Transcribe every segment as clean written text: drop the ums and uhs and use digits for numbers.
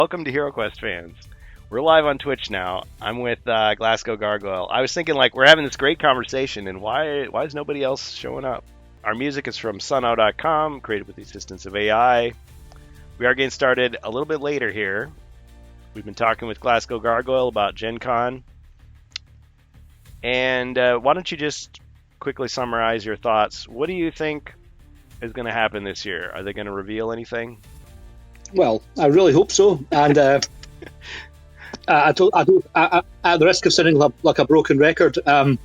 Welcome to HeroQuest fans. We're live on Twitch now. I'm with Glasgow Gargoyle. I was thinking, like, we're having this great conversation, and why is nobody else showing up? Our music is from Sunow.com, created with the assistance of AI. We are getting started a little bit later here. We've been talking with Glasgow Gargoyle about Gen Con. And why don't you just quickly summarize your thoughts? What do you think is going to happen this year? Are they going to reveal anything? Well, I really hope so. And at the risk of sounding like a broken record, I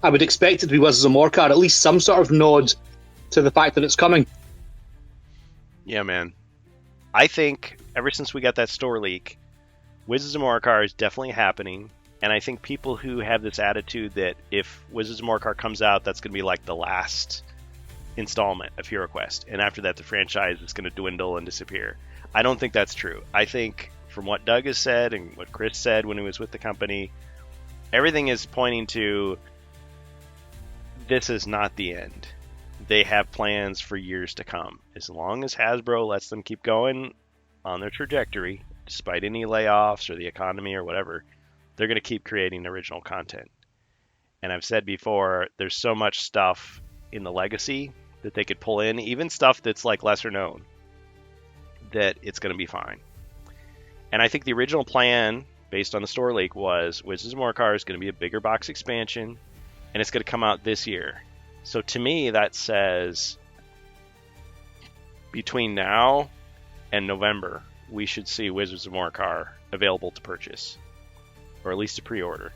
would expect it to be Wizards of Morcar, at least some sort of nod to the fact that it's coming. Yeah, man. I think ever since we got that store leak, Wizards of Morcar is definitely happening. And I think people who have this attitude that if Wizards of Morcar comes out, that's going to be like the last installment of HeroQuest. And after that, the franchise is going to dwindle and disappear. I don't think that's true. I think from what Doug has said and what Chris said when he was with the company, everything is pointing to this is not the end. They have plans for years to come. As long as Hasbro lets them keep going on their trajectory, despite any layoffs or the economy or whatever, they're going to keep creating original content. And I've said before, there's so much stuff in the legacy that they could pull in, even stuff that's like lesser known, that it's going to be fine. And I think the original plan, based on the store leak, was Wizards of Morcar is going to be a bigger box expansion, and it's going to come out this year. So to me, that says between now and November, we should see Wizards of Morcar available to purchase, or at least to pre-order.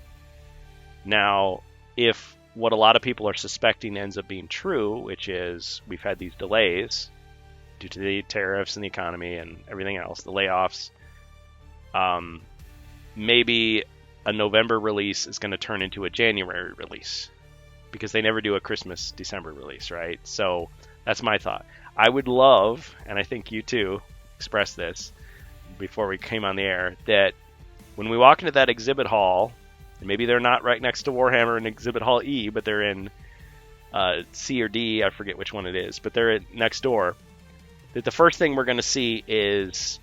Now, if what a lot of people are suspecting ends up being true, which is we've had these delays due to the tariffs and the economy and everything else, the layoffs, maybe a November release is going to turn into a January release because they never do a Christmas, December release, right? So that's my thought. I would love, and I think you too expressed this before we came on the air, that when we walk into that exhibit hall, and maybe they're not right next to Warhammer in Exhibit Hall E, but they're in C or D, I forget which one it is, but they're next door, that the first thing we're going to see is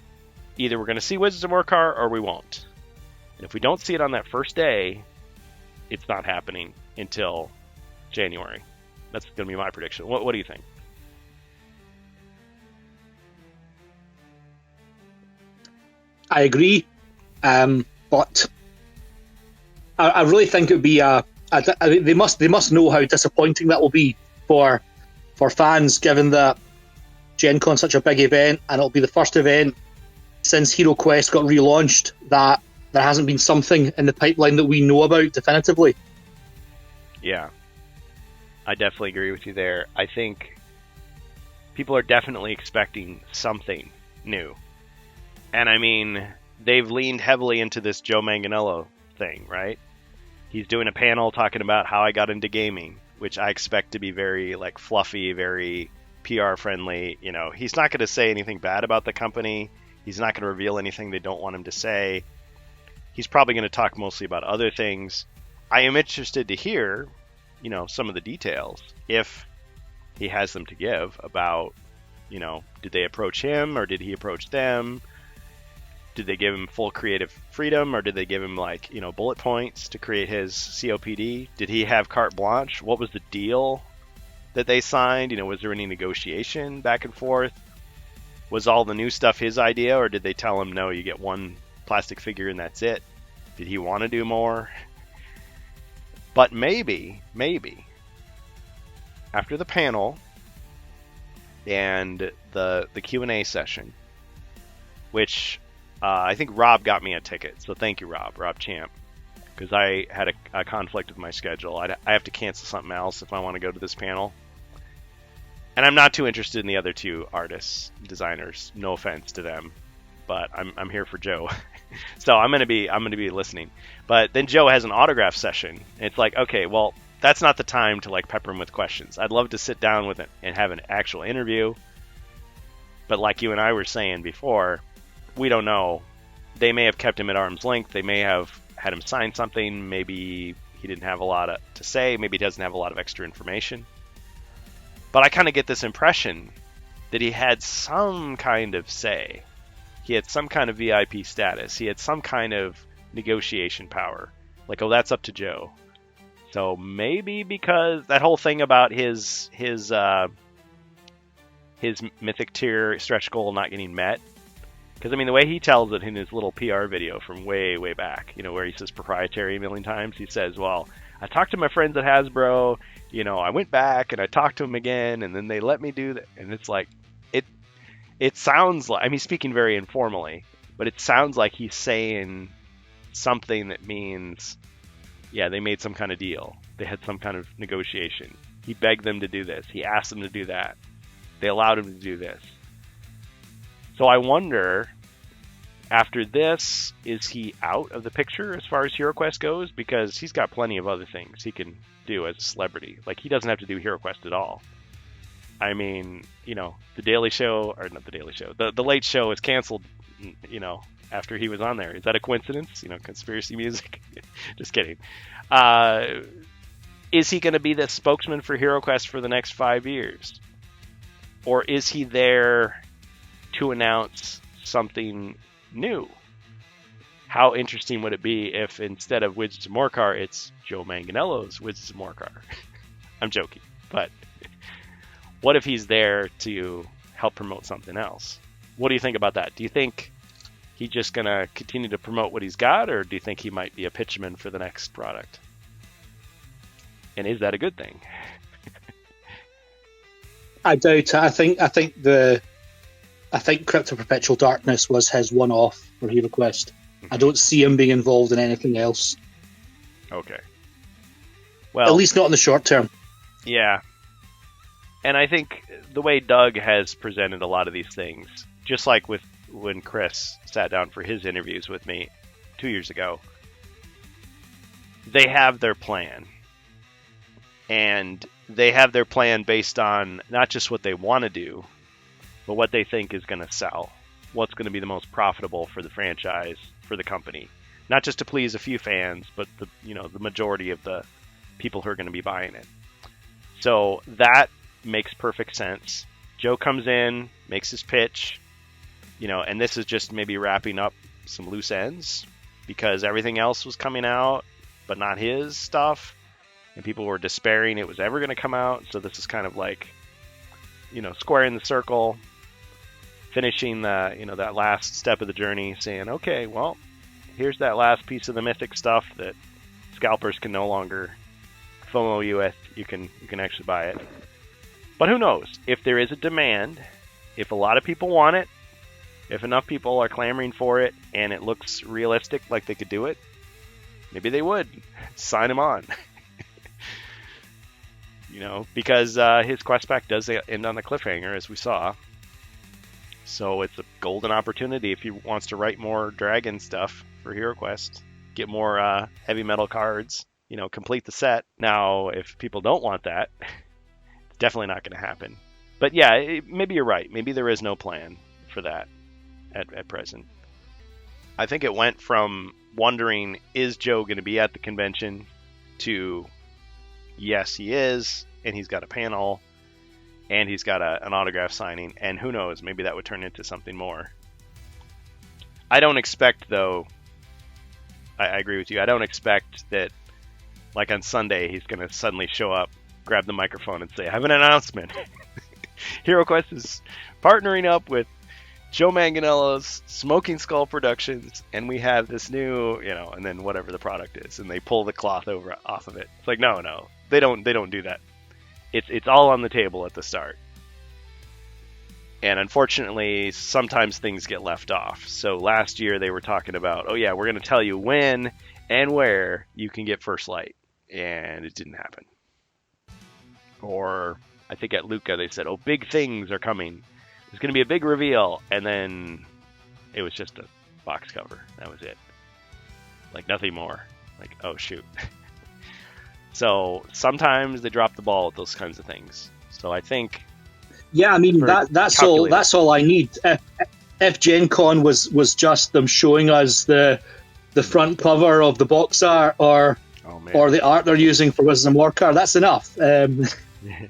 either we're going to see Wizards of Morcar or we won't. And if we don't see it on that first day, it's not happening until January. That's going to be my prediction. What do you think? I agree, but I really think it would be they must know how disappointing that will be for fans, given that Gen Con's such a big event, and it'll be the first event since HeroQuest got relaunched that there hasn't been something in the pipeline that we know about definitively. Yeah, I definitely agree with you there. I think people are definitely expecting something new. And I mean, they've leaned heavily into this Joe Manganiello thing, right? He's doing a panel talking about how I got into gaming, which I expect to be very like fluffy, very PR friendly. You know, he's not going to say anything bad about the company. He's not going to reveal anything they don't want him to say. He's probably going to talk mostly about other things. I am interested to hear, you know, some of the details, if he has them to give, about, you know, did they approach him or did he approach them? Did they give him full creative freedom, or did they give him, like, you know, bullet points to create his COPD? Did he have carte blanche? What was the deal that they signed? You know, was there any negotiation back and forth? Was all the new stuff his idea, or did they tell him, no, you get one plastic figure and that's it? Did he want to do more? But maybe, after the panel and the Q&A session, which I think Rob got me a ticket, so thank you, Rob Champ, because I had a conflict with my schedule. I have to cancel something else if I want to go to this panel. And I'm not too interested in the other two artists, designers. No offense to them, but I'm here for Joe, so I'm gonna be listening. But then Joe has an autograph session, and it's like, okay, well, that's not the time to like pepper him with questions. I'd love to sit down with it and have an actual interview, but like you and I were saying before, we don't know. They may have kept him at arm's length. They may have had him sign something. Maybe he didn't have a lot to say. Maybe he doesn't have a lot of extra information. But I kind of get this impression that he had some kind of say He had some kind of VIP status. He had some kind of negotiation power. Like, oh, that's up to Joe. So maybe because that whole thing about his mythic tier stretch goal not getting met. Because, I mean, the way he tells it in his little PR video from way, way back, you know, where he says proprietary a million times, he says, well, I talked to my friends at Hasbro, you know, I went back and I talked to them again, and then they let me do that. And it's like, it sounds like, I mean, speaking very informally, but it sounds like he's saying something that means, yeah, they made some kind of deal. They had some kind of negotiation. He begged them to do this. He asked them to do that. They allowed him to do this. So I wonder, after this, is he out of the picture as far as HeroQuest goes? Because he's got plenty of other things he can do as a celebrity. Like, he doesn't have to do HeroQuest at all. I mean, you know, the Daily Show, or not the Daily Show, the Late Show is canceled, you know, after he was on there. Is that a coincidence? You know, conspiracy music? Just kidding. Is he going to be the spokesman for HeroQuest for the next 5 years? Or is he there to announce something new? How interesting would it be if instead of Wizards of Morcar, it's Joe Manganiello's Wizards of Morcar? I'm joking, but what if he's there to help promote something else? What do you think about that? Do you think he's just going to continue to promote what he's got, or do you think he might be a pitchman for the next product? And is that a good thing? I doubt it. I think Crypto Perpetual Darkness was his one-off for HeroQuest. Mm-hmm. I don't see him being involved in anything else. Okay. Well, at least not in the short term. Yeah. And I think the way Doug has presented a lot of these things, just like with when Chris sat down for his interviews with me 2 years ago, they have their plan. And they have their plan based on not just what they want to do, but what they think is going to sell. What's going to be the most profitable for the franchise, for the company. Not just to please a few fans, but the majority of the people who are going to be buying it. So that makes perfect sense. Joe comes in, makes his pitch, and this is just maybe wrapping up some loose ends because everything else was coming out, but not his stuff. And people were despairing it was ever going to come out. So this is kind of like, squaring the circle, finishing that last step of the journey, saying, okay, well, here's that last piece of the mythic stuff that scalpers can no longer FOMO you with. You can actually buy it. But who knows? If there is a demand, if a lot of people want it, if enough people are clamoring for it, and it looks realistic, like they could do it, maybe they would sign him on. Because his quest pack does end on a cliffhanger, as we saw. So it's a golden opportunity if he wants to write more dragon stuff for HeroQuest, get more heavy metal cards, complete the set. Now, if people don't want that, it's definitely not going to happen. But yeah, maybe you're right. Maybe there is no plan for that at present. I think it went from wondering, is Joe going to be at the convention, to yes, he is, and he's got a panel, and he's got an autograph signing, and who knows, maybe that would turn into something more. I don't expect, though, I agree with you, I don't expect that, like on Sunday, he's going to suddenly show up, grab the microphone, and say, I have an announcement. HeroQuest is partnering up with Joe Manganiello's Smoking Skull Productions, and we have this new, and then whatever the product is, and they pull the cloth off of it. It's like, no, they don't do that. It's all on the table at the start. And unfortunately, sometimes things get left off. So last year they were talking about, oh yeah, we're going to tell you when and where you can get First Light, and it didn't happen. Or I think at Luca they said, oh, big things are coming. There's going to be a big reveal, and then it was just a box cover. That was it. Like, nothing more. Like, oh, shoot. So sometimes they drop the ball with those kinds of things. So I think... Yeah, I mean, that's all I need. If Gen Con was just them showing us the front cover of the box art or the art they're using for Wizards of Morcar, that's enough.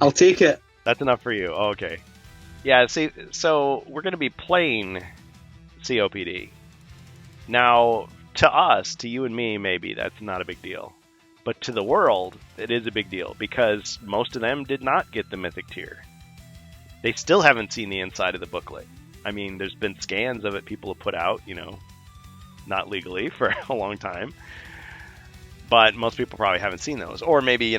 I'll take it. That's enough for you. Oh, okay. Yeah, see, so we're going to be playing COPD. Now, to us, to you and me, maybe that's not a big deal. But to the world, it is a big deal because most of them did not get the Mythic tier. They still haven't seen the inside of the booklet. I mean, there's been scans of it people have put out, not legally for a long time. But most people probably haven't seen those. Or maybe,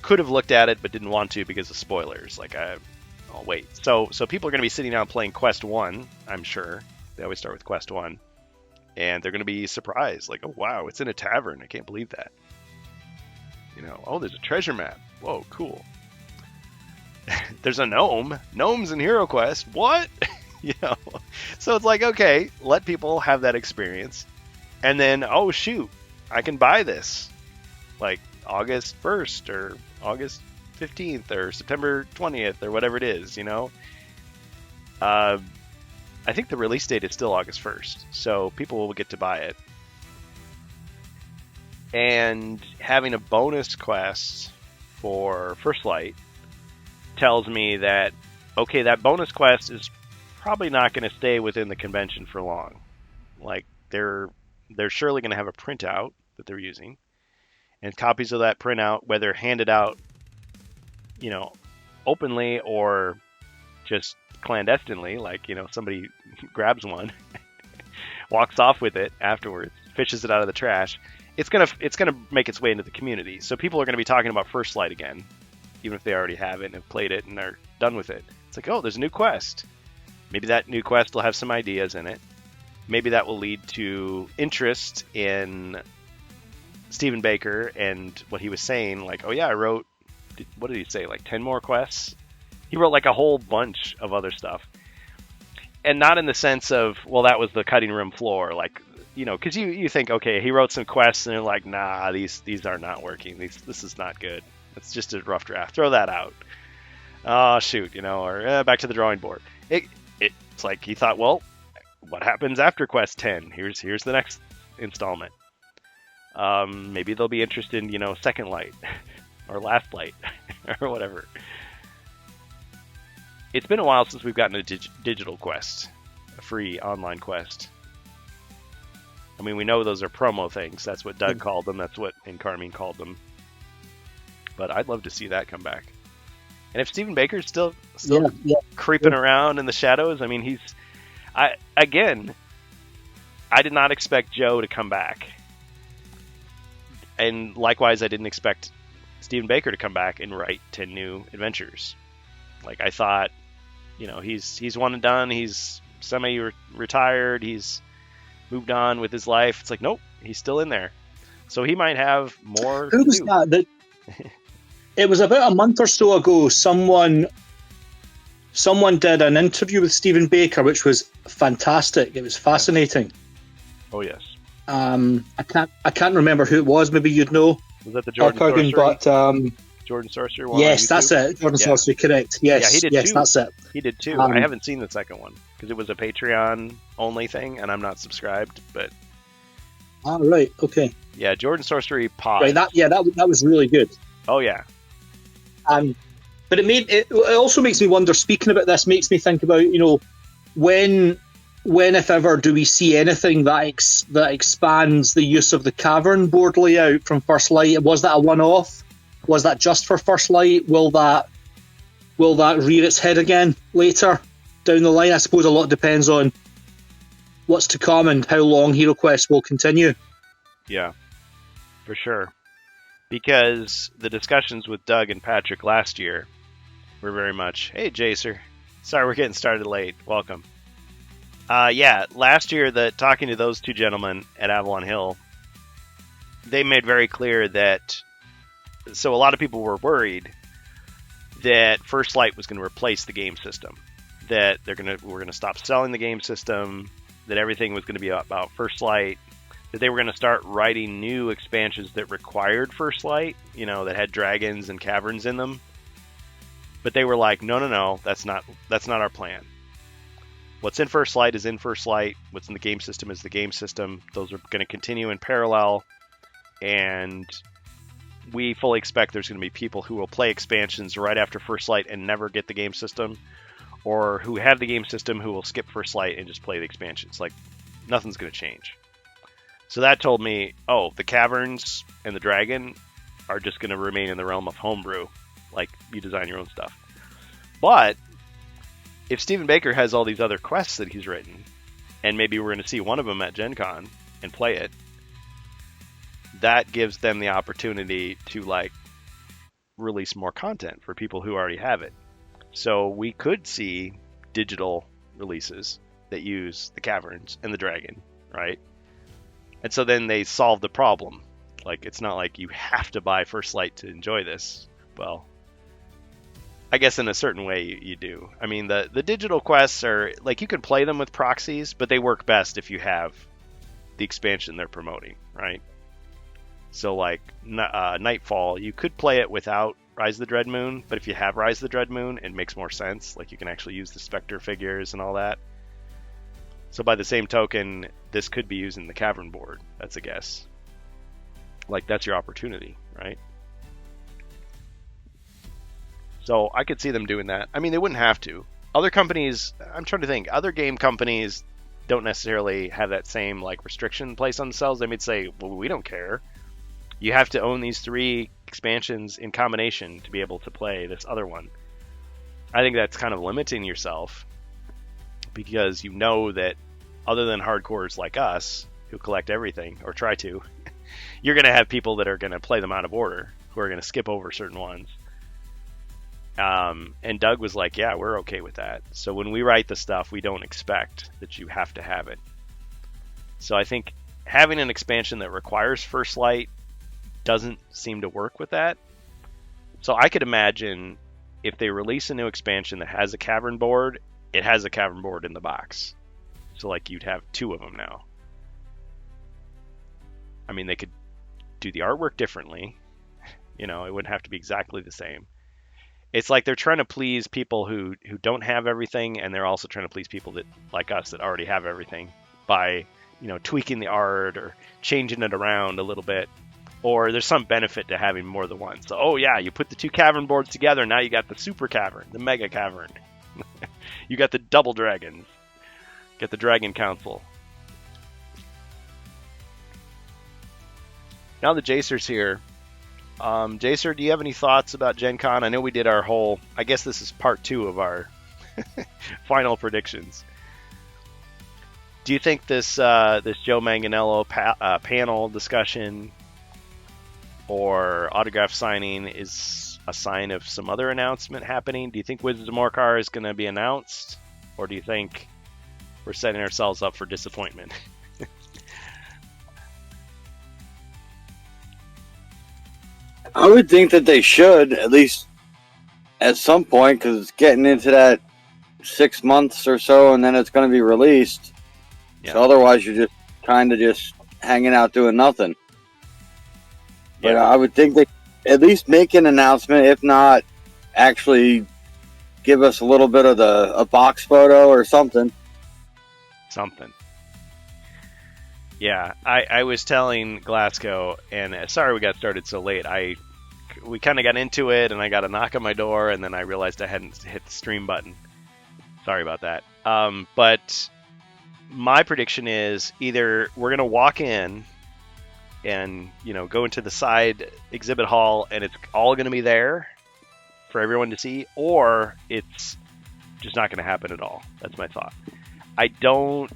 could have looked at it but didn't want to because of spoilers. Like, I'll wait. So people are going to be sitting down playing Quest 1, I'm sure. They always start with Quest 1. And they're going to be surprised. Like, oh, wow, it's in a tavern. I can't believe that. Oh, there's a treasure map. Whoa, cool. There's a gnome. Gnomes in HeroQuest. What? So it's like, okay, let people have that experience. And then, oh, shoot, I can buy this. Like August 1st or August 15th or September 20th or whatever it is, I think the release date is still August 1st. So people will get to buy it. And having a bonus quest for First Light tells me that, okay, that bonus quest is probably not going to stay within the convention for long. Like, they're surely going to have a printout that they're using. And copies of that printout, whether handed out, openly or just clandestinely, like, somebody grabs one, walks off with it afterwards, fishes it out of the trash, it's gonna make its way into the community. So people are gonna be talking about First Light again, even if they already have it and have played it and are done with it. It's like, oh, there's a new quest. Maybe that new quest will have some ideas in it. Maybe that will lead to interest in Stephen Baker and what he was saying. Like, oh yeah, I wrote, what did he say? Like 10 more quests? He wrote like a whole bunch of other stuff. And not in the sense of, well, that was the cutting room floor. Like, because you think, okay, he wrote some quests and they're like, nah, these are not working. This is not good. It's just a rough draft. Throw that out. Oh, shoot, or back to the drawing board. It's like he thought, well, what happens after Quest 10? Here's the next installment. Maybe they'll be interested in, Second Light or Last Light or whatever. It's been a while since we've gotten a digital quest, a free online quest. I mean, we know those are promo things. That's what Doug called them. That's what Carmine called them. But I'd love to see that come back. And if Stephen Baker's still creeping around in the shadows, I mean, I did not expect Joe to come back. And likewise, I didn't expect Stephen Baker to come back and write 10 new adventures. Like, I thought, he's one and done. He's semi-retired. He's moved on with his life. It's like, nope, he's still in there. So he might have more. Who was that? It was about a month or so ago. Someone did an interview with Stephen Baker, which was fantastic. It was fascinating. Oh yes. I can't remember who it was. Maybe you'd know. Was that the Jordan Sorcery? But Jordan Sorcery one? Yes, that's it. Jordan Sorcery, correct. Yes, yeah, he did yes, too. that's it. He did too. I haven't seen the second one because it was a Patreon only thing, and I'm not subscribed. But right, okay. Yeah, Jordan Sorcery paused. Right, that was really good. Oh yeah. But it also makes me wonder. Speaking about this, makes me think about when if ever do we see anything that expands the use of the cavern board layout from First Light? Was that a one-off? Was that just for First Light? Will that rear its head again later down the line? I suppose a lot depends on what's to come and how long HeroQuest will continue. Yeah, for sure. Because the discussions with Doug and Patrick last year were very much, hey, Jacer, sorry we're getting started late. Welcome. Last year, talking to those two gentlemen at Avalon Hill, they made very clear that, so a lot of people were worried that First Light was going to replace the game system, that we're going to stop selling the game system, that everything was going to be about First Light, that they were going to start writing new expansions that required First Light, that had dragons and caverns in them. But they were like, no, that's not our plan. What's in First Light is in First Light. What's in the game system is the game system. Those are going to continue in parallel. And we fully expect there's going to be people who will play expansions right after First Light and never get the game system. or who have the game system who will skip First Light and just play the expansions. Like, nothing's going to change. So that told me, oh, the Caverns and the Dragon are just going to remain in the realm of homebrew. Like, you design your own stuff. But if Stephen Baker has all these other quests that he's written, and maybe we're going to see one of them at Gen Con and play it, that gives them the opportunity to, like, release more content for people who already have it. So we could see digital releases that use the Caverns and the Dragon, right? And so then they solve the problem. Like, it's not like you have to buy First Light to enjoy this. Well, I guess in a certain way you do. I mean, the digital quests are, like, you can play them with proxies, but they work best if you have the expansion they're promoting, right? So, like, Nightfall, you could play it without Rise of the Dread Moon, but if you have Rise of the Dread Moon, it makes more sense. Like, you can actually use the Spectre figures and all that. So by the same token, this could be using the Cavern board. That's a guess. Like, that's your opportunity, right? So I could see them doing that. I mean, they wouldn't have to. Other companies, I'm trying to think, other game companies don't necessarily have that same, like, restriction placed on themselves. They might say, well, we don't care. You have to own these 3 expansions in combination to be able to play this other one. I think that's kind of limiting yourself, because you know that other than hardcores like us who collect everything, or try to, you're going to have people that are going to play them out of order, who are going to skip over certain ones. And Doug was like, yeah, we're okay with that. So when we write the stuff, we don't expect that you have to have it. So I think having an expansion that requires First Light doesn't seem to work with that. So I could imagine if they release a new expansion that has a Cavern board, it has a Cavern board in the box. So, like, you'd have 2 of them now. I mean, they could do the artwork differently. You know, it wouldn't have to be exactly the same. It's like they're trying to please people who don't have everything, and they're also trying to please people that, like us, that already have everything by, you know, tweaking the art or changing it around a little bit. Or there's some benefit to having more than one. So, oh yeah, you put the 2 Cavern boards together, now you got the Super Cavern, the Mega Cavern. You got the Double Dragons. Get the Dragon Council. Now the Jacer's here. Jacer, do you have any thoughts about Gen Con? I know we did our whole, I guess this is part 2 of our final predictions. Do you think this Joe Manganiello panel discussion or autograph signing is a sign of some other announcement happening? Do you think Wizards of Morcar is going to be announced? Or do you think we're setting ourselves up for disappointment? I would think that they should, at least at some point, because it's getting into that 6 months or so, and then it's going to be released. Yeah. So otherwise, you're just kind of just hanging out doing nothing. But I would think they at least make an announcement, if not actually give us a little bit of a box photo or something. Something. Yeah, I was telling Glasgow, and sorry we got started so late. We kind of got into it, and I got a knock on my door, and then I realized I hadn't hit the stream button. Sorry about that. But my prediction is either we're going to walk in and, you know, go into the side exhibit hall, and it's all going to be there for everyone to see, or it's just not going to happen at all. That's my thought. I don't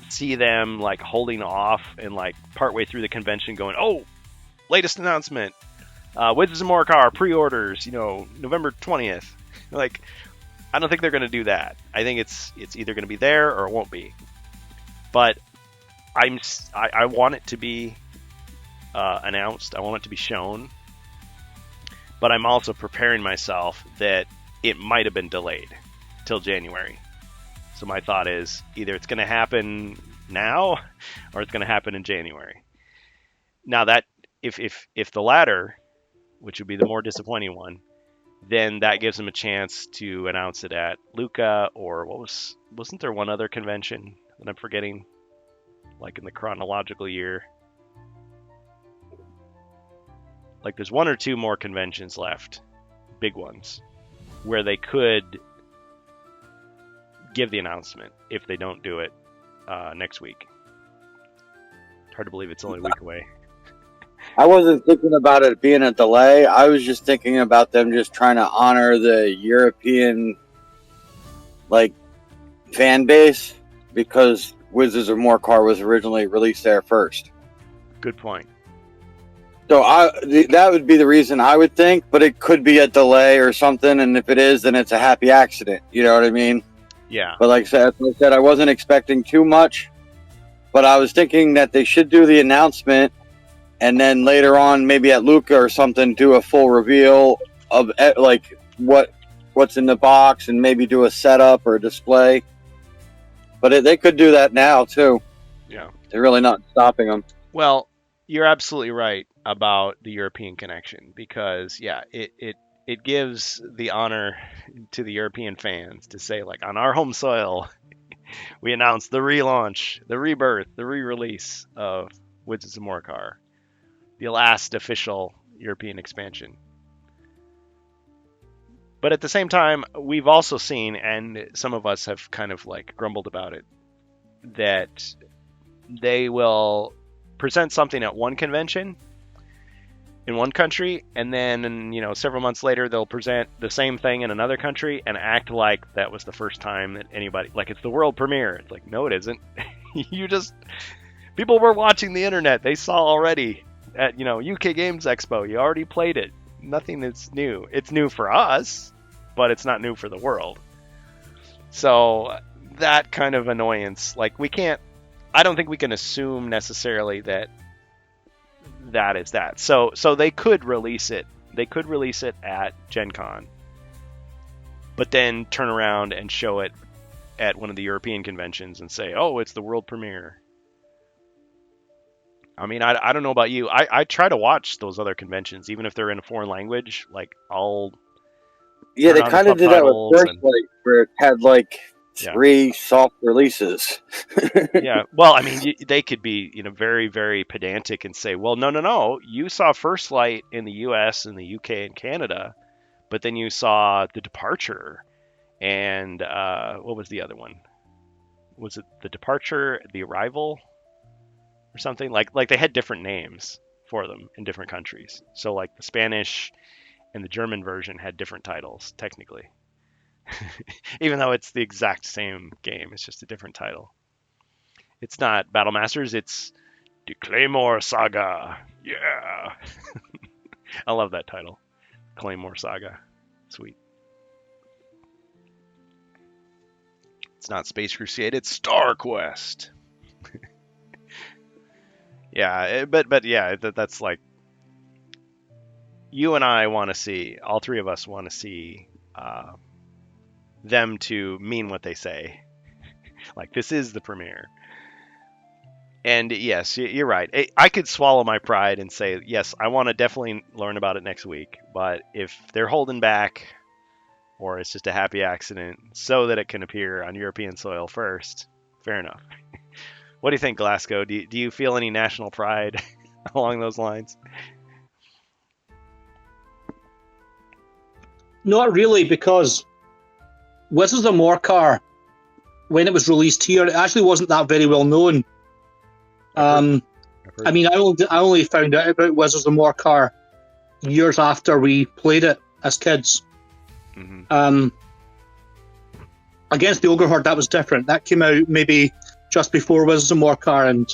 see them, like, holding off and, like, partway through the convention going, oh, latest announcement, Wizards of Morcar pre-orders, you know, November 20th. Like, I don't think they're going to do that. I think it's either going to be there or it won't be. But I want it to be announced. I want it to be shown. But I'm also preparing myself that it might have been delayed till January. So my thought is either it's going to happen now or it's going to happen in January. Now that if the latter, which would be the more disappointing one, then that gives them a chance to announce it at Luca, or wasn't there one other convention that I'm forgetting, like in the chronological year? Like there's 1 or 2 more conventions left, big ones, where they could give the announcement if they don't do it next week. Hard to believe it's only a week away. I wasn't thinking about it being a delay. I was just thinking about them just trying to honor the European fan base because Wizards of Morcar was originally released there first. Good point. So that would be the reason I would think, but it could be a delay or something, and if it is, then it's a happy accident. You know what I mean? Yeah. But like I said, I wasn't expecting too much, but I was thinking that they should do the announcement, and then later on, maybe at Luca or something, do a full reveal of what's in the box, and maybe do a setup or a display. But they could do that now too. Yeah. They're really not stopping them. Well, you're absolutely right about the European connection because, yeah, it gives the honor to the European fans to say, like, on our home soil, we announced the relaunch, the rebirth, the re-release of Wizards of Morcar, the last official European expansion. But at the same time, we've also seen, and some of us have kind of grumbled about it, that they will present something at one convention in one country, and then several months later they'll present the same thing in another country and act like that was the first time that anybody, like it's the world premiere. It's like, no, it isn't. People were watching the internet. They saw already at UK Games Expo. You already played it. Nothing is new. It's new for us, but it's not new for the world. So that kind of annoyance, I don't think we can assume necessarily that is that. So they could release it. They could release it at Gen Con, but then turn around and show it at one of the European conventions and say, oh, it's the world premiere. I mean, I don't know about you. I try to watch those other conventions, even if they're in a foreign language. Yeah, they kind of did that with First Light, where it had 3 soft releases. Yeah, well, I mean, they could be, very, very pedantic and say, well, no, you saw First Light in the U.S. and the UK and Canada, but then you saw The Departure, and what was the other one? Was it The Departure, The Arrival, or something? Like they had different names for them in different countries. So the Spanish and the German version had different titles, technically. Even though it's the exact same game, it's just a different title. It's not Battle Masters, it's the Claymore Saga. Yeah. I love that title. Claymore Saga. Sweet. It's not Space Crusade, it's Star Quest. Yeah, but yeah, that's you and I want to see, all three of us want to see them to mean what they say. This is the premiere. And yes, you're right. I could swallow my pride and say, yes, I want to definitely learn about it next week. But if they're holding back, or it's just a happy accident so that it can appear on European soil first, fair enough. What do you think, Glasgow? Do you feel any national pride along those lines? Not really, because Wizards of Morcar, when it was released here, it actually wasn't that very well known. I mean, I only found out about Wizards of Morcar years after we played it as kids. Mm-hmm. Against the Ogre Horde, that was different. That came out maybe just before Wizards of Morcar, and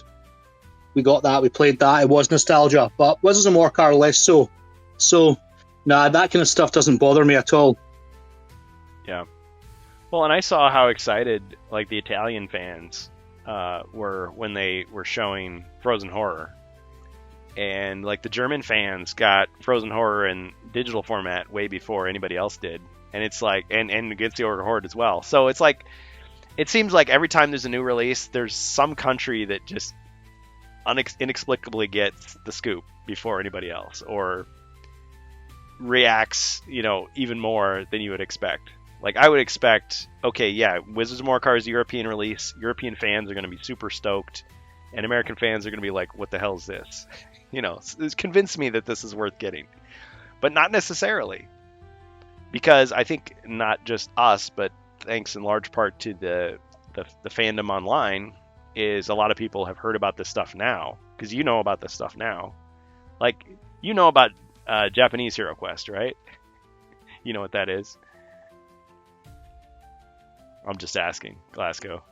we got that, we played that, it was nostalgia. But Wizards of Morcar, less so. So, nah, that kind of stuff doesn't bother me at all. Yeah. Well, and I saw how excited, the Italian fans were when they were showing Frozen Horror. And, the German fans got Frozen Horror in digital format way before anybody else did. And it's and against the Ogre Horde as well. So it's it seems like every time there's a new release, there's some country that just inexplicably gets the scoop before anybody else, or reacts, even more than you would expect. I would expect, okay, yeah, Wizards of Morcar's European release, European fans are going to be super stoked, and American fans are going to be like, what the hell is this? Convince me that this is worth getting. But not necessarily. Because I think not just us, but thanks in large part to the fandom online, is a lot of people have heard about this stuff now, because you know about this stuff now. Like, you know about Japanese Hero Quest, right? You know what that is? I'm just asking, Glasgow.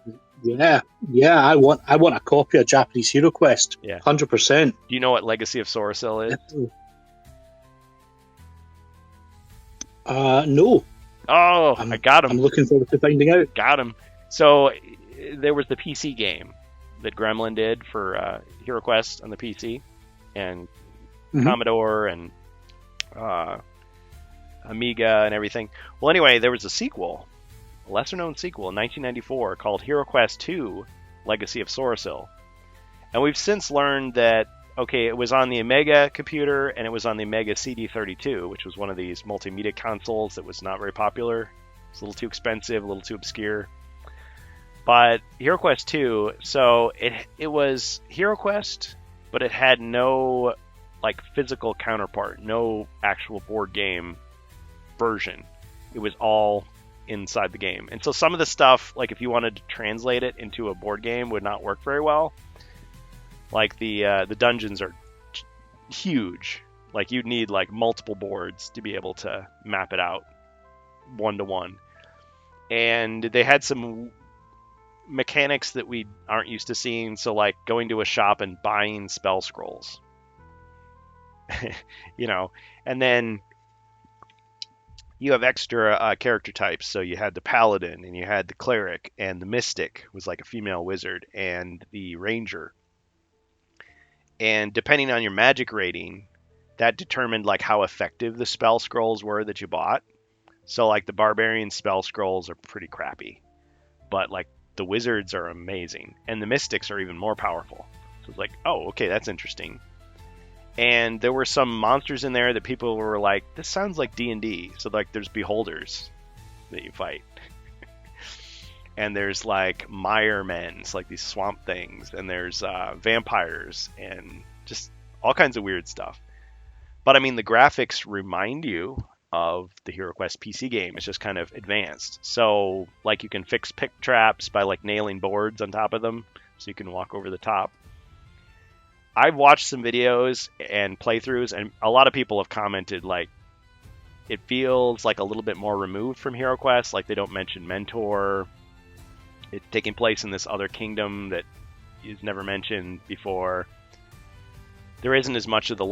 Yeah. I want a copy of Japanese Hero Quest. Yeah. 100%. Do you know what Legacy of Soracil is? No. Oh, I got him. I'm looking forward to finding out. Got him. So there was the PC game that Gremlin did for Hero Quest on the PC, and Commodore and Amiga and everything. Well, anyway, there was a sequel, a lesser-known sequel in 1994 called Hero Quest II: Legacy of Soracil. And we've since learned that, okay, it was on the Amiga computer and it was on the Amiga CD32, which was one of these multimedia consoles that was not very popular. It's a little too expensive, a little too obscure. But Hero Quest 2, so it was Hero Quest, but it had no like physical counterpart, no actual board game version. It was all inside the game. And so some of the stuff, like if you wanted to translate it into a board game, would not work very well. Like the dungeons are huge. Like you'd need like multiple boards to be able to map it out one-to-one. And they had some mechanics that we aren't used to seeing. So like going to a shop and buying spell scrolls. You know, and then you have extra character types. So you had the paladin, and you had the cleric, and the mystic was like a female wizard, and the ranger. And depending on your magic rating, that determined like how effective the spell scrolls were that you bought. So like the barbarian spell scrolls are pretty crappy, but like the wizards are amazing, and the mystics are even more powerful. So it's like, oh, okay, that's interesting. And there were some monsters in there that people were like, this sounds like D&D. So like there's beholders that you fight. And there's like mire men, like these swamp things. And there's vampires and just all kinds of weird stuff. But I mean, the graphics remind you of the Hero Quest PC game. It's just kind of advanced. So like you can fix pick traps by like nailing boards on top of them so you can walk over the top. I've watched some videos and playthroughs, and a lot of people have commented like it feels like a little bit more removed from Hero Quest. Like they don't mention Mentor. It's taking place in this other kingdom that is never mentioned before. There isn't as much of the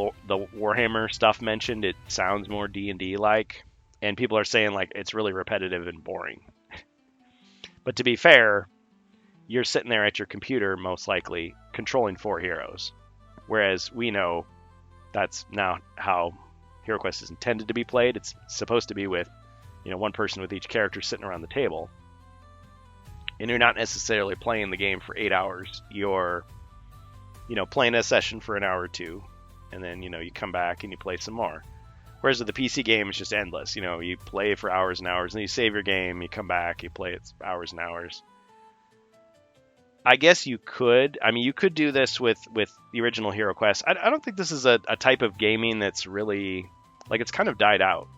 Warhammer stuff mentioned. It sounds more D&D like, and people are saying like it's really repetitive and boring. But to be fair, you're sitting there at your computer most likely controlling 4 heroes. Whereas we know that's now how Hero Quest is intended to be played. It's supposed to be with, you know, one person with each character sitting around the table. And you're not necessarily playing the game for 8 hours. You're, you know, playing a session for an hour or two, and then, you know, you come back and you play some more. Whereas with the PC game, it's just endless. You know, you play for hours and hours, and then you save your game, you come back, you play it hours and hours. I guess you could. I mean, you could do this with the original Hero Quest. I don't think this is a type of gaming that's really, like, it's kind of died out.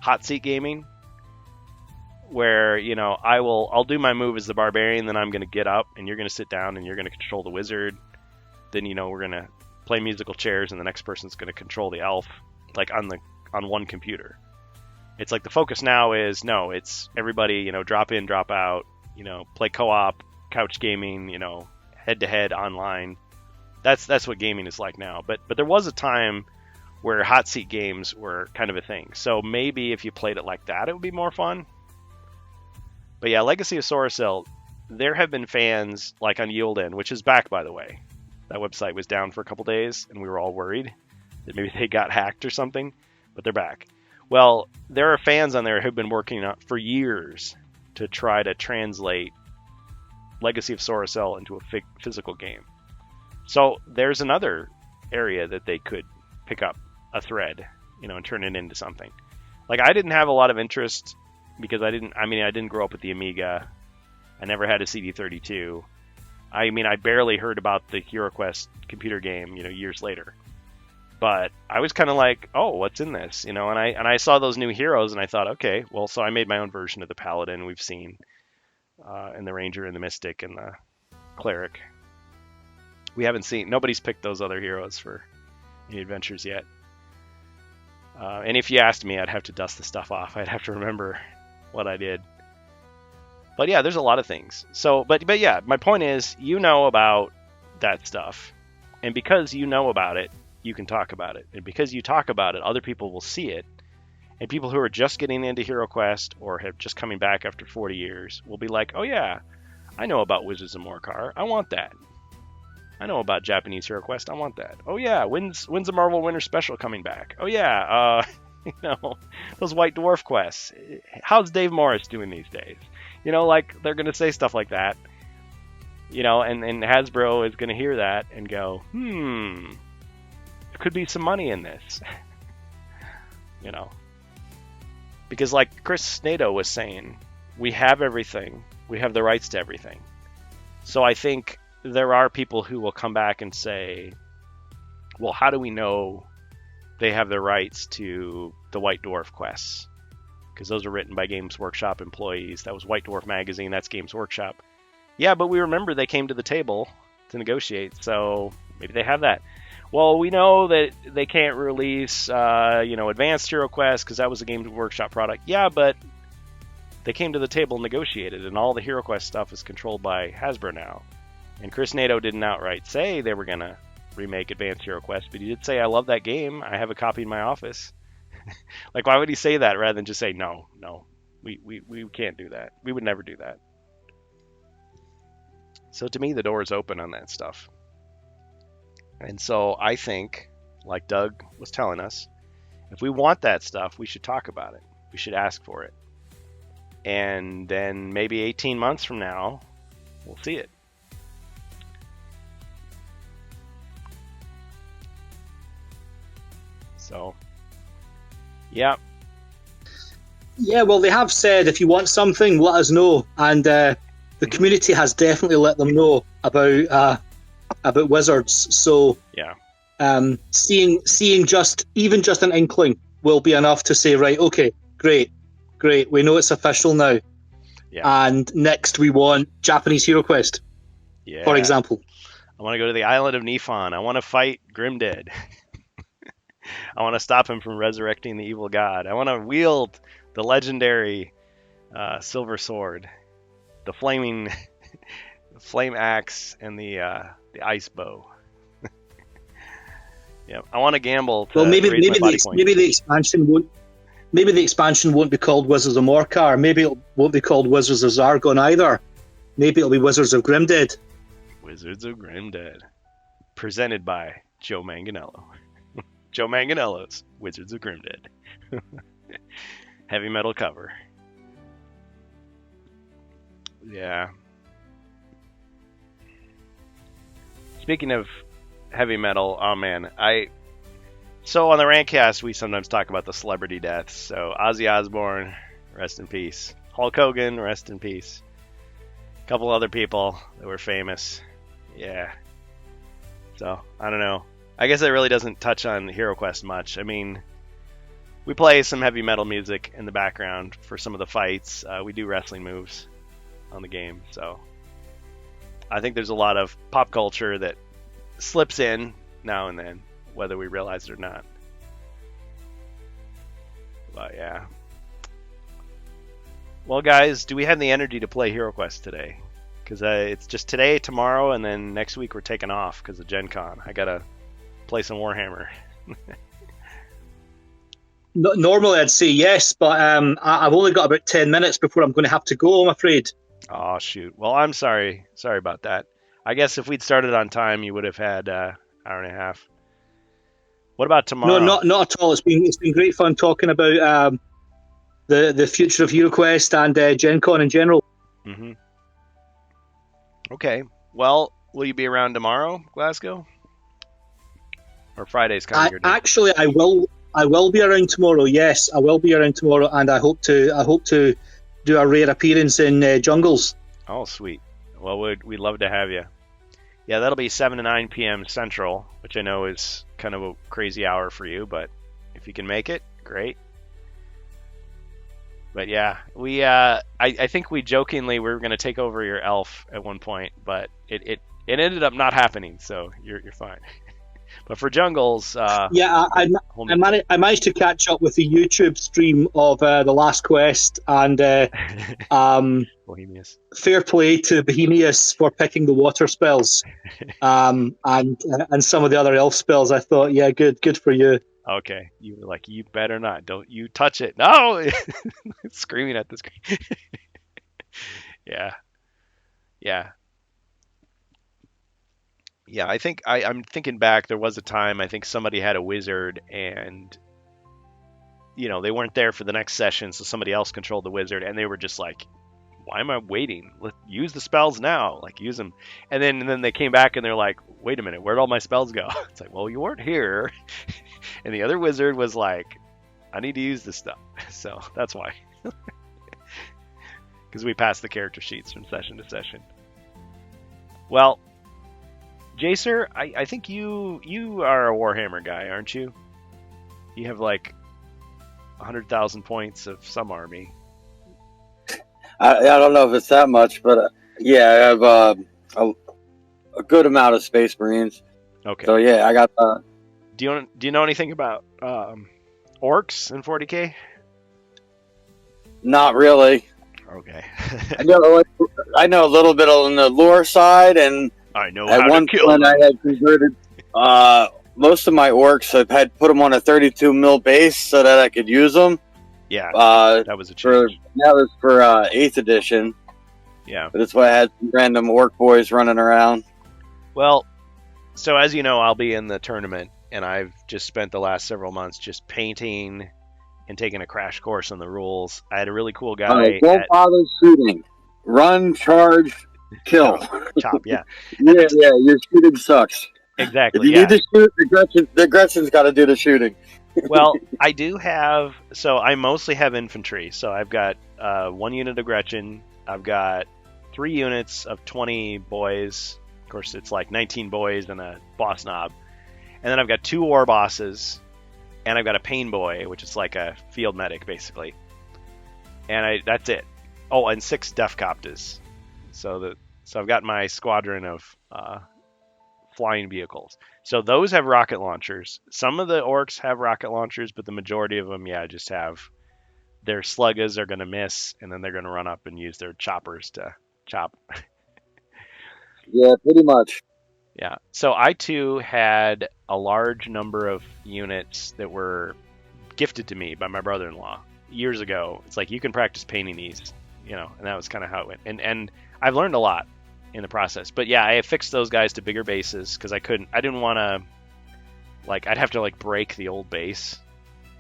Hot seat gaming, where, you know, I'll do my move as the barbarian, then I'm going to get up, and you're going to sit down, and you're going to control the wizard. Then, you know, we're going to play musical chairs, and the next person's going to control the elf, like on one computer. It's like the focus now is, no, it's everybody, you know, drop in, drop out, you know, play co-op, couch gaming, you know, head-to-head online. That's what gaming is like now. But there was a time where hot seat games were kind of a thing. So maybe if you played it like that, it would be more fun. But yeah, Legacy of Soracil, there have been fans like on Yulden, which is back, by the way. That website was down for a couple days, and we were all worried that maybe they got hacked or something, but they're back. Well, there are fans on there who've been working for years to try to translate Legacy of Soracil into a physical game. So there's another area that they could pick up a thread, you know, and turn it into something. Like, I didn't have a lot of interest because I didn't grow up with the Amiga. I never had a CD32. I mean, I barely heard about the Hero Quest computer game, you know, years later. But I was kind of like, oh, what's in this? And I saw those new heroes, and I thought, okay, well, so I made my own version of the Paladin we've seen, and the Ranger, and the Mystic, and the Cleric. We haven't seen, nobody's picked those other heroes for any adventures yet. And if you asked me, I'd have to dust the stuff off. I'd have to remember what I did. But yeah, there's a lot of things. So, but yeah, my point is, about that stuff, and because you know about it, you can talk about it, and because you talk about it, other people will see it, and people who are just getting into HeroQuest or have just coming back after 40 years will be like, oh yeah, I know about Wizards of Morcar, I want that. I know about Japanese HeroQuest, I want that. Oh yeah, when's the Marvel Winter Special coming back? Oh yeah, those White Dwarf quests. How's Dave Morris doing these days? Like, they're gonna say stuff like that. And Hasbro is gonna hear that and go, there could be some money in this. Because like Chris Nadeau was saying, we have everything. We have the rights to everything. So I think there are people who will come back and say, well, how do we know they have the rights to the White Dwarf quests? Because those are written by Games Workshop employees. That was White Dwarf Magazine. That's Games Workshop. Yeah, but we remember they came to the table to negotiate, so maybe they have that. Well, we know that they can't release, Advanced HeroQuest because that was a Games Workshop product. Yeah, but they came to the table and negotiated, and all the HeroQuest stuff is controlled by Hasbro now. And Chris Nadeau didn't outright say they were going to remake Advanced HeroQuest, but he did say, I love that game. I have a copy in my office. Like, why would he say that rather than just say, no, we can't do that. We would never do that. So to me, the door is open on that stuff. And so I think, like Doug was telling us, if we want that stuff, we should talk about it. We should ask for it. And then maybe 18 months from now, we'll see it. So, yeah. Yeah, well, they have said if you want something, let us know. And the community has definitely let them know about Wizards. So, yeah, seeing just an inkling will be enough to say, right, okay, great, we know it's official now. Yeah. And next we want Japanese HeroQuest, for example. I want to go to the island of Nifon. I want to fight Grimdead. I want to stop him from resurrecting the evil god. I want to wield the legendary silver sword, the flaming flame axe, and the ice bow. Yeah, I want to gamble. To maybe the expansion won't be called Wizards of Morcar. Maybe it won't be called Wizards of Zargon either. Maybe it'll be Wizards of Grimdead. Wizards of Grimdead, presented by Joe Manganiello. Joe Manganiello's Wizards of Grimdead. Heavy metal cover. Yeah. Speaking of heavy metal, oh man, so on the Rantcast we sometimes talk about the celebrity deaths. So Ozzy Osbourne, rest in peace. Hulk Hogan, rest in peace. A couple other people that were famous. Yeah. So, I don't know. I guess it really doesn't touch on HeroQuest much. I mean, we play some heavy metal music in the background for some of the fights. We do wrestling moves on the game. So I think there's a lot of pop culture that slips in now and then, whether we realize it or not. But yeah. Well, guys, do we have the energy to play HeroQuest today? Because it's just today, tomorrow, and then next week we're taking off because of Gen Con. I got to play some Warhammer. Normally I'd say yes, but I've only got about 10 minutes before I'm going to have to go, I'm afraid. Oh, shoot. Well, I'm sorry. Sorry about that. I guess if we'd started on time, you would have had an hour and a half. What about tomorrow? No, not at all. It's been great fun talking about the future of HeroQuest and Gen Con in general. Mm-hmm. Okay. Well, will you be around tomorrow, Glasgow? Or Friday's kind of your day? Actually, I will be around tomorrow. Yes, I will be around tomorrow, and I hope to do a rare appearance in Jungles. Oh, sweet. Well, we'd love to have you. Yeah, that'll be 7 to 9 p.m. Central, which I know is kind of a crazy hour for you, but if you can make it, great. But yeah, I think we jokingly were going to take over your elf at one point, but it ended up not happening, so you're fine. But for jungles, Yeah, whole new thing. I managed to catch up with the YouTube stream of The Last Quest, and Bohemius. fair play to Bohemius for picking the water spells, and some of the other elf spells. I thought, yeah, good for you. Okay, you were like, you better not, don't you touch it. No, screaming at the screen. Yeah, yeah, yeah. I think I'm thinking back. There was a time I think somebody had a wizard, and they weren't there for the next session, so somebody else controlled the wizard, and they were just like, "Why am I waiting? Let's use the spells now. Like use them." And then they came back and they're like, "Wait a minute, where'd all my spells go?" It's like, "Well, you weren't here." And the other wizard was like, "I need to use this stuff." So that's why. Because we pass the character sheets from session to session. Well, Jacer, I think you are a Warhammer guy, aren't you? You have like 100,000 points of some army. I don't know if it's that much, but yeah, I have a good amount of Space Marines. Okay. So yeah, I got. Do you know anything about orcs in 40K? Not really. Okay. I know a little bit on the lore side, and I know at how one to kill point them. I had converted most of my orcs. I've had put them on a 32 mil base so that I could use them. Yeah, that was a for change. now. It's for 8th edition. Yeah. But that's why I had some random orc boys running around. Well, so as you know, I'll be in the tournament, and I've just spent the last several months just painting and taking a crash course on the rules. I had a really cool guy. Don't bother shooting. Run, charge, kill. Chop, yeah. Yeah, your shooting sucks. Exactly. If you need to shoot, the Gretchen's got to do the shooting. Well, I do have. So I mostly have infantry. So I've got 1 unit of Gretchen. I've got 3 units of 20 boys. Of course, it's like 19 boys and a boss knob. And then I've got 2 war bosses. And I've got a pain boy, which is like a field medic, basically. And that's it. Oh, and 6 Def Coptas. So I've got my squadron of flying vehicles. So those have rocket launchers. Some of the orcs have rocket launchers, but the majority of them, just have their sluggas are going to miss, and then they're going to run up and use their choppers to chop. Yeah, pretty much. Yeah. So I too had a large number of units that were gifted to me by my brother-in-law years ago. It's like, you can practice painting these, and that was kind of how it went. And I've learned a lot in the process. But yeah, I have fixed those guys to bigger bases because I didn't want to, I'd have to break the old base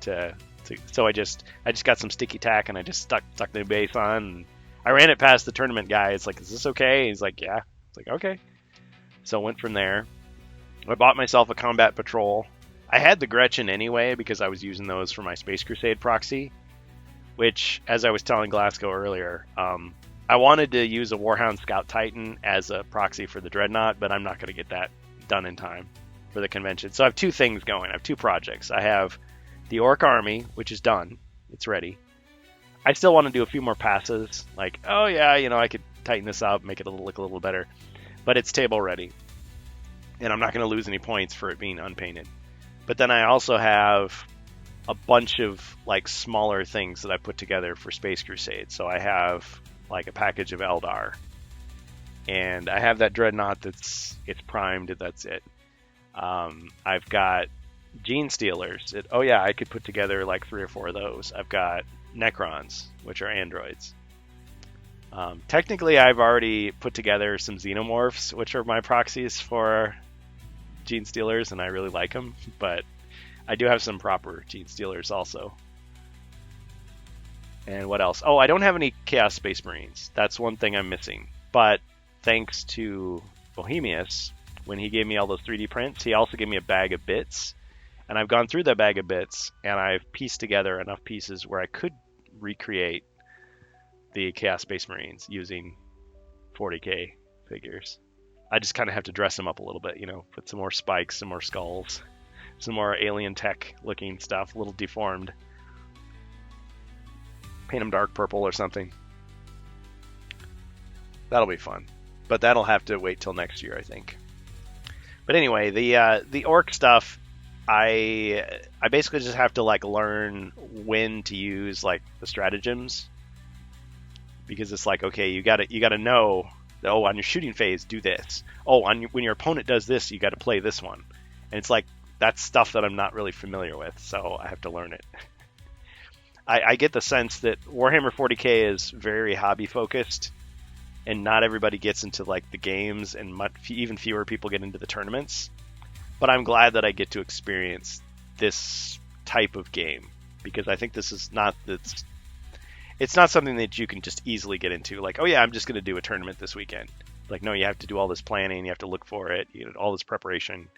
so I just got some sticky tack and I just stuck the base on. And I ran it past the tournament guy. It's like, "Is this okay?" He's like, "Yeah." It's like, "Okay." So I went from there. I bought myself a combat patrol. I had the Gretchen anyway because I was using those for my Space Crusade proxy, which, as I was telling Glasgow earlier, I wanted to use a Warhound Scout Titan as a proxy for the Dreadnought, but I'm not going to get that done in time for the convention. So I have 2 things going. I have 2 projects. I have the Orc Army, which is done. It's ready. I still want to do a few more passes. Like, oh yeah, I could tighten this up, make it look a little better. But it's table ready. And I'm not going to lose any points for it being unpainted. But then I also have a bunch of smaller things that I put together for Space Crusade. So I have a package of Eldar. And I have that Dreadnought it's primed, that's it. I've got Gene Stealers. I could put together 3 or 4 of those. I've got Necrons, which are androids. Technically, I've already put together some Xenomorphs, which are my proxies for Gene Stealers, and I really like them. But I do have some proper Gene Stealers also. And what else? Oh, I don't have any Chaos Space Marines. That's one thing I'm missing. But thanks to Bohemius, when he gave me all those 3D prints, he also gave me a bag of bits. And I've gone through that bag of bits, and I've pieced together enough pieces where I could recreate the Chaos Space Marines using 40K figures. I just kind of have to dress them up a little bit, put some more spikes, some more skulls, some more alien tech looking stuff, a little deformed. Paint them dark purple or something. That'll be fun. But that'll have to wait till next year, I think. But anyway, the orc stuff, I basically just have to like learn when to use like the stratagems, because it's like, okay, you gotta know, oh, on your shooting phase do this, oh, when your opponent does this you got to play this one, and it's like that's stuff that I'm not really familiar with, so I have to learn it. I get the sense that Warhammer 40k is very hobby focused, and not everybody gets into like the games, and even fewer people get into the tournaments. But I'm glad that I get to experience this type of game, because I think this is it's not something that you can just easily get into. Like, oh yeah, I'm just going to do a tournament this weekend. Like, no, you have to do all this planning, you have to look for it, all this preparation.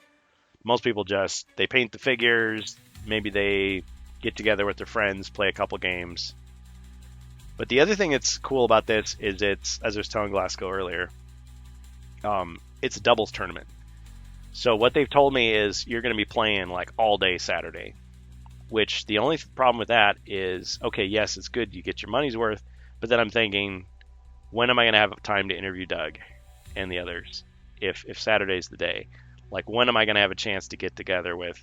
Most people they paint the figures, maybe they get together with their friends, play a couple games. But the other thing that's cool about this is it's, as I was telling Glasgow earlier, it's a doubles tournament. So what they've told me is you're going to be playing like all day Saturday, which the only problem with that is, okay, yes, it's good, you get your money's worth, but then I'm thinking, when am I going to have time to interview Doug and the others if Saturday's the day? Like, when am I going to have a chance to get together with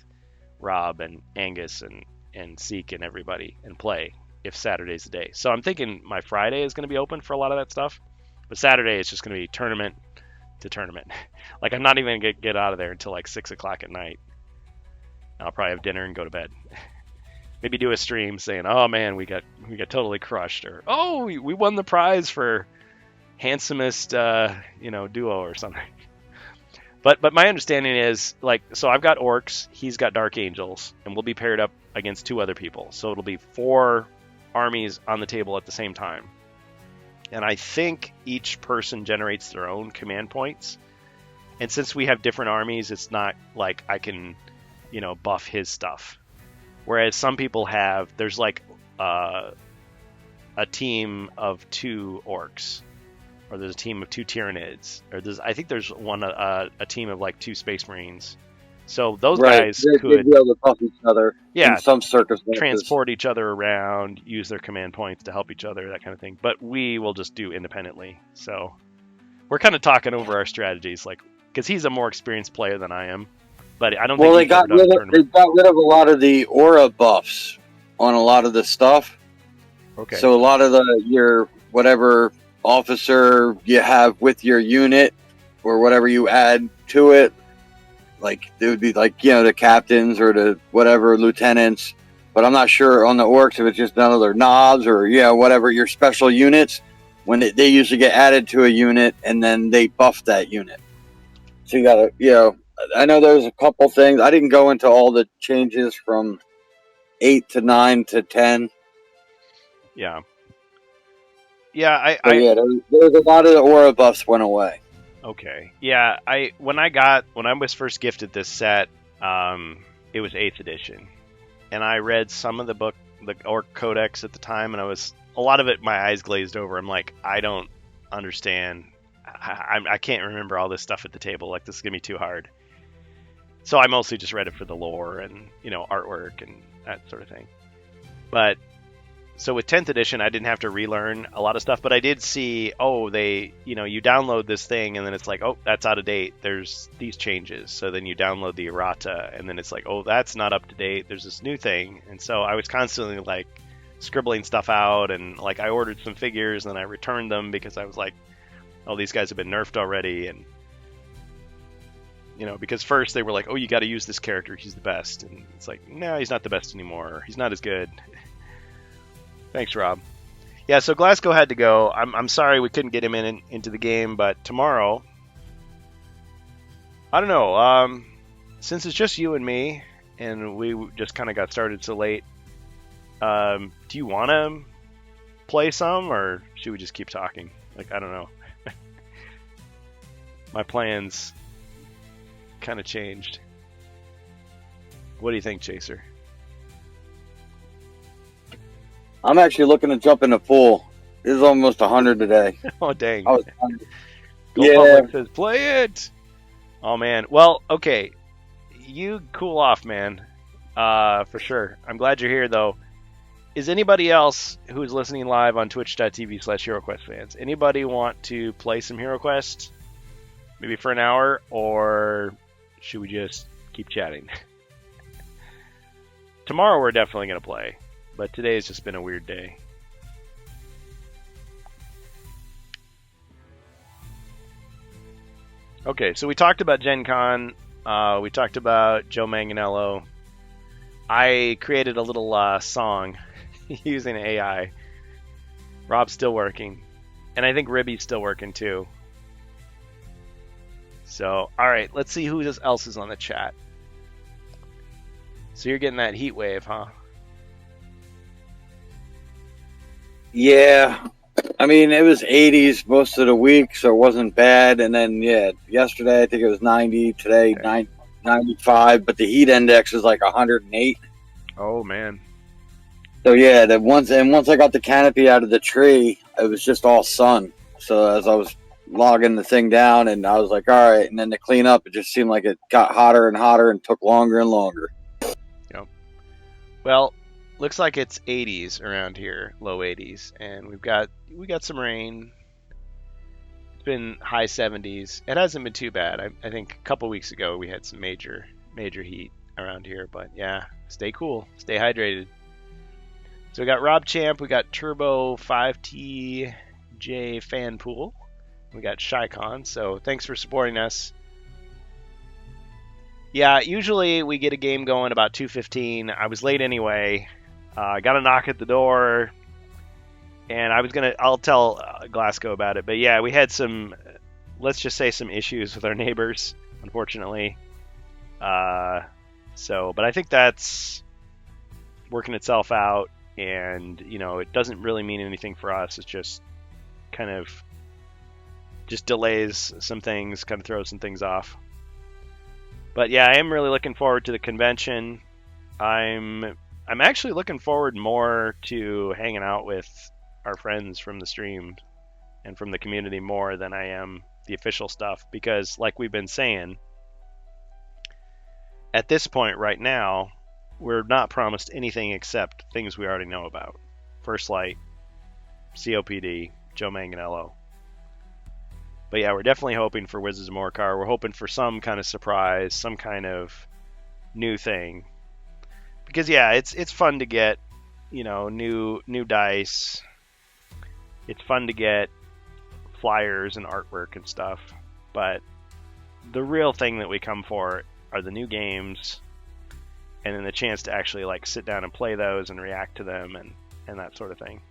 Rob and Angus and Seek and everybody and play if Saturday's the day? So I'm thinking my Friday is going to be open for a lot of that stuff, but Saturday is just going to be tournament to tournament. Like, I'm not even going to get out of there until like 6 o'clock at night. I'll probably have dinner and go to bed. Maybe do a stream saying, oh man, we got totally crushed, or oh, we won the prize for handsomest duo or something. But my understanding is, like, so I've got orcs, he's got dark angels, and we'll be paired up against 2 other people. So it'll be 4 armies on the table at the same time. And I think each person generates their own command points. And since we have different armies, it's not like I can, buff his stuff. Whereas some people there's like a team of 2 orcs, or there's a team of 2 Tyranids, or I think there's a team of like 2 Space Marines. So those guys could be able to buff each other in some circumstances, transport each other around, use their command points to help each other, that kind of thing. But we will just do independently. So we're kind of talking over our strategies, like, because he's a more experienced player than I am. But I don't think they got rid of a lot of the aura buffs on a lot of the stuff. Okay. So a lot of your whatever officer you have with your unit, or whatever you add to it, like it would be like the captains or the whatever lieutenants. But I'm not sure on the orcs if it's just another knobs or whatever your special units, when they usually get added to a unit and then they buff that unit. So you gotta I know there's a couple things. I didn't go into all the changes from 8 to 9 to 10. Yeah. Yeah, there's a lot of the aura buffs went away. Okay. Yeah, when I was first gifted this set, it was 8th edition. And I read some of the book, the Orc Codex at the time, and a lot of it, my eyes glazed over. I'm like, I don't understand. I can't remember all this stuff at the table. Like, this is going to be too hard. So I mostly just read it for the lore and, artwork and that sort of thing. But, so with 10th edition, I didn't have to relearn a lot of stuff, but I did see, you download this thing and then it's like, oh, that's out of date. There's these changes. So then you download the errata and then it's like, oh, that's not up to date. There's this new thing. And so I was constantly like scribbling stuff out, and like I ordered some figures and then I returned them because I was like, oh, these guys have been nerfed already. And because first they were like, oh, you got to use this character, he's the best. And it's like, no, he's not the best anymore. He's not as good. Thanks, Rob. Yeah, so Glasgow had to go. I'm sorry we couldn't get him into the game, but tomorrow, I don't know. Since it's just you and me, and we just kind of got started so late, do you want to play some, or should we just keep talking? Like, I don't know. My plans kind of changed. What do you think, Chaser? I'm actually looking to jump in the pool. It is almost 100 today. Oh, dang. I was hungry. Gold Public says, play it! Oh, man. Well, okay. You cool off, man. For sure. I'm glad you're here, though. Is anybody else who's listening live on twitch.tv/HeroQuest fans, anybody want to play some HeroQuest? Maybe for an hour, or should we just keep chatting? Tomorrow we're definitely going to play, but today has just been a weird day. Okay, so we talked about Gen Con. We talked about Joe Manganiello. I created a little song using AI. Rob's still working. And I think Ribby's still working too. So, alright, let's see who else is on the chat. So you're getting that heat wave, huh? Yeah. I mean, it was 80s most of the week, so it wasn't bad. And then, yesterday I think it was 90. Today, 95. But the heat index is like 108. Oh, man. So, once I got the canopy out of the tree, it was just all sun. So as I was logging the thing down, and I was like, all right. And then to clean up, it just seemed like it got hotter and hotter and took longer and longer. Yep. Well, looks like it's 80s around here, low 80s, and we got some rain. It's been high 70s. It hasn't been too bad. I think a couple weeks ago we had some major heat around here, but yeah, stay cool, stay hydrated. So we got Rob Champ, we got Turbo 5TJ Fanpool, we got Shycon. So thanks for supporting us. Yeah, usually we get a game going about 2:15. I was late anyway. I got a knock at the door, and I'll tell Glasgow about it. But yeah, we had some, let's just say, some issues with our neighbors, unfortunately. But I think that's working itself out, and, it doesn't really mean anything for us. It's just kind of just delays some things, kind of throws some things off. But yeah, I am really looking forward to the convention. I'm actually looking forward more to hanging out with our friends from the stream and from the community more than I am the official stuff, because like we've been saying, at this point right now, we're not promised anything except things we already know about. First Light, COPD, Joe Manganiello. But yeah, we're definitely hoping for Wizards of Morcar. We're hoping for some kind of surprise, some kind of new thing. Because yeah, it's fun to get, new dice. It's fun to get flyers and artwork and stuff. But the real thing that we come for are the new games, and then the chance to actually sit down and play those and react to them and that sort of thing.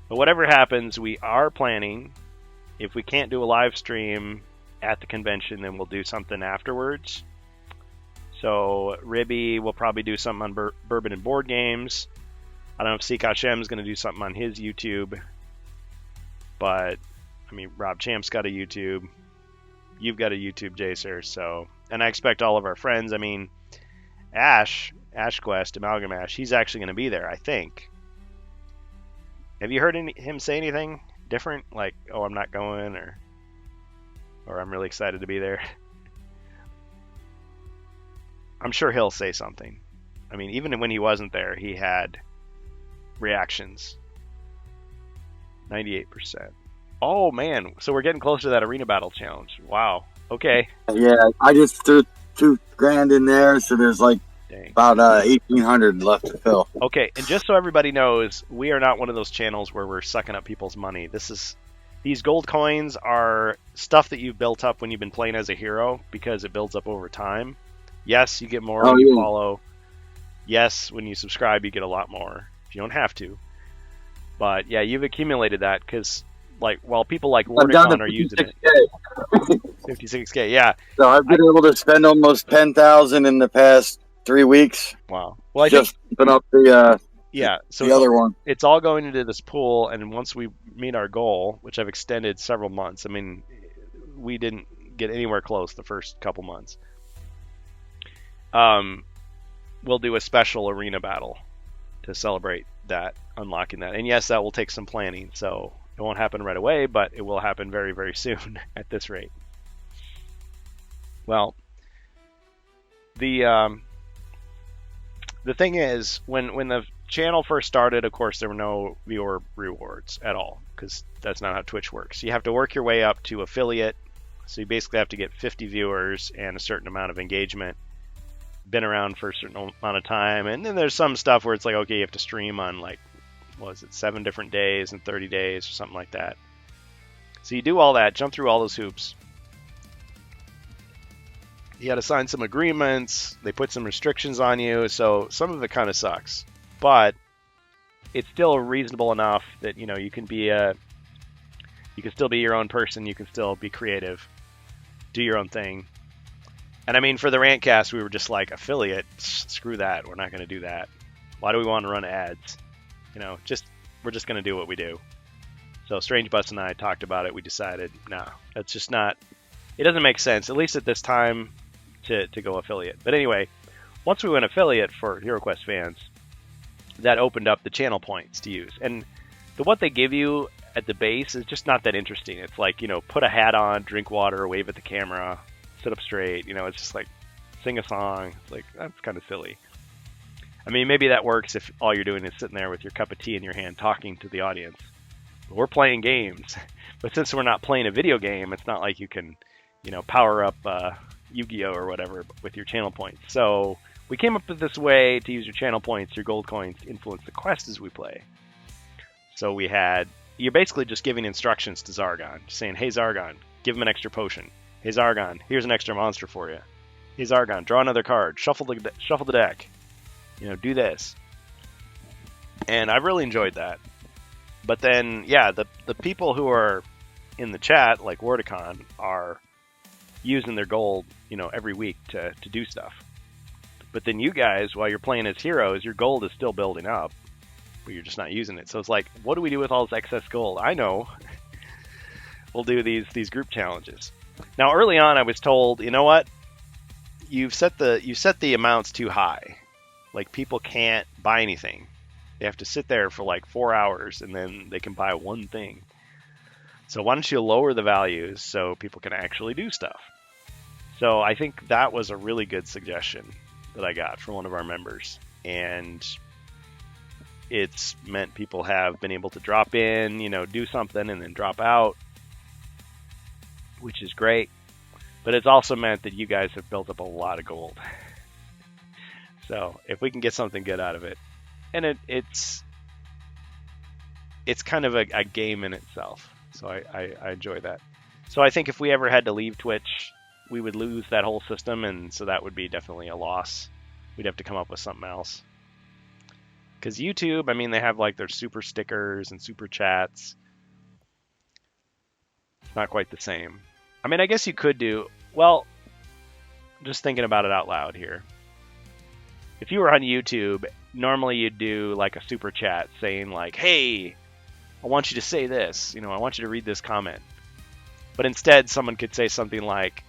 But whatever happens, we are planning, if we can't do a live stream at the convention, then we'll do something afterwards. So Ribby will probably do something on Bourbon and Board Games. I don't know if Sik Hashem's going to do something on his YouTube. But, Rob Champ's got a YouTube. You've got a YouTube, Jacer. So, and I expect all of our friends. AshQuest, Amalgam Ash, he's actually going to be there, I think. Have you heard him say anything different? Like, oh, I'm not going, or I'm really excited to be there? I'm sure he'll say something. Even when he wasn't there, he had reactions. 98%. Oh, man. So we're getting closer to that Arena Battle Challenge. Wow. Okay. Yeah, I just threw $2,000 in there, so there's about 1,800 left to fill. Okay, and just so everybody knows, we are not one of those channels where we're sucking up people's money. These gold coins are stuff that you've built up when you've been playing as a hero, because it builds up over time. Yes, you get more when you follow. Yes, when you subscribe, you get a lot more. You don't have to. But yeah, you've accumulated that because, while people like Wordicon are using it. 56K, yeah. So I've been able to spend almost 10,000 in the past 3 weeks. Wow. Well, I just put up the other one. It's all going into this pool, and once we meet our goal, which I've extended several months. We didn't get anywhere close the first couple months. We'll do a special arena battle to celebrate that, unlocking that. And yes, that will take some planning. So It won't happen right away, but it will happen very, very soon at this rate. Well, the thing is, when the channel first started, of course, there were no viewer rewards at all, because that's not how Twitch works. You have to work your way up to affiliate, so you basically have to get 50 viewers and a certain amount of engagement, been around for a certain amount of time, and then there's some stuff where it's like, okay, you have to stream on, like, what was it, 7 different days and 30 days or something like that. So you do all that, jump through all those hoops. You got to sign some agreements, they put some restrictions on you, so some of it kind of sucks. But it's still reasonable enough that, you know, you can still be your own person, you can still be creative, do your own thing. And I mean, for the Rantcast, we were just like, affiliate, screw that, we're not going to do that. Why do we want to run ads? You know, we're just going to do what we do. So Strange Bus and I talked about it, we decided, nah, that's just not, it doesn't make sense, at least at this time, to go affiliate. But anyway, once we went affiliate for HeroQuest fans, that opened up the channel points to use. And what they give you at the base is just not that interesting. It's like, you know, put a hat on, drink water, wave at the camera, sit up straight. You know, it's just like sing a song. It's like, that's kind of silly. I mean, maybe that works if all you're doing is sitting there with your cup of tea in your hand talking to the audience. But we're playing games. But since we're not playing a video game, it's not like you can, you know, power up Yu-Gi-Oh! Or whatever with your channel points. So we came up with this way to use your channel points, your gold coins, to influence the quest as we play. So you're basically just giving instructions to Zargon, saying, hey Zargon, give him an extra potion. Hey Zargon, here's an extra monster for you. Hey Zargon, draw another card, shuffle the deck. You know, do this. And I really enjoyed that. But then, yeah, the people who are in the chat, like Wordicon, are using their gold, you know, every week to do stuff. But then you guys, while you're playing as heroes, your gold is still building up, but you're just not using it. So it's like, what do we do with all this excess gold? I know. We'll do these group challenges. Now, early on, I was told, you know what? You set the amounts too high. Like, people can't buy anything. They have to sit there for like 4 hours, and then they can buy one thing. So why don't you lower the values so people can actually do stuff? So I think that was a really good suggestion that I got from one of our members. And it's meant people have been able to drop in, you know, do something and then drop out, which is great. But it's also meant that you guys have built up a lot of gold. So if we can get something good out of it, and it's kind of a game in itself. So I enjoy that. So I think if we ever had to leave Twitch, we would lose that whole system, and so that would be definitely a loss. We'd have to come up with something else. Because YouTube, I mean, they have like their super stickers and super chats. It's not quite the same. I mean, I guess you could do, well, just thinking about it out loud here. If you were on YouTube, normally you'd do like a super chat saying like, hey, I want you to say this, you know, I want you to read this comment. But instead, someone could say something like,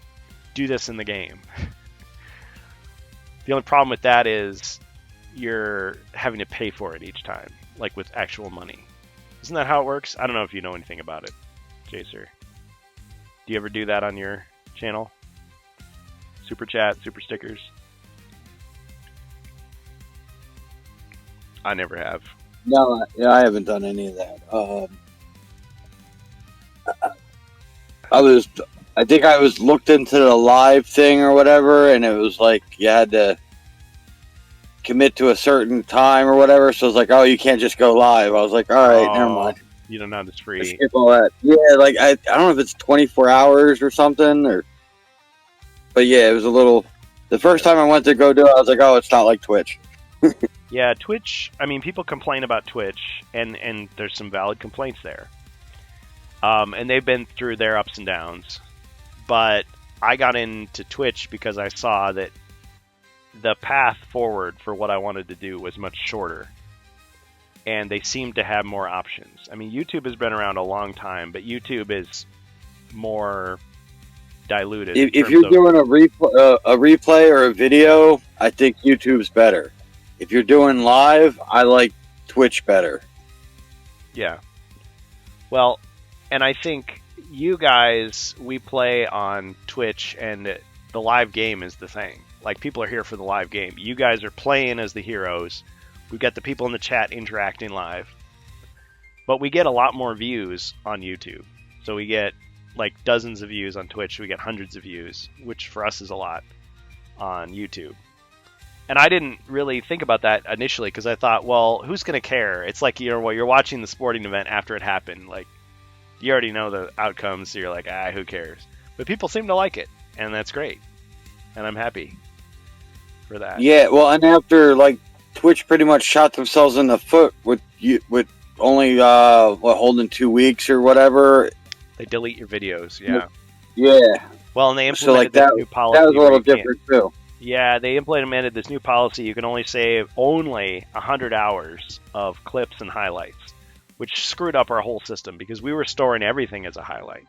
do this in the game. The only problem with that is you're having to pay for it each time, like with actual money. Isn't that how it works? I don't know if you know anything about it, Jacer. Do you ever do that on your channel? Super chat, super stickers? I never have. No, I haven't done any of that. I think I was looked into the live thing or whatever, and it was like you had to commit to a certain time or whatever. So it's like, oh, you can't just go live. I was like, all right, never mind. You don't know it's free. I skip all that. Yeah, like I don't know if it's 24 hours or something, but yeah, it was a little. The first time I went to go do it, I was like, oh, it's not like Twitch. Yeah, Twitch, I mean, people complain about Twitch, and there's some valid complaints there. And they've been through their ups and downs. But I got into Twitch because I saw that the path forward for what I wanted to do was much shorter. And they seem to have more options. I mean, YouTube has been around a long time, but YouTube is more diluted. If you're doing a replay or a video, I think YouTube's better. If you're doing live, I like Twitch better. Yeah. Well, and I think you guys, we play on Twitch, and the live game is the thing. Like, people are here for the live game. You guys are playing as the heroes. We've got the people in the chat interacting live. But we get a lot more views on YouTube. So we get like dozens of views on Twitch. We get hundreds of views, which for us is a lot on YouTube. And I didn't really think about that initially because I thought, well, who's going to care? It's like, you're watching the sporting event after it happened. Like, you already know the outcomes, so you're like, who cares? But people seem to like it, and that's great. And I'm happy for that. Yeah, well, and after, like, Twitch pretty much shot themselves in the foot with only, holding 2 weeks or whatever. They delete your videos, yeah. Yeah. Well, and they implemented this new policy. That was a little different, too. Yeah, they implemented this new policy. You can only save 100 hours of clips and highlights, which screwed up our whole system because we were storing everything as a highlight.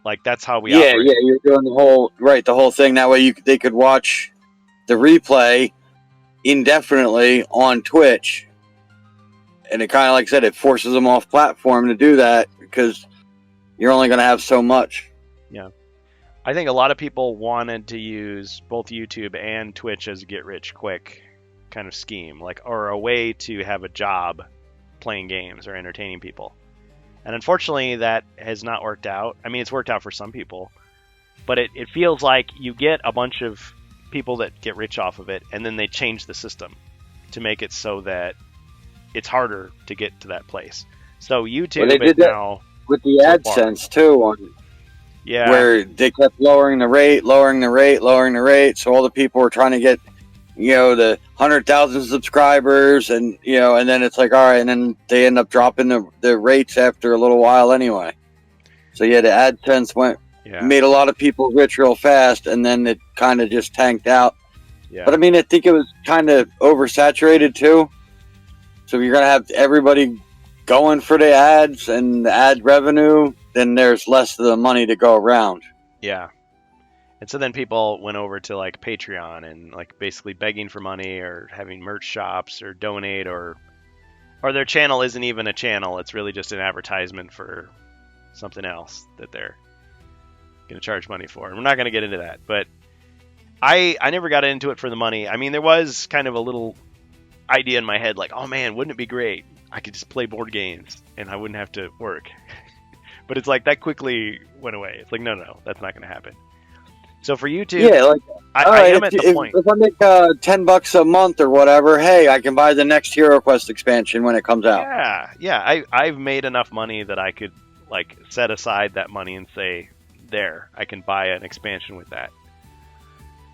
Like, that's how we operate. Yeah, you're doing the whole thing. That way they could watch the replay indefinitely on Twitch. And it kind of, like I said, it forces them off platform to do that because you're only going to have so much. Yeah. I think a lot of people wanted to use both YouTube and Twitch as a get-rich-quick kind of scheme, like, or a way to have a job playing games or entertaining people. And unfortunately, that has not worked out. I mean, it's worked out for some people, but it feels like you get a bunch of people that get rich off of it, and then they change the system to make it so that it's harder to get to that place. So YouTube is now with the AdSense too, where they kept lowering the rate, so all the people were trying to get, the 100,000 subscribers, and and then it's like, all right, and then they end up dropping the rates after a little while anyway. So the AdSense made a lot of people rich real fast, and then it kind of just tanked out. Yeah. But I mean, I think it was kind of oversaturated too. So if you're gonna have everybody going for the ads and the ad revenue, then there's less of the money to go around. Yeah. And so then people went over to like Patreon and like basically begging for money or having merch shops or donate, or their channel isn't even a channel. It's really just an advertisement for something else that they're going to charge money for. And we're not going to get into that, but I never got into it for the money. I mean, there was kind of a little idea in my head like, oh man, wouldn't it be great? I could just play board games and I wouldn't have to work. But it's like that quickly went away. It's like, no, that's not going to happen. So for YouTube, I am at the point. If I make $10 a month or whatever, hey, I can buy the next Hero Quest expansion when it comes out. Yeah. I've made enough money that I could like set aside that money and say, there, I can buy an expansion with that.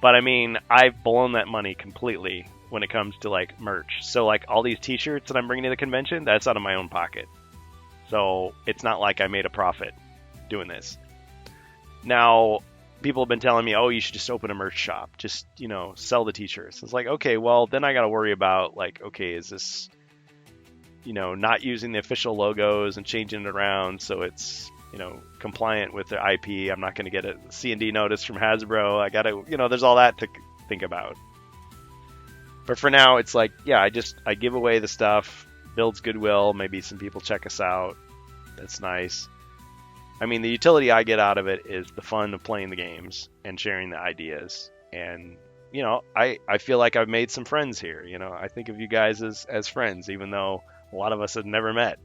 But I mean, I've blown that money completely when it comes to like merch. So like all these T-shirts that I'm bringing to the convention, that's out of my own pocket. So it's not like I made a profit doing this. Now, people have been telling me, oh, you should just open a merch shop. Just, sell the T-shirts. It's like, okay, well, then I got to worry about like, okay, is this, not using the official logos and changing it around so it's, compliant with the IP. I'm not going to get a C&D notice from Hasbro. I got to, there's all that to think about. But for now, it's like, yeah, I give away the stuff, builds goodwill. Maybe some people check us out. That's nice. I mean, the utility I get out of it is the fun of playing the games and sharing the ideas. And, I feel like I've made some friends here. I think of you guys as friends, even though a lot of us have never met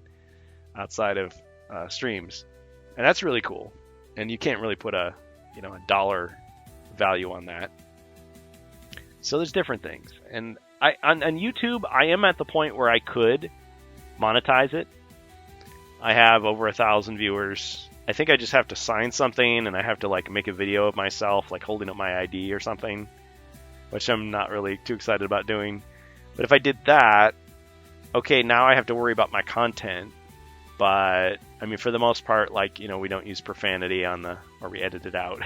outside of streams. And that's really cool. And you can't really put a dollar value on that. So there's different things. And on YouTube, I am at the point where I could monetize it. I have over 1,000 viewers. I think I just have to sign something and I have to like make a video of myself like holding up my ID or something, which I'm not really too excited about doing. But if I did that, okay, now I have to worry about my content. But I mean, for the most part, like, we don't use profanity or we edit it out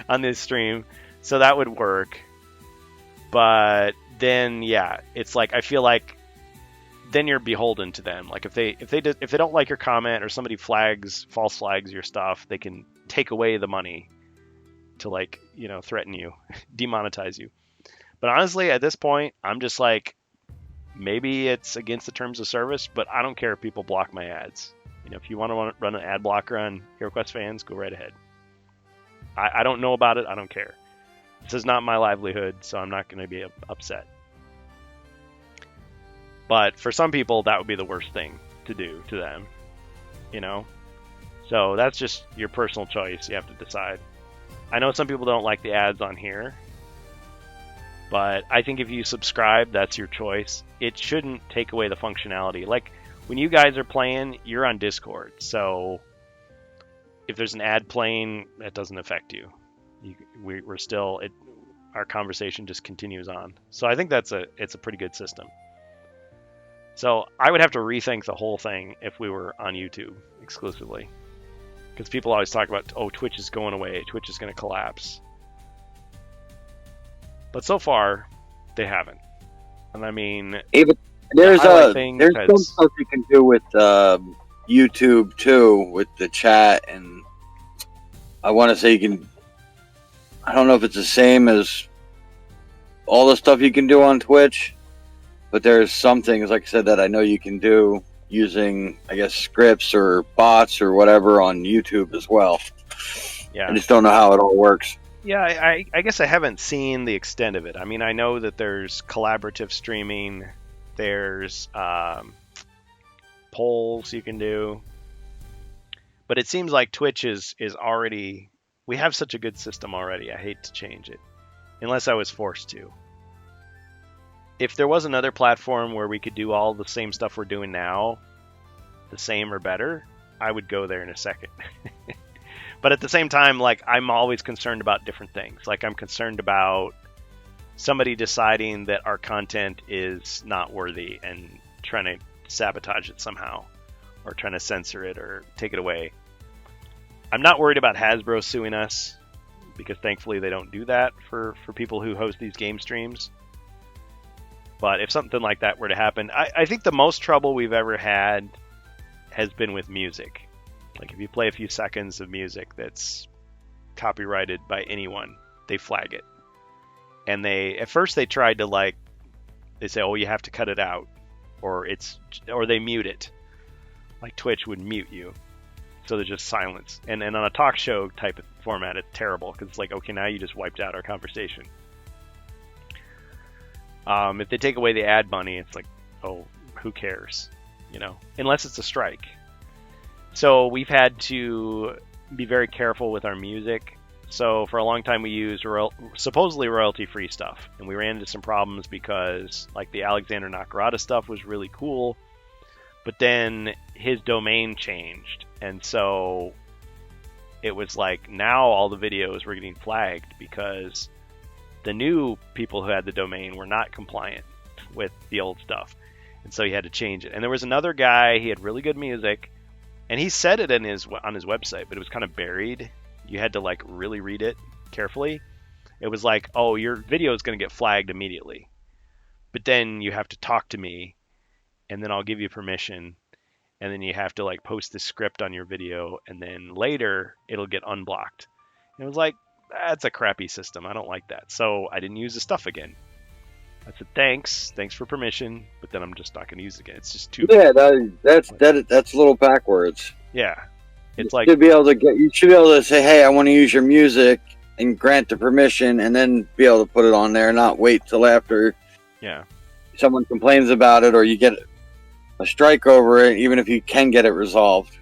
on this stream. So that would work. But then, yeah, it's like, I feel like then you're beholden to them. Like if they don't like your comment or somebody false flags your stuff, they can take away the money to like, threaten you, demonetize you. But honestly, at this point, I'm just like, maybe it's against the terms of service, but I don't care if people block my ads. If you want to run an ad blocker on HeroQuest fans, go right ahead. I don't know about it. I don't care. This is not my livelihood, so I'm not going to be upset. But for some people, that would be the worst thing to do to them. So that's just your personal choice. You have to decide. I know some people don't like the ads on here, but I think if you subscribe, that's your choice. It shouldn't take away the functionality. Like when you guys are playing, you're on Discord, so if there's an ad playing, that doesn't affect you. We're still our conversation just continues on. So I think it's a pretty good system. So I would have to rethink the whole thing if we were on YouTube exclusively. Because people always talk about, Twitch is going away, Twitch is going to collapse. But so far, they haven't. And I mean, there's some stuff you can do with YouTube too, with the chat, and I want to say you can. I don't know if it's the same as all the stuff you can do on Twitch, but there's some things, like I said, that I know you can do using, I guess, scripts or bots or whatever on YouTube as well. Yeah. I just don't know how it all works. Yeah, I guess I haven't seen the extent of it. I mean, I know that there's collaborative streaming, there's polls you can do, but it seems like Twitch is already, we have such a good system already. I hate to change it, unless I was forced to. If there was another platform where we could do all the same stuff we're doing now, the same or better, I would go there in a second. But at the same time, like, I'm always concerned about different things. Like, I'm concerned about somebody deciding that our content is not worthy and trying to sabotage it somehow, or trying to censor it or take it away. I'm not worried about Hasbro suing us, because thankfully they don't do that for people who host these game streams. But if something like that were to happen, I think the most trouble we've ever had has been with music. Like if you play a few seconds of music that's copyrighted by anyone, they flag it. And at first they tried to they say, you have to cut it out, or they mute it. Like Twitch would mute you. So there's just silence. And on a talk show type of format, it's terrible, because it's like, okay, now you just wiped out our conversation. If they take away the ad money, it's like, who cares? Unless it's a strike. So we've had to be very careful with our music. So for a long time we used supposedly royalty-free stuff, and we ran into some problems because like the Alexander Nakarada stuff was really cool, but then his domain changed, and so it was like now all the videos were getting flagged because the new people who had the domain were not compliant with the old stuff, and so he had to change it. And there was another guy, he had really good music, and he said it on his website, but it was kind of buried. You had to really read it carefully. It was like, your video is going to get flagged immediately, but then you have to talk to me, and then I'll give you permission, and then you have to post the script on your video, and then later it'll get unblocked. And it was like, that's a crappy system. I don't like that. So I didn't use the stuff again. I said, thanks for permission, but then I'm just not going to use it again. It's just too. Yeah, that's a little backwards. Yeah, it's you should be able to say, hey, I want to use your music, and grant the permission, and then be able to put it on there, not wait till after. Yeah. Someone complains about it, or you get a strike over it, even if you can get it resolved.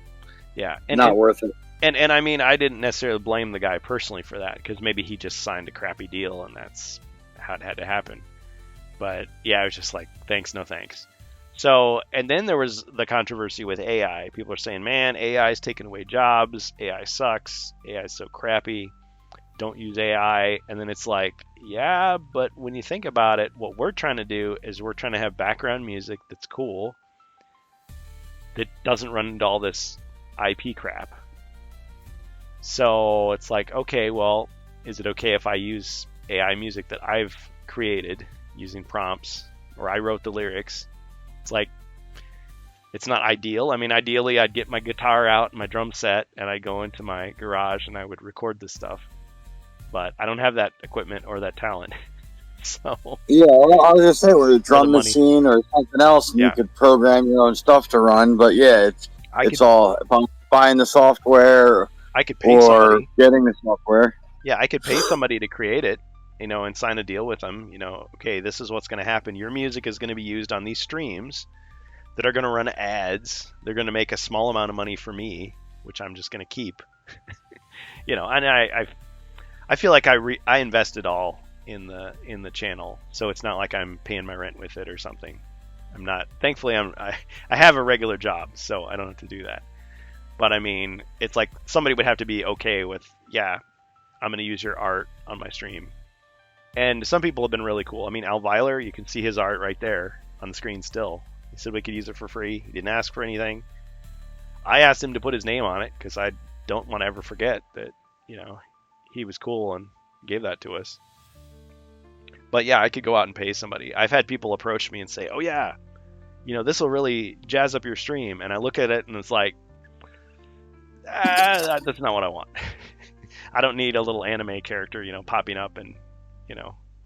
Yeah, not worth it. And I mean, I didn't necessarily blame the guy personally for that, because maybe he just signed a crappy deal, and that's how it had to happen. But yeah, I was just like, thanks, no thanks. So, and then there was the controversy with AI. People are saying, man, AI is taking away jobs. AI sucks. AI is so crappy. Don't use AI. And then it's like, yeah, but when you think about it, what we're trying to do is we're trying to have background music that's cool, that doesn't run into all this IP crap. So it's like, okay, well, is it okay if I use AI music that I've created using prompts, or I wrote the lyrics? It's like, it's not ideal. I mean, ideally, I'd get my guitar out, my drum set, and I'd go into my garage and I would record this stuff. But I don't have that equipment or that talent. So yeah, well, I was just saying, with a drum machine or something else, you could program your own stuff to run. But yeah, It's all if I'm buying the software I could pay or somebody. getting the software. Yeah, I could pay somebody to create it, and sign a deal with them. Okay, this is what's going to happen. Your music is going to be used on these streams that are going to run ads. They're going to make a small amount of money for me, which I'm just going to keep. And I feel like I invested all in the channel, so it's not like I'm paying my rent with it or something. I'm not. Thankfully, I have a regular job, so I don't have to do that. But I mean, it's like somebody would have to be okay with, yeah, I'm going to use your art on my stream. And some people have been really cool. I mean, Alviler, you can see his art right there on the screen still. He said we could use it for free. He didn't ask for anything. I asked him to put his name on it because I don't want to ever forget that, he was cool and gave that to us. But yeah, I could go out and pay somebody. I've had people approach me and say, oh yeah, this will really jazz up your stream. And I look at it and it's like, that's not what I want. I don't need a little anime character, popping up and,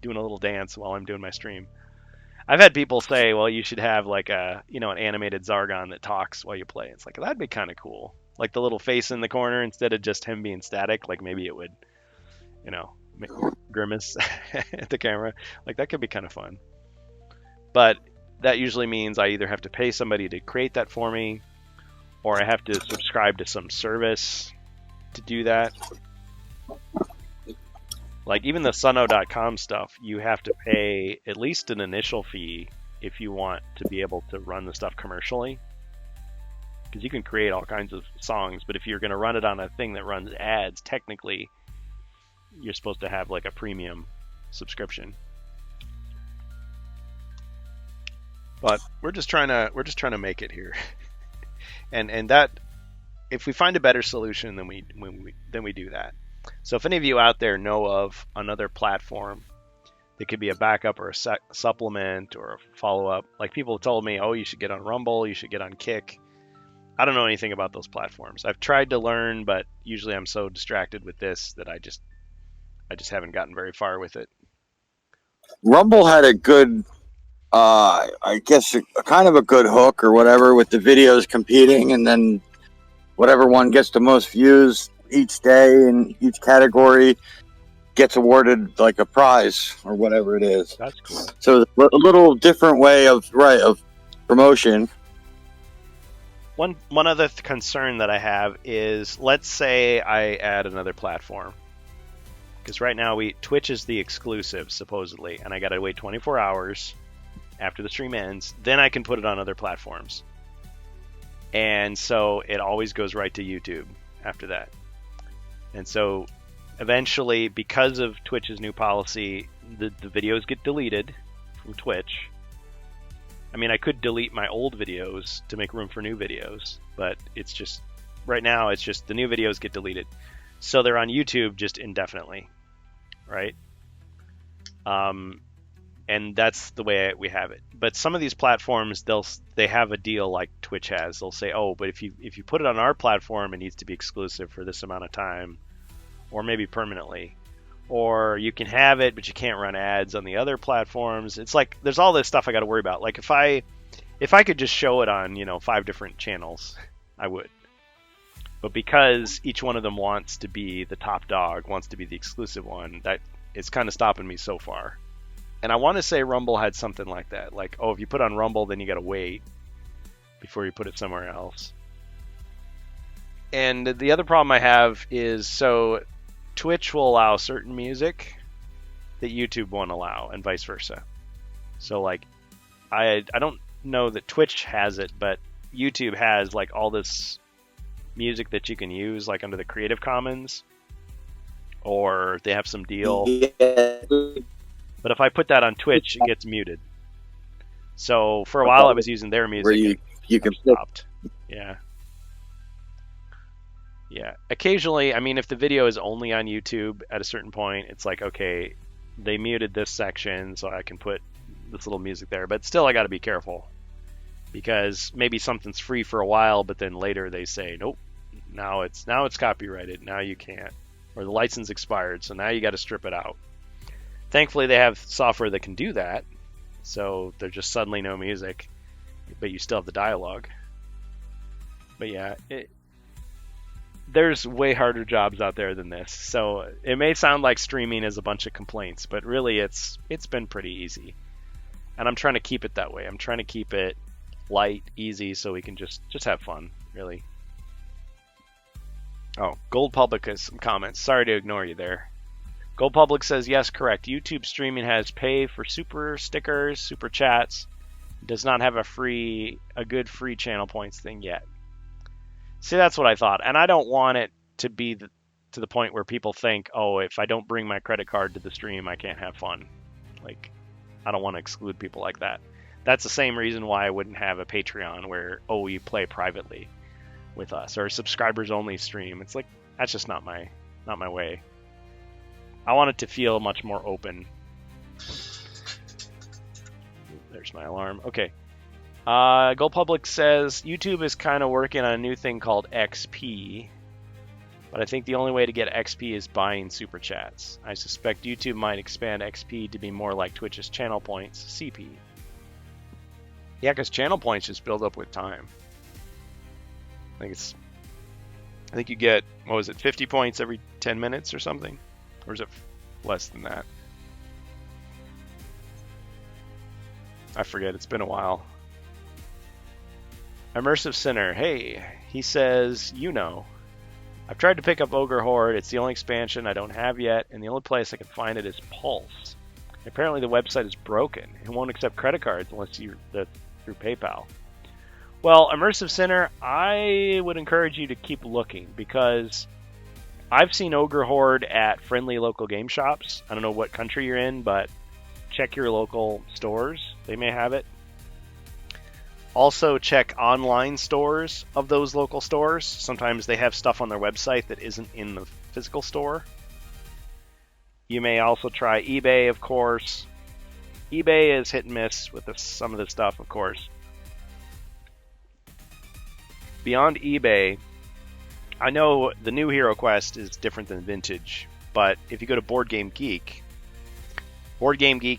doing a little dance while I'm doing my stream. I've had people say, well, you should have like an animated Zargon that talks while you play. It's like, that'd be kind of cool. Like the little face in the corner instead of just him being static. Like maybe it would, grimace at the camera. Like that could be kind of fun. But that usually means I either have to pay somebody to create that for me, or I have to subscribe to some service to do that. Like even the Suno.com stuff, you have to pay at least an initial fee if you want to be able to run the stuff commercially. Because you can create all kinds of songs, but if you're going to run it on a thing that runs ads, technically, you're supposed to have like a premium subscription. But we're just trying to make it here, and that if we find a better solution, then we do that. So if any of you out there know of another platform that could be a backup or a supplement or a follow-up, like people have told me, oh, you should get on Rumble, you should get on Kick. I don't know anything about those platforms. I've tried to learn, but usually I'm so distracted with this that I just haven't gotten very far with it. Rumble had a good, I guess, a kind of a good hook or whatever with the videos competing, and then whatever one gets the most views each day in each category gets awarded like a prize or whatever it is. That's cool. So a little different way of promotion. One other concern that I have is, let's say I add another platform, because right now Twitch is the exclusive supposedly, and I gotta wait 24 hours after the stream ends, then I can put it on other platforms, and so it always goes right to YouTube after that. And so eventually, because of Twitch's new policy, the videos get deleted from Twitch. I mean, I could delete my old videos to make room for new videos, but it's just, right now, it's just the new videos get deleted. So they're on YouTube just indefinitely, right? And that's the way we have it. But some of these platforms, they have a deal like Twitch has. They'll say, oh, but if you put it on our platform, it needs to be exclusive for this amount of time, or maybe permanently. Or you can have it, but you can't run ads on the other platforms. It's like there's all this stuff I got to worry about. Like if I could just show it on 5 different channels, I would. But because each one of them wants to be the top dog, wants to be the exclusive one, that it's kind of stopping me so far. And I want to say Rumble had something like that. Like, oh, if you put on Rumble, then you got to wait before you put it somewhere else. And the other problem I have is, so Twitch will allow certain music that YouTube won't allow, and vice versa. So like, I don't know that Twitch has it, but YouTube has like all this music that you can use like under the Creative Commons, or they have some deal. Yeah. But if I put that on Twitch, it gets muted. So for a while, I was using their music. Where you can stopped. Yeah. Yeah. Occasionally, I mean, if the video is only on YouTube at a certain point, it's like, okay, they muted this section, so I can put this little music there. But still, I got to be careful, because maybe something's free for a while, but then later they say, nope, now it's copyrighted. Now you can't, or the license expired, so now you got to strip it out. Thankfully, they have software that can do that, so there's just suddenly no music, but you still have the dialogue. But yeah, there's way harder jobs out there than this. So it may sound like streaming is a bunch of complaints, but really it's been pretty easy. And I'm trying to keep it that way. I'm trying to keep it light, easy, so we can just have fun, really. Oh, Gold Public has some comments. Sorry to ignore you there. Gold Public says, yes, correct. YouTube streaming has pay for super stickers, super chats. Does not have a good free channel points thing yet. See, that's what I thought. And I don't want it to be to the point where people think, oh, if I don't bring my credit card to the stream, I can't have fun. Like, I don't want to exclude people like that. That's the same reason why I wouldn't have a Patreon where, oh, you play privately with us, or a subscribers only stream. It's like, that's just not my way. I want it to feel much more open. There's my alarm. Okay. Gold Public says YouTube is kind of working on a new thing called XP, but I think the only way to get XP is buying super chats. I suspect YouTube might expand XP to be more like Twitch's channel points, CP. Yeah, because channel points just build up with time. I think you get, 50 points every 10 minutes or something? Or is it less than that? I forget, it's been a while. Immersive Sinner, hey, he says, I've tried to pick up Ogre Horde. It's the only expansion I don't have yet, and the only place I can find it is Pulse. Apparently the website is broken. It won't accept credit cards unless you're through PayPal. Well, Immersive Sinner, I would encourage you to keep looking, because I've seen Ogre Horde at friendly local game shops. I don't know what country you're in, but check your local stores. They may have it. Also, check online stores of those local stores. Sometimes they have stuff on their website that isn't in the physical store. You may also try eBay, of course. eBay is hit and miss with some of the stuff, of course. Beyond eBay, I know the new Hero Quest is different than Vintage, but if you go to Board Game Geek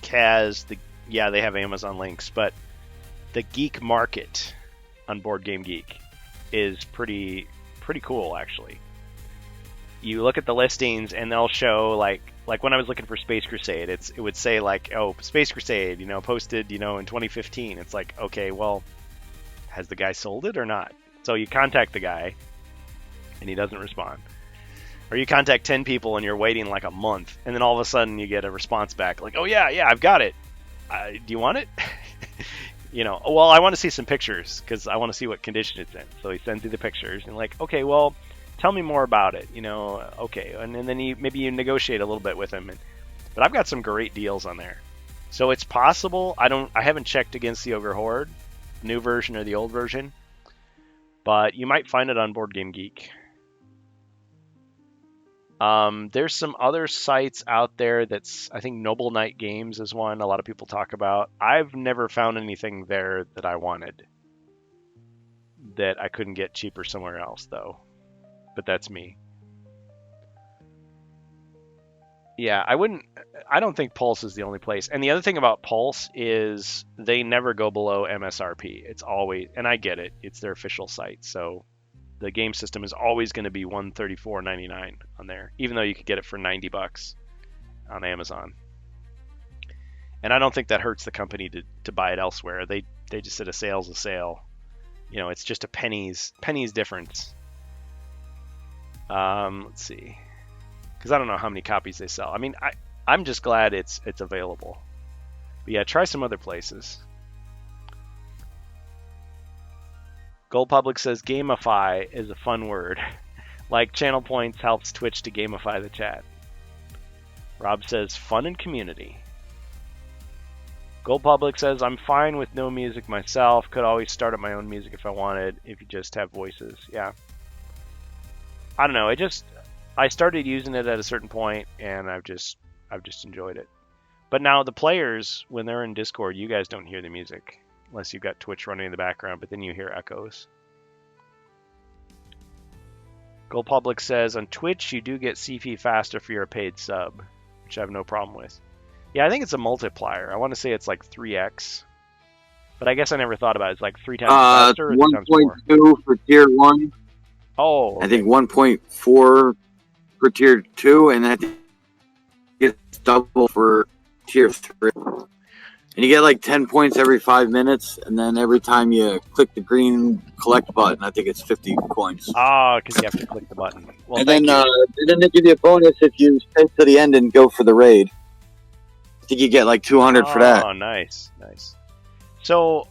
has they have Amazon links, but the Geek Market on Board Game Geek is pretty cool, actually. You look at the listings and they'll show, like when I was looking for Space Crusade, it would say like, oh, Space Crusade, posted, in 2015. It's like, okay, well, has the guy sold it or not? So you contact the guy and he doesn't respond. Or you contact 10 people and you're waiting like a month, and then all of a sudden you get a response back like, oh yeah, I've got it. Do you want it? Well, I want to see some pictures because I want to see what condition it's in. So he sends you the pictures and like, okay, well, tell me more about it. Okay, and then maybe you negotiate a little bit with him. But I've got some great deals on there, so it's possible. I haven't checked against the Ogre Horde, new version or the old version, but you might find it on Board Game Geek. There's some other sites out there I think Noble Knight Games is one a lot of people talk about. I've never found anything there that I wanted that I couldn't get cheaper somewhere else, though. But that's me. Yeah, I don't think Pulse is the only place. And the other thing about Pulse is they never go below MSRP. It's always, and I get it, it's their official site, so the game system is always going to be $134.99 on there, even though you could get it for $90 on Amazon. And I don't think that hurts the company to buy it elsewhere. They just said a sale's a sale. It's just a pennies difference. Let's see, because I don't know how many copies they sell. I mean, I'm just glad it's available. But yeah, try some other places. Gold Public says gamify is a fun word. Like channel points helps Twitch to gamify the chat. Rob says fun and community. Gold Public says I'm fine with no music myself. Could always start up my own music if I wanted, if you just have voices. Yeah. I don't know. I started using it at a certain point and I've just enjoyed it. But now the players, when they're in Discord, you guys don't hear the music. Unless you've got Twitch running in the background, but then you hear echoes. Gold Public says, on Twitch, you do get CP faster if you're a paid sub, which I have no problem with. Yeah, I think it's a multiplier. I want to say it's like 3x. But I guess I never thought about it. It's like 3 times faster or 3 times more? 1.2 for tier 1. Oh, okay. I think 1.4 for tier 2, and I think it's double for tier 3. And you get like 10 points every 5 minutes, and then every time you click the green collect button, I think it's 50 coins. Oh, because you have to click the button. Well, and thank then, you. and then they give you a bonus if you stay to the end and go for the raid. I think you get like 200 for that. Oh, nice, nice. So,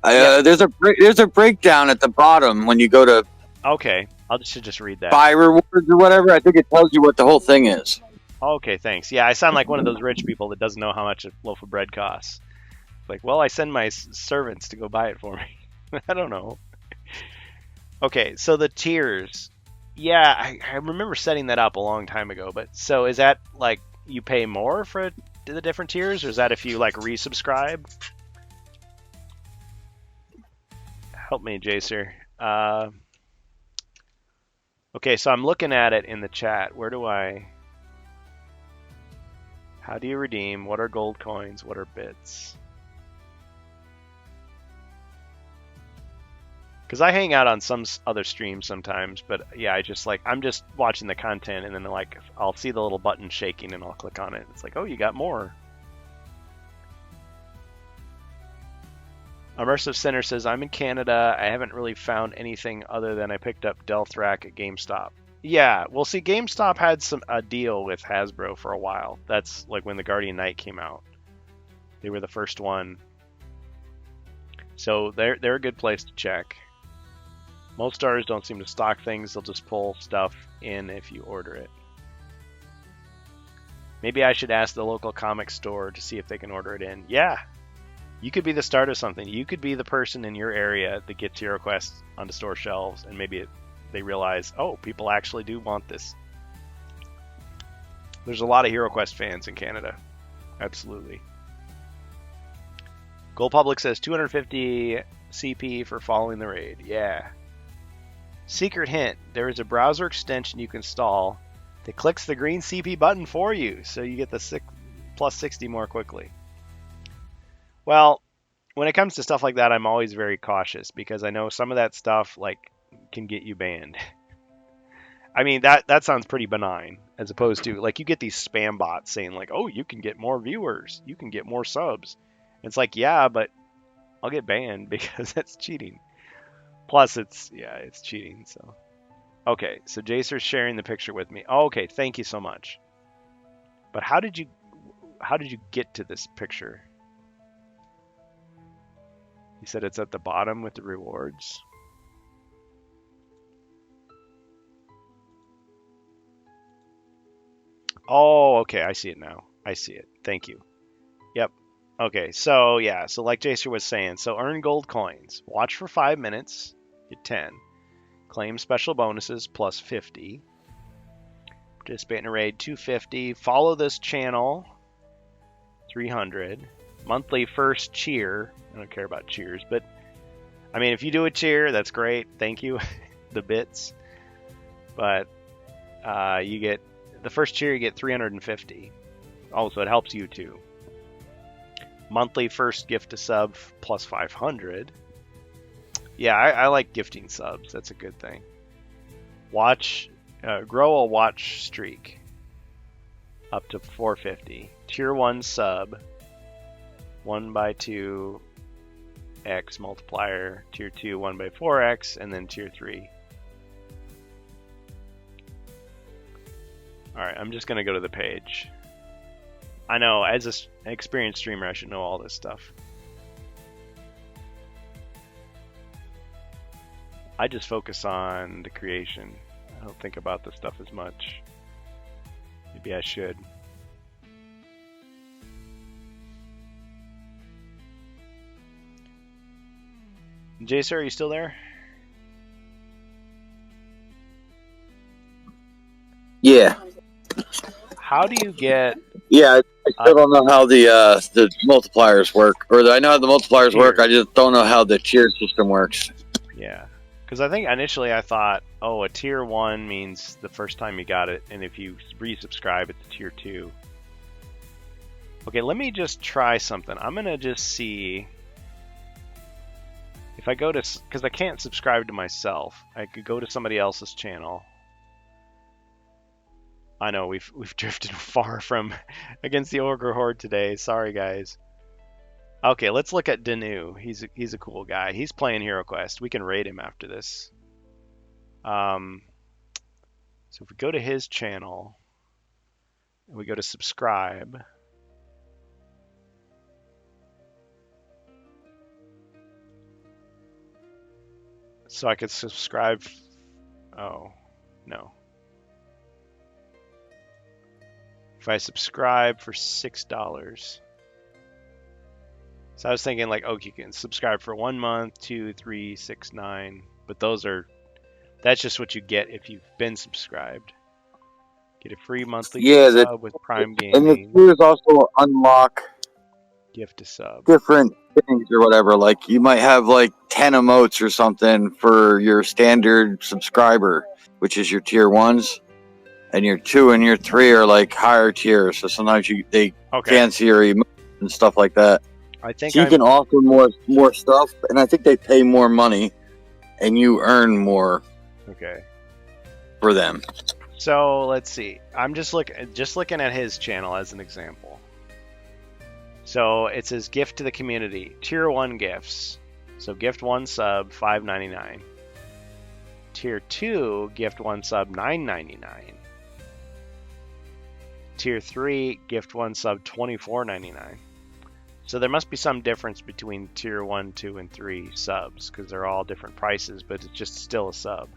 there's a breakdown at the bottom when you go to okay, I should just read that. buy rewards or whatever. I think it tells you what the whole thing is. Okay, thanks. Yeah, I sound like one of those rich people that doesn't know how much a loaf of bread costs. Like, well, I send my servants to go buy it for me. I don't know. Okay, so the tiers. Yeah, I remember setting that up a long time ago. But so is that like you pay more for the different tiers, or is that if you like resubscribe? Help me, Jacer. Okay, so I'm looking at it in the chat. How do you redeem? What are gold coins? What are bits? Because I hang out on some other streams sometimes, but yeah, I'm just watching the content, and then like I'll see the little button shaking, and I'll click on it. It's like, oh, you got more. Immersive Sinner says, I'm in Canada. I haven't really found anything other than I picked up Delthrak at GameStop. Yeah, well, see, GameStop had a deal with Hasbro for a while. That's like when the Guardian Knight came out. They were the first one. So they're a good place to check. Most stores don't seem to stock things. They'll just pull stuff in if you order it. Maybe I should ask the local comic store to see if they can order it in. Yeah, you could be the start of something. You could be the person in your area that gets HeroQuest onto store shelves, and maybe they realize, oh, people actually do want this. There's a lot of HeroQuest fans in Canada. Absolutely. Gold Public says 250 CP for following the raid. Yeah. Secret hint, there is a browser extension you can install that clicks the green CP button for you, so you get the plus 60 more quickly. Well, when it comes to stuff like that, I'm always very cautious because I know some of that stuff like can get you banned. I mean, that sounds pretty benign, as opposed to like you get these spam bots saying like, oh, you can get more viewers, you can get more subs. It's like, yeah, but I'll get banned because that's cheating. Plus, it's cheating. So, okay, so Jacer's sharing the picture with me. Oh, okay, thank you so much. But how did you get to this picture? You said it's at the bottom with the rewards. Oh, okay, I see it now. I see it. Thank you. Yep. Okay, so yeah, so like Jacer was saying, so earn gold coins. Watch for 5 minutes, get 10. Claim special bonuses plus 50. Participate in a raid, 250. Follow this channel, 300. Monthly first cheer. I don't care about cheers, but I mean, if you do a cheer, that's great. Thank you, the bits. But you get the first cheer, you get 350. Also, it helps you too. Monthly first gift to sub plus 500. Yeah, I like gifting subs. That's a good thing. Grow a watch streak up to 450. Tier 1 sub 1/2 X multiplier. Tier 2 1/4X, and then tier 3. Alright, I'm just gonna go to the page. I know, as an experienced streamer, I should know all this stuff. I just focus on the creation. I don't think about this stuff as much. Maybe I should. Jacer, are you still there? Yeah. How do you get... Yeah, I still don't know how the multipliers work. Or I know how the multipliers work, I just don't know how the cheer system works. Yeah. Because I think initially I thought, oh, a tier 1 means the first time you got it, and if you resubscribe, it's tier 2. Okay, let me just try something. I'm going to just see If I go to, because I can't subscribe to myself, I could go to somebody else's channel. I know we've drifted far from against the Ogre Horde today. Sorry, guys. Okay, let's look at Danu. He's a cool guy. He's playing HeroQuest. We can raid him after this. So if we go to his channel and we go to subscribe. So I could subscribe. Oh, no. If I subscribe for $6. So I was thinking like, okay, you can subscribe for 1 month, 2, 3, 6, 9. But that's just what you get if you've been subscribed. Get a free monthly sub with Prime Gaming. And the tiers also unlock gift to sub. Different things or whatever. Like you might have like 10 emotes or something for your standard subscriber, which is your tier 1s. And your 2 and your 3 are like higher tiers. So sometimes they can't see your emotes and stuff like that. I think so you can offer more stuff, and I think they pay more money, and you earn more. Okay. For them. So let's see. I'm just looking at his channel as an example. So it says gift to the community, tier 1 gifts. So gift 1 sub $5.99. Tier 2 gift 1 sub $9.99. Tier 3 gift 1 sub $24.99. So there must be some difference between tier 1, 2, and 3 subs because they're all different prices, but it's just still a sub.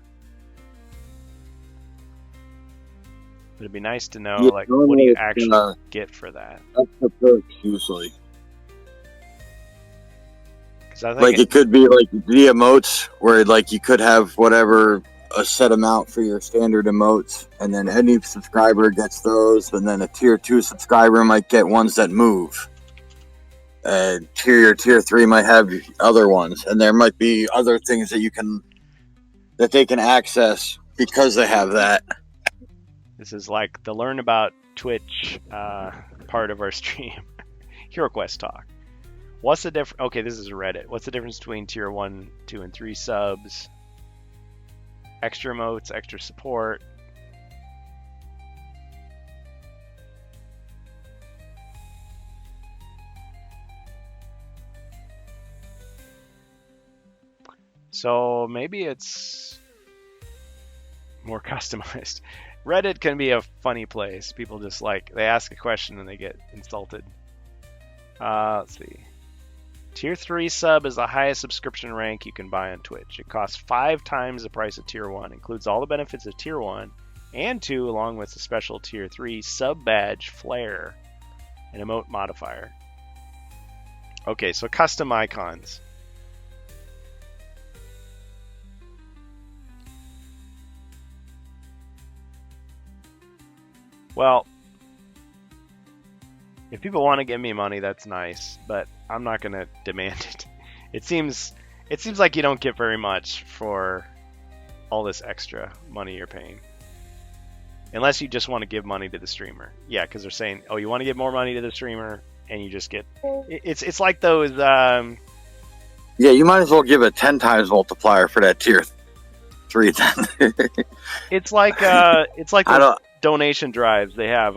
But it'd be nice to know, like, what do you actually get for that? That's the perks usually. I think like it could be like the emotes, where like you could have whatever a set amount for your standard emotes, and then any subscriber gets those, and then a tier 2 subscriber might get ones that move. Tier 3 might have other ones, and there might be other things that they can access because they have that. This is like the learn about Twitch part of our stream. HeroQuest talk. What's the difference? Okay, this is Reddit. What's the difference between tier 1, 2, and 3 subs? Extra emotes, extra support. So maybe it's more customized. Reddit can be a funny place. People just they ask a question and they get insulted. Let's see. Tier 3 sub is the highest subscription rank you can buy on Twitch. It costs 5 times the price of tier 1. Includes all the benefits of tier 1 and 2, along with the special tier 3 sub badge, flare, and emote modifier. Okay, so custom icons. Well, if people want to give me money, that's nice, but I'm not going to demand it. It seems like you don't get very much for all this extra money you're paying. Unless you just want to give money to the streamer. Yeah, because they're saying, oh, you want to give more money to the streamer, and you just get... It's like those... Yeah, you might as well give a 10 times multiplier for that tier 3 then. It's like those donation drives they have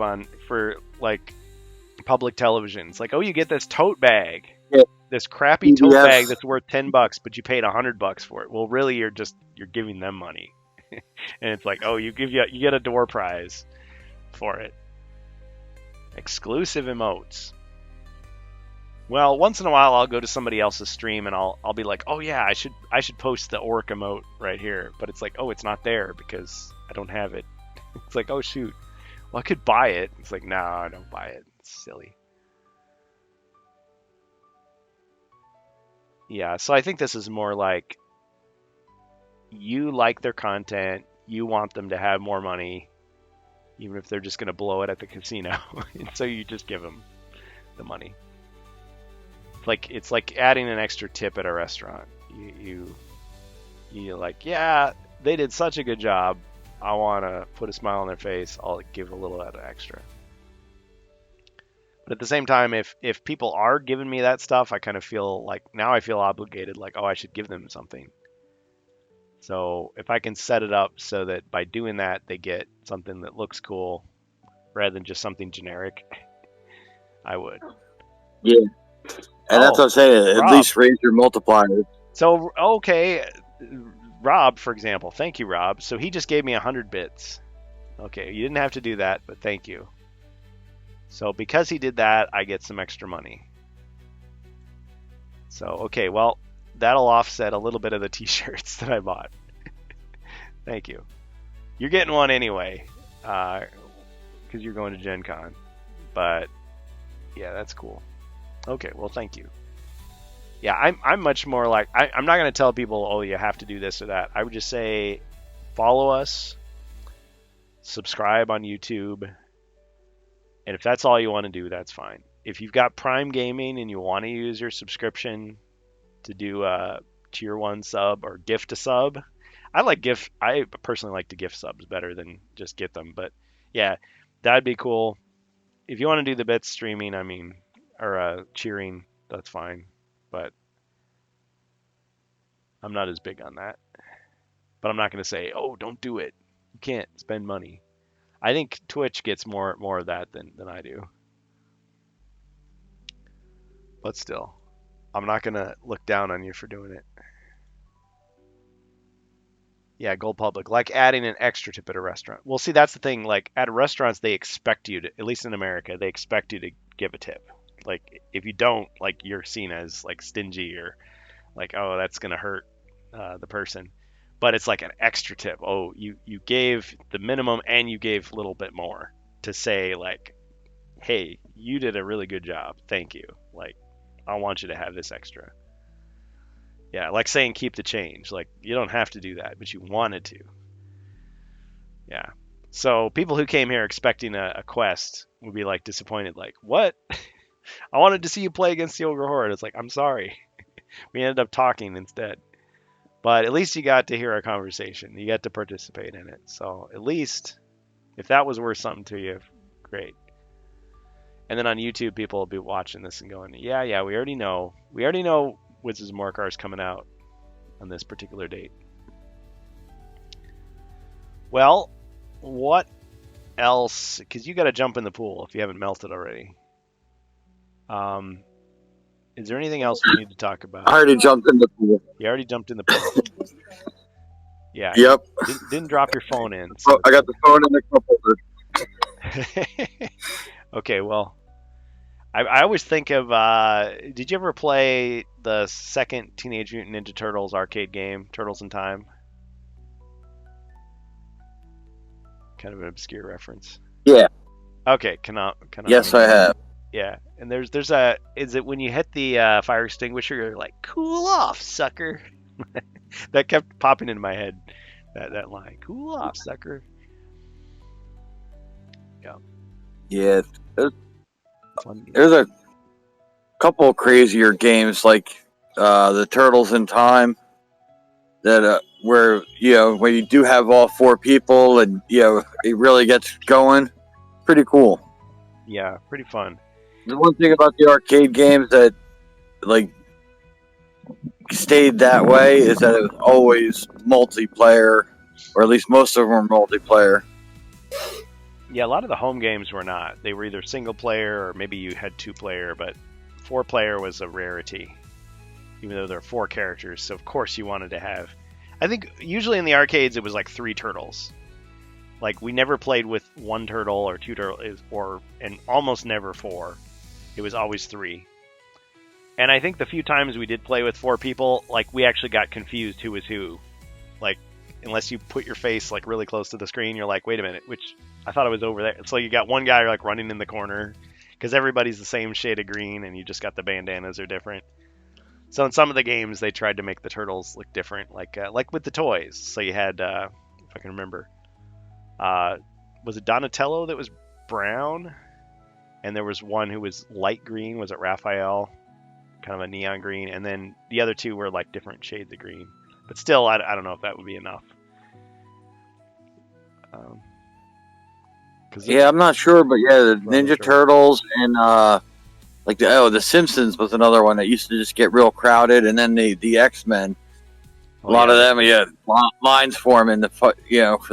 for like public television. It's like, oh, you get this tote bag, this crappy tote bag that's worth $10, but you paid $100 for it. Well, really, you're giving them money, and it's like, oh, you get a door prize for it. Exclusive emotes. Well, once in a while, I'll go to somebody else's stream and I'll be like, oh yeah, I should post the orc emote right here, but it's like, oh, it's not there because I don't have it. It's like, oh shoot, well I could buy it. It's like, no, I don't buy it. It's silly. Yeah, so I think this is more like you like their content, you want them to have more money, even if they're just going to blow it at the casino, and so you just give them the money. It's like adding an extra tip at a restaurant. You like, yeah, they did such a good job. I want to put a smile on their face. I'll give a little extra. But But at the same time, if people are giving me that stuff, I kind of feel like now I feel obligated, like, oh, I should give them something. So if I can set it up so that by doing that they get something that looks cool rather than just something generic, I would. Yeah. And that's what I'm saying. At Rob. least raise your multiplier. So okay, Rob, for example, thank you, Rob. So he just gave me 100 bits. Okay, you didn't have to do that, but thank you. So because he did that, I get some extra money. So, okay, well, that'll offset a little bit of the t-shirts that I bought. Thank you. You're getting one anyway, because you're going to Gen Con. But, yeah, that's cool. Okay, well, thank you. Yeah, I'm much more like, I'm not going to tell people, oh, you have to do this or that. I would just say, follow us, subscribe on YouTube, and if that's all you want to do, that's fine. If you've got Prime Gaming and you want to use your subscription to do a tier 1 sub or gift a sub, I personally like to gift subs better than just get them. But yeah, that'd be cool. If you want to do the bits streaming, or cheering, that's fine. But I'm not as big on that. But I'm not going to say, oh, don't do it. You can't spend money. I think Twitch gets more of that than I do. But still, I'm not going to look down on you for doing it. Yeah, Gold Public. Like adding an extra tip at a restaurant. Well, see, that's the thing. Like, at restaurants, they expect you to, at least in America, they expect you to give a tip. Like, if you don't, like, you're seen as, like, stingy or, like, oh, that's going to hurt the person. But it's like an extra tip. Oh, you gave the minimum and you gave a little bit more to say, like, hey, you did a really good job. Thank you. Like, I want you to have this extra. Yeah, like saying keep the change. Like, you don't have to do that, but you wanted to. Yeah. So people who came here expecting a quest would be, like, disappointed. Like, what? I wanted to see you play against the Ogre Horde. It's like, I'm sorry. We ended up talking instead. But at least you got to hear our conversation. You got to participate in it. So at least, if that was worth something to you, great. And then on YouTube, people will be watching this and going, yeah, we already know. We already know Wizards of Morcar is coming out on this particular date. Well, what else? Because you got to jump in the pool if you haven't melted already. Is there anything else we need to talk about? I already jumped in the pool. You already jumped in the pool. Yeah. Yep. Didn't drop your phone in. So I got the phone in the cup holder. Okay, well, I always think of, did you ever play the second Teenage Mutant Ninja Turtles arcade game, Turtles in Time? Kind of an obscure reference. Yeah. Okay, Yes, I have. Yeah, and is it when you hit the fire extinguisher, you're like, cool off, sucker? That kept popping into my head, that line, cool off, sucker. Yeah. Yeah. There's a couple crazier games like the Turtles in Time that where when you do have all 4 people and it really gets going. Pretty cool. Yeah, pretty fun. The one thing about the arcade games that like stayed that way is that it was always multiplayer, or at least most of them were multiplayer. Yeah, a lot of the home games were not. They were either single player or maybe you had 2-player, but 4-player was a rarity, even though there are 4 characters. So of course you wanted to have. I think usually in the arcades it was like 3 turtles. Like, we never played with 1 turtle or 2 turtles, and almost never 4. It was always 3. And I think the few times we did play with 4 people, like, we actually got confused who was who. Like, unless you put your face, like, really close to the screen, you're like, wait a minute, which I thought it was over there. So you got one guy, like, running in the corner because everybody's the same shade of green and you just got the bandanas are different. So in some of the games, they tried to make the turtles look different, like with the toys. So you had, if I can remember, was it Donatello that was brown? And there was one who was light green. Was it Raphael? Kind of a neon green. And then the other 2 were like different shades of green. But still, I don't know if that would be enough. Yeah, I'm not sure, but yeah, the Ninja sure. Turtles and like the Simpsons was another one that used to just get real crowded, and then the X-Men. A lot of them, lines forming for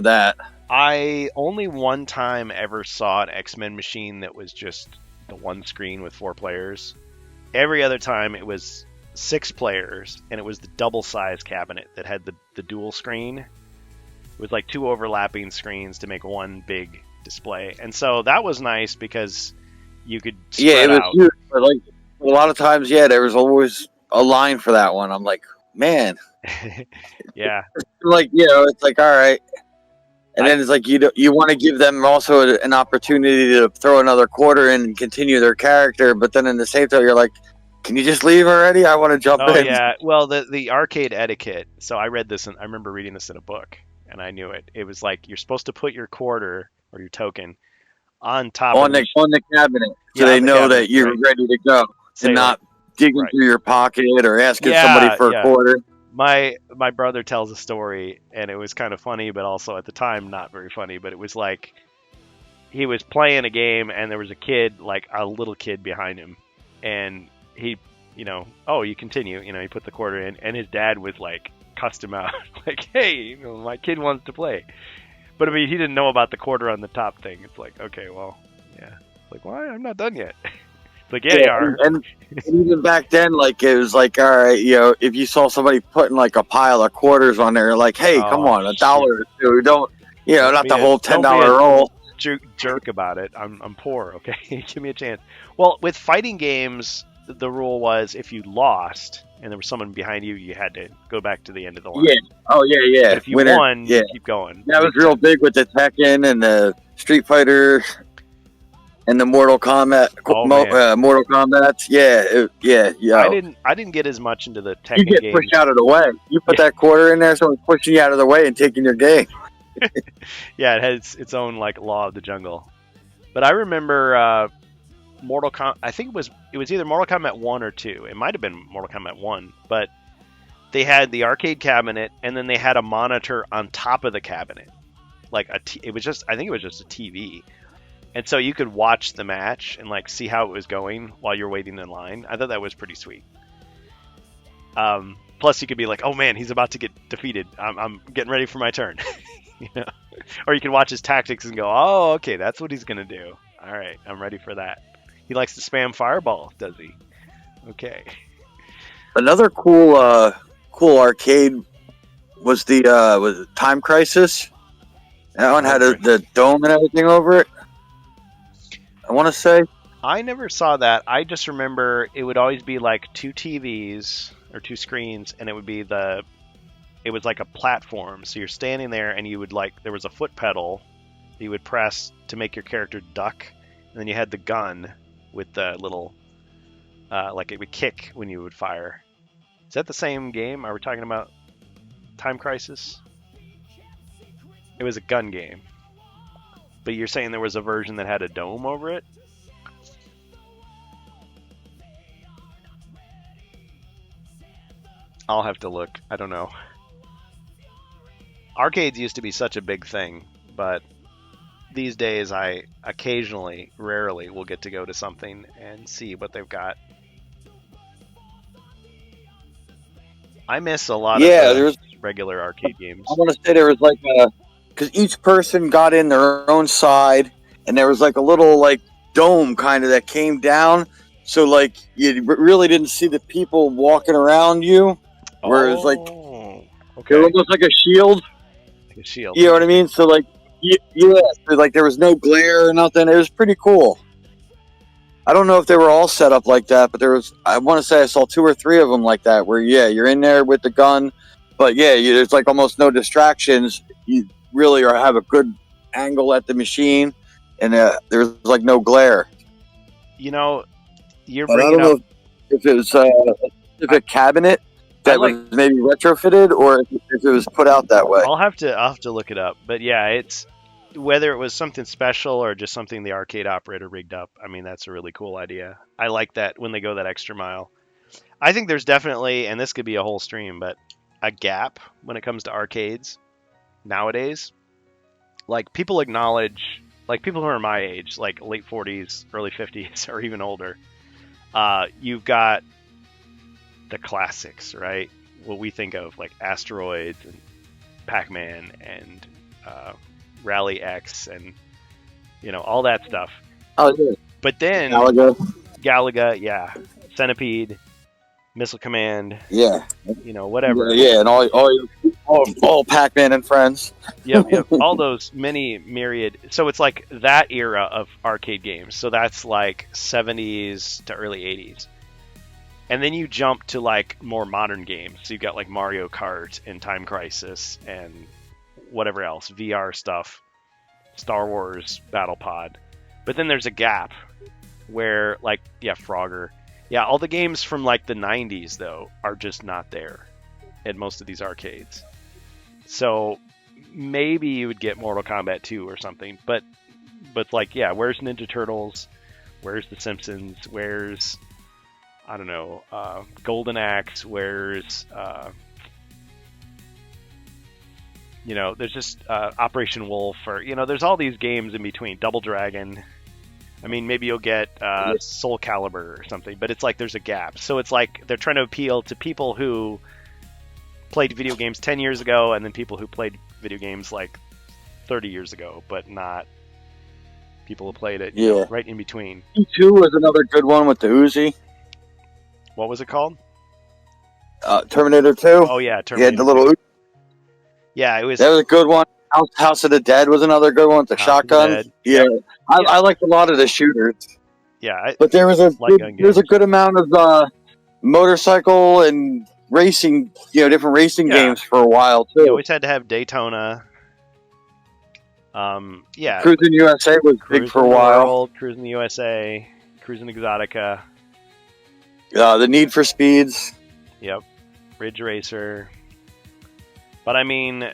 that. I only one time ever saw an X-Men machine that was just the one screen with 4 players. Every other time it was 6 players, and it was the double size cabinet that had the dual screen with like 2 overlapping screens to make one big display. And so that was nice because you could spread it was out. huge, but like a lot of times, there was always a line for that one. I'm like, man, Yeah. like it's like, all right. And then it's like you want to give them also an opportunity to throw another quarter in and continue their character, but then in the same time you're like, can you just leave already? I want to jump in. Oh yeah. Well, the arcade etiquette. So I read this, and I remember reading this in a book, and I knew it. It was like you're supposed to put your quarter or your token on top on the cabinet, so they know that you're ready to go, and not digging through your pocket or asking somebody for a quarter. My brother tells a story, and it was kind of funny, but also at the time not very funny. But it was like he was playing a game, and there was a kid, like a little kid, behind him, and he, you continue, he put the quarter in, and his dad was like cussed him out, like, hey, my kid wants to play. But I mean, he didn't know about the quarter on the top thing. It's like, okay, well, yeah, like, why? I'm not done yet. Like, yeah, you are. And even back then, like, it was like, all right, if you saw somebody putting like a pile of quarters on there, like, hey, come on, $1 or $2, don't, not the whole $10 roll. Jerk about it. I'm poor, okay? Give me a chance. Well, with fighting games, the rule was if you lost and there was someone behind you, you had to go back to the end of the line. Yeah. Oh, yeah. But if you won, you keep going. That was real big with the Tekken and the Street Fighter and the Mortal Kombat. Mortal Kombat. Yeah. I didn't get as much into the Tekken games. You get pushed out of the way. You put that quarter in there, someone's pushing you out of the way and taking your game. Yeah, it has its own like law of the jungle. But I remember Mortal Kombat. I think it was either Mortal Kombat 1 or 2. It might have been Mortal Kombat 1, but they had the arcade cabinet, and then they had a monitor on top of the cabinet. Like I think it was just a TV. And so you could watch the match and like see how it was going while you're waiting in line. I thought that was pretty sweet. Plus you could be like, oh man, he's about to get defeated. I'm getting ready for my turn. Or you can watch his tactics and go, oh, okay, that's what he's going to do. All right, I'm ready for that. He likes to spam fireball, does he? Okay. Another cool arcade was the Time Crisis. That one had the dome and everything over it. I want to say. I never saw that. I just remember it would always be like 2 TVs or 2 screens, and it was like a platform. So you're standing there, and you would there was a foot pedal you would press to make your character duck, and then you had the gun with the little like it would kick when you would fire. Is that the same game? Are we talking about Time Crisis? It was a gun game. But you're saying there was a version that had a dome over it? I'll have to look. I don't know. Arcades used to be such a big thing, but these days I occasionally, rarely, will get to go to something and see what they've got. I miss a lot of regular arcade games. I want to say there was like because each person got in their own side, and there was like a little like dome kind of that came down, so like you really didn't see the people walking around you. Whereas like it was almost like a shield. Like a shield. You know what I mean? So like so like there was no glare or nothing. It was pretty cool. I don't know if they were all set up like that, but I want to say I saw 2 or 3 of them like that, where you're in there with the gun, but there's like almost no distractions. You really have a good angle at the machine, and there's like no glare. You're but bringing I don't know if it was a cabinet that was maybe retrofitted, or if it was put out that way. I'll have to look it up, but yeah, it's whether it was something special or just something the arcade operator rigged up. I mean, that's a really cool idea. I like that when they go that extra mile. I think there's definitely, and this could be a whole stream, but a gap when it comes to arcades nowadays. Like, people acknowledge like people who are my age, like late 40s, early 50s, or even older, you've got the classics, right? What we think of like Asteroids and Pac-Man and Rally X and all that stuff. Oh yeah. But then Galaga, yeah, Centipede, Missile Command, yeah, whatever. Yeah, and all Pac-Man and friends. Yep. All those many myriad. So it's like that era of arcade games. So that's like 70s to early 80s. And then you jump to like more modern games. So you've got like Mario Kart and Time Crisis and whatever else, VR stuff, Star Wars Battle Pod. But then there's a gap where like, yeah, Frogger. Yeah, all the games from like the 90s though are just not there at most of these arcades. So maybe you would get Mortal Kombat 2 or something. But like, yeah, where's Ninja Turtles? Where's The Simpsons? Where's, I don't know, Golden Axe? Where's, there's just Operation Wolf, or, there's all these games in between. Double Dragon. I mean, maybe you'll get Soul Calibur or something, but it's like there's a gap. So it's like they're trying to appeal to people who played video games 10 years ago and then people who played video games like 30 years ago, but not people who played it right in between. E2 was another good one with the Uzi. What was it called? Terminator 2. Oh, yeah, Terminator. Yeah, the little Uzi. Yeah, it was. That was a good one. House of the Dead was another good one with the shotgun. Yeah, I liked a lot of the shooters. Yeah, but there was a good amount of motorcycle and racing, different racing games for a while too. You always had to have Daytona. Yeah, Cruising USA was big for a while. Cruising USA, Cruising Exotica. The Need for Speeds. Yep, Ridge Racer. But I mean,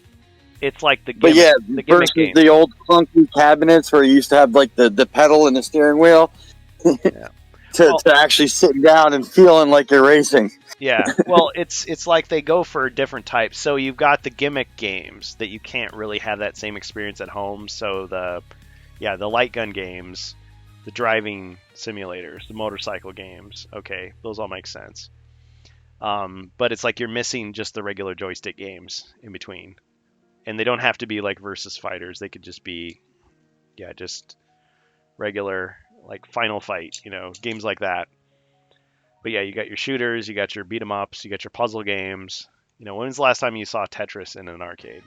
it's like the gimmick, versus the old clunky cabinets where you used to have like the pedal and the steering wheel to actually sitting down and feeling like you're racing. Yeah, well, it's like they go for different types. So you've got the gimmick games that you can't really have that same experience at home. So the light gun games, the driving simulators, the motorcycle games. Okay, those all make sense. But it's like you're missing just the regular joystick games in between. And they don't have to be like versus fighters. They could just be, just regular, like Final Fight, games like that. But yeah, you got your shooters, you got your beat 'em ups, you got your puzzle games. When was the last time you saw Tetris in an arcade?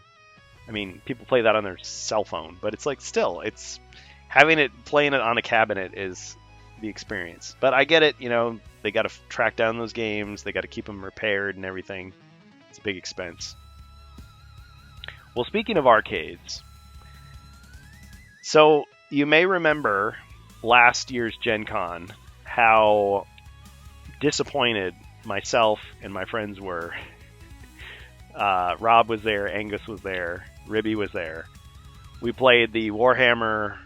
I mean, people play that on their cell phone, but it's like still, it's having playing it on a cabinet is the experience. But I get it, they got to track down those games, they got to keep them repaired and everything. It's a big expense. Well, speaking of arcades, so you may remember last year's Gen Con how disappointed myself and my friends were. Rob was there, Angus was there, Ribby was there. We played the Warhammer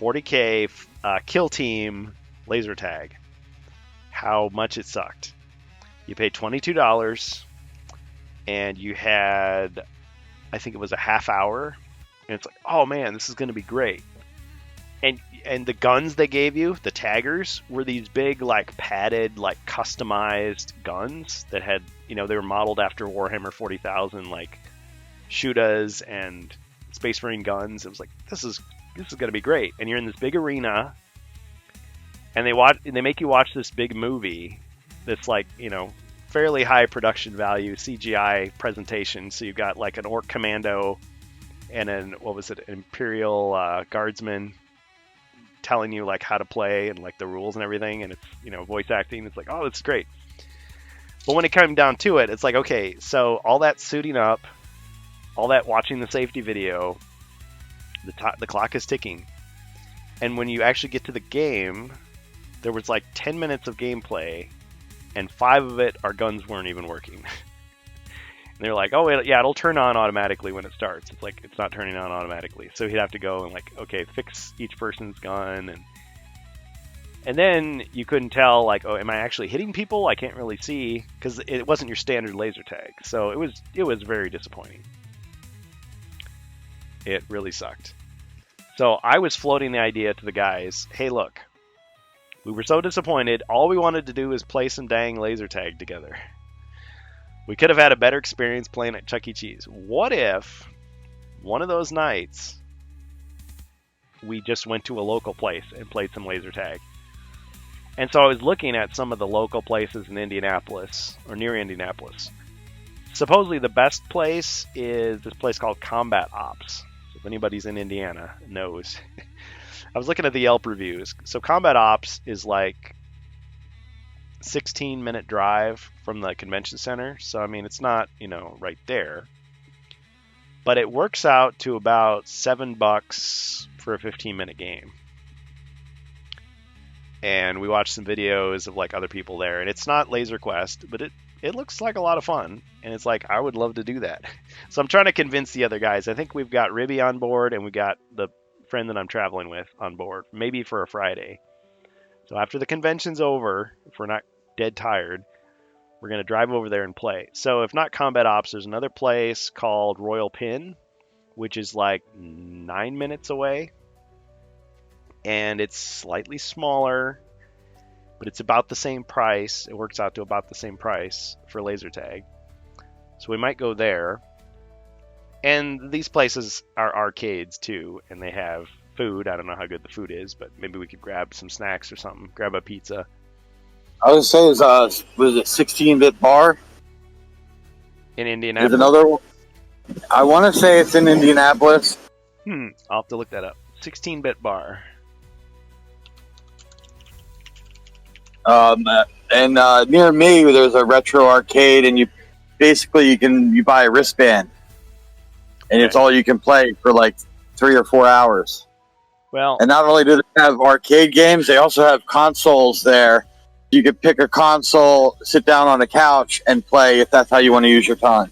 40K Kill Team laser tag. How much it sucked. You paid $22 and you had, I think it was a half hour, and it's like, oh man, this is going to be great. And the guns they gave you, the taggers, were these big, like padded, like customized guns that had, they were modeled after Warhammer 40,000, like Shootas and Space Marine guns. It was like, this is going to be great. And you're in this big arena, and they make you watch this big movie that's like, fairly high production value CGI presentation. So you've got like an orc commando and an Imperial guardsman telling you like how to play and like the rules and everything, and it's voice acting. It's like, oh, it's great. But when it came down to it, it's like, okay, so all that suiting up, all that watching the safety video, the clock is ticking, and when you actually get to the game, there was like 10 minutes of gameplay, and 5 of it our guns weren't even working. And they're like, oh, it'll turn on automatically when it starts. It's like, it's not turning on automatically. So he'd have to go and like, okay, fix each person's gun. And then you couldn't tell, like, oh, am I actually hitting people? I can't really see, because it wasn't your standard laser tag. So it was very disappointing. It really sucked. So I was floating the idea to the guys, hey, look, we were so disappointed. All we wanted to do was play some dang laser tag together. We could have had a better experience playing at Chuck E. Cheese. What if one of those nights we just went to a local place and played some laser tag? And so I was looking at some of the local places in Indianapolis, or near Indianapolis. Supposedly the best place is this place called Combat Ops. So if anybody's in Indiana knows. I was looking at the Yelp reviews. So Combat Ops is like 16-minute drive from the convention center. So, I mean, it's not, right there. But it works out to about $7 for a 15-minute game. And we watched some videos of like other people there. And it's not Laser Quest, but it looks like a lot of fun. And it's like, I would love to do that. So I'm trying to convince the other guys. I think we've got Ribby on board and we got the friend that I'm traveling with on board, maybe for a Friday. So after the convention's over, if we're not dead tired, we're going to drive over there and play. So if not Combat Ops, there's another place called Royal Pin, which is like 9 minutes away. And it's slightly smaller, but it's about the same price. It works out to about the same price for laser tag. So we might go there. And these places are arcades too, and they have food. I don't know how good the food is, but maybe we could grab some snacks or something. Grab a pizza. I would say was it 16-bit bar? In Indianapolis? There's another one. I want to say it's in Indianapolis. I'll have to look that up. 16-bit bar. And near me, there's a retro arcade, and you buy a wristband, and it's all you can play for like 3 or 4 hours. Well, and not only do they have arcade games, they also have consoles there. You could pick a console, sit down on a couch, and play if that's how you want to use your time.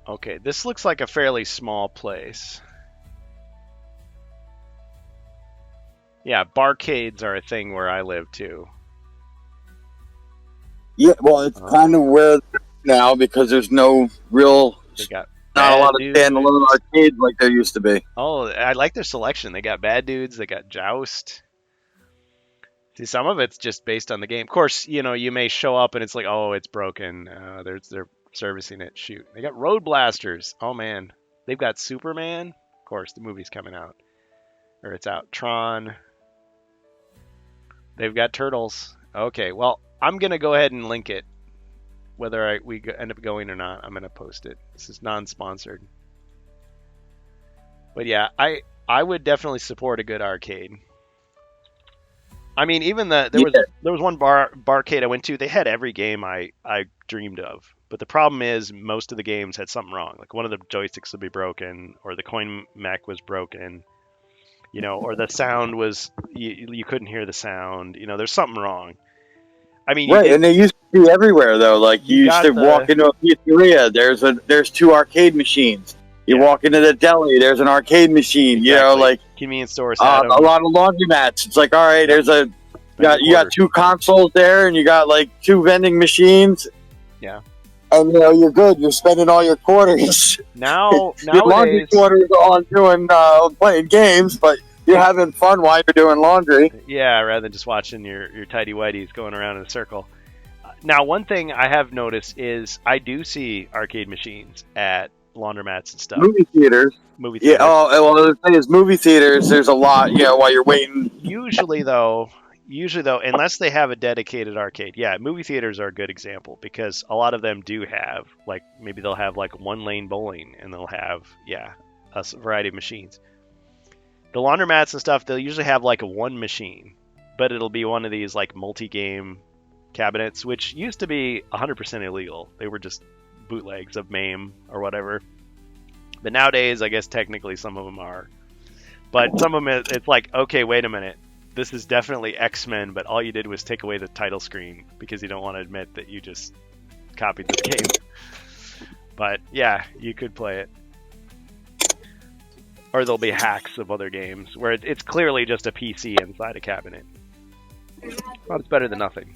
Okay, this looks like a fairly small place. Yeah, barcades are a thing where I live too. Yeah, well, it's kind of where now because there's no real, not a lot of standalone arcades like there used to be. Oh, I like their selection. They got Bad Dudes, they got Joust. See, some of it's just based on the game. Of course, you may show up and it's like, oh, it's broken. They're servicing it. Shoot, they got Road Blasters. Oh man, they've got Superman. Of course, the movie's coming out, or it's out. Tron. They've got Turtles. Okay, well, I'm gonna go ahead and link it. Whether we end up going or not, I'm gonna post it. This is non-sponsored, but yeah, I would definitely support a good arcade. I mean, even there was one barcade I went to. They had every game I dreamed of, but the problem is most of the games had something wrong. Like one of the joysticks would be broken, or the coin mech was broken, or the sound was you couldn't hear the sound. There's something wrong. I mean, right, and they used to be everywhere though. Like you used to walk into a pizzeria. There's 2 arcade machines. You walk into the deli. There's an arcade machine. Exactly. Like convenience stores. A lot of laundromats. It's like, all right, you got 2 consoles there, and you got like 2 vending machines. Yeah. And you're good. You're spending all your quarters. Your laundry quarters on doing playing games, but you're having fun while you're doing laundry. Yeah, rather than just watching your tidy whities going around in a circle. Now, one thing I have noticed is I do see arcade machines at laundromats and stuff. Movie theaters. Yeah. Oh, well, the thing is, movie theaters. There's a lot. While you're waiting. Usually though, unless they have a dedicated arcade, movie theaters are a good example because a lot of them do have maybe they'll have 1-lane bowling and they'll have a variety of machines. The laundromats and stuff, they'll usually have a 1 machine, but it'll be one of these multi-game cabinets, which used to be 100% illegal. They were just bootlegs of MAME or whatever. But nowadays, I guess technically some of them are. But some of them, it's like, okay, wait a minute. This is definitely X-Men, but all you did was take away the title screen because you don't want to admit that you just copied this game. But yeah, you could play it. Or there'll be hacks of other games where it's clearly just a PC inside a cabinet. Well, it's better than nothing.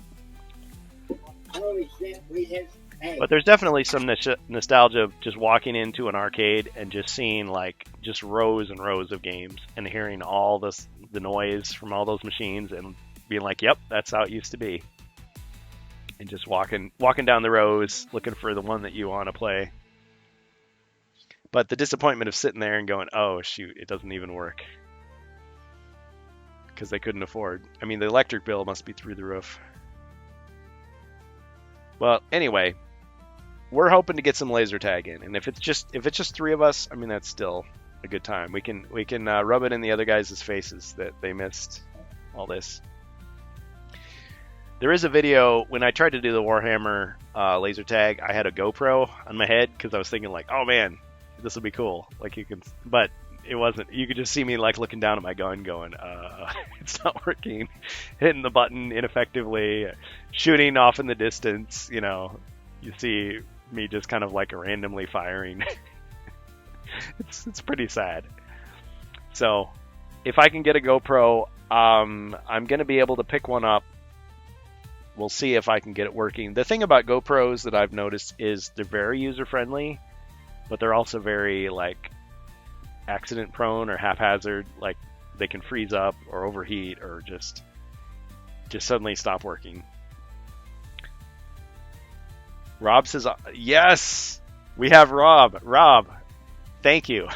But there's definitely some nostalgia of just walking into an arcade and just seeing like just rows and rows of games and hearing all the noise from all those machines and being like, "Yep, that's how it used to be." And just walking down the rows looking for the one that you want to play. But the disappointment of sitting there and going, "Oh shoot, it doesn't even work," because they couldn't afford. I mean, the electric bill must be through the roof. Well, anyway, we're hoping to get some laser tag in, and if it's just 3 of us, I mean that's still a good time. We can rub it in the other guys' faces that they missed all this. There is a video when I tried to do the Warhammer laser tag. I had a GoPro on my head because I was thinking like, oh man, this will be cool. Like you can, but it wasn't. You could just see me like looking down at my gun, going, it's not working. Hitting the button ineffectively, shooting off in the distance. You know, you see me just kind of like randomly firing. It's pretty sad. So if I can get a GoPro, I'm gonna be able to pick one up. We'll see if I can get it working. The thing about GoPros that I've noticed is they're very user friendly, but they're also very like accident prone or haphazard. Like they can freeze up or overheat or just suddenly stop working. Rob says, yes, we have Rob. Rob, thank you.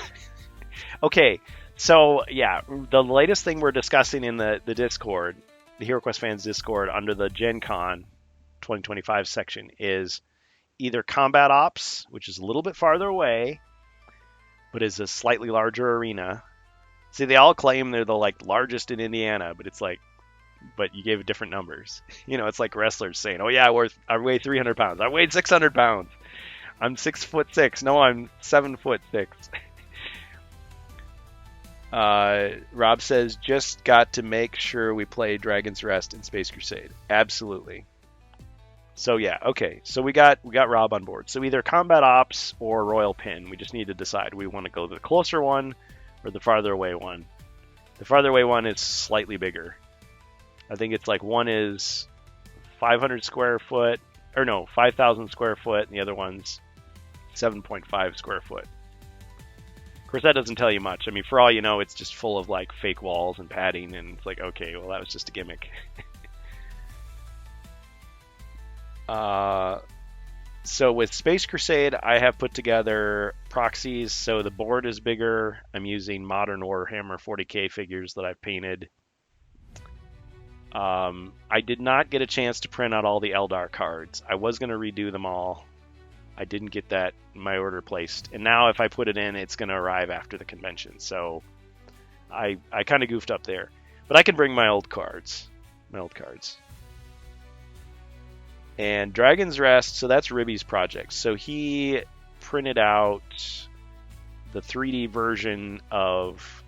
Okay, so yeah, the latest thing we're discussing in the Discord, the HeroQuest fans Discord under the Gen Con 2025 section, is either Combat Ops, which is a little bit farther away, but is a slightly larger arena. See, they all claim they're the like largest in Indiana, but it's like, but you gave different numbers. You know, it's like wrestlers saying, "Oh yeah, I weigh 300 pounds. I weighed 600 pounds. I'm 6'6". No, I'm 7'6". Rob says, just got to make sure we play Dragon's Rest and Space Crusade. Absolutely. So yeah, okay. So we got Rob on board. So either Combat Ops or Royal Pin. We just need to decide. We want to go the closer one or the farther away one. The farther away one is slightly bigger. I think it's like one is 500 square foot, or no, 5,000 square foot, and the other one's 7.5 square foot. Of course, that doesn't tell you much. I mean, for all you know, it's just full of like fake walls and padding, and it's like, okay, well, that was just a gimmick. So with Space Crusade, I have put together proxies. So the board is bigger. I'm using modern Warhammer 40k figures that I've painted. I did not get a chance to print out all the Eldar cards. I was going to redo them all. I didn't get that my order placed, and now if I put it in, it's going to arrive after the convention. So I kind of goofed up there, but I can bring my old cards. And Dragon's Rest, so that's Ribby's project. So he printed out the 3D version of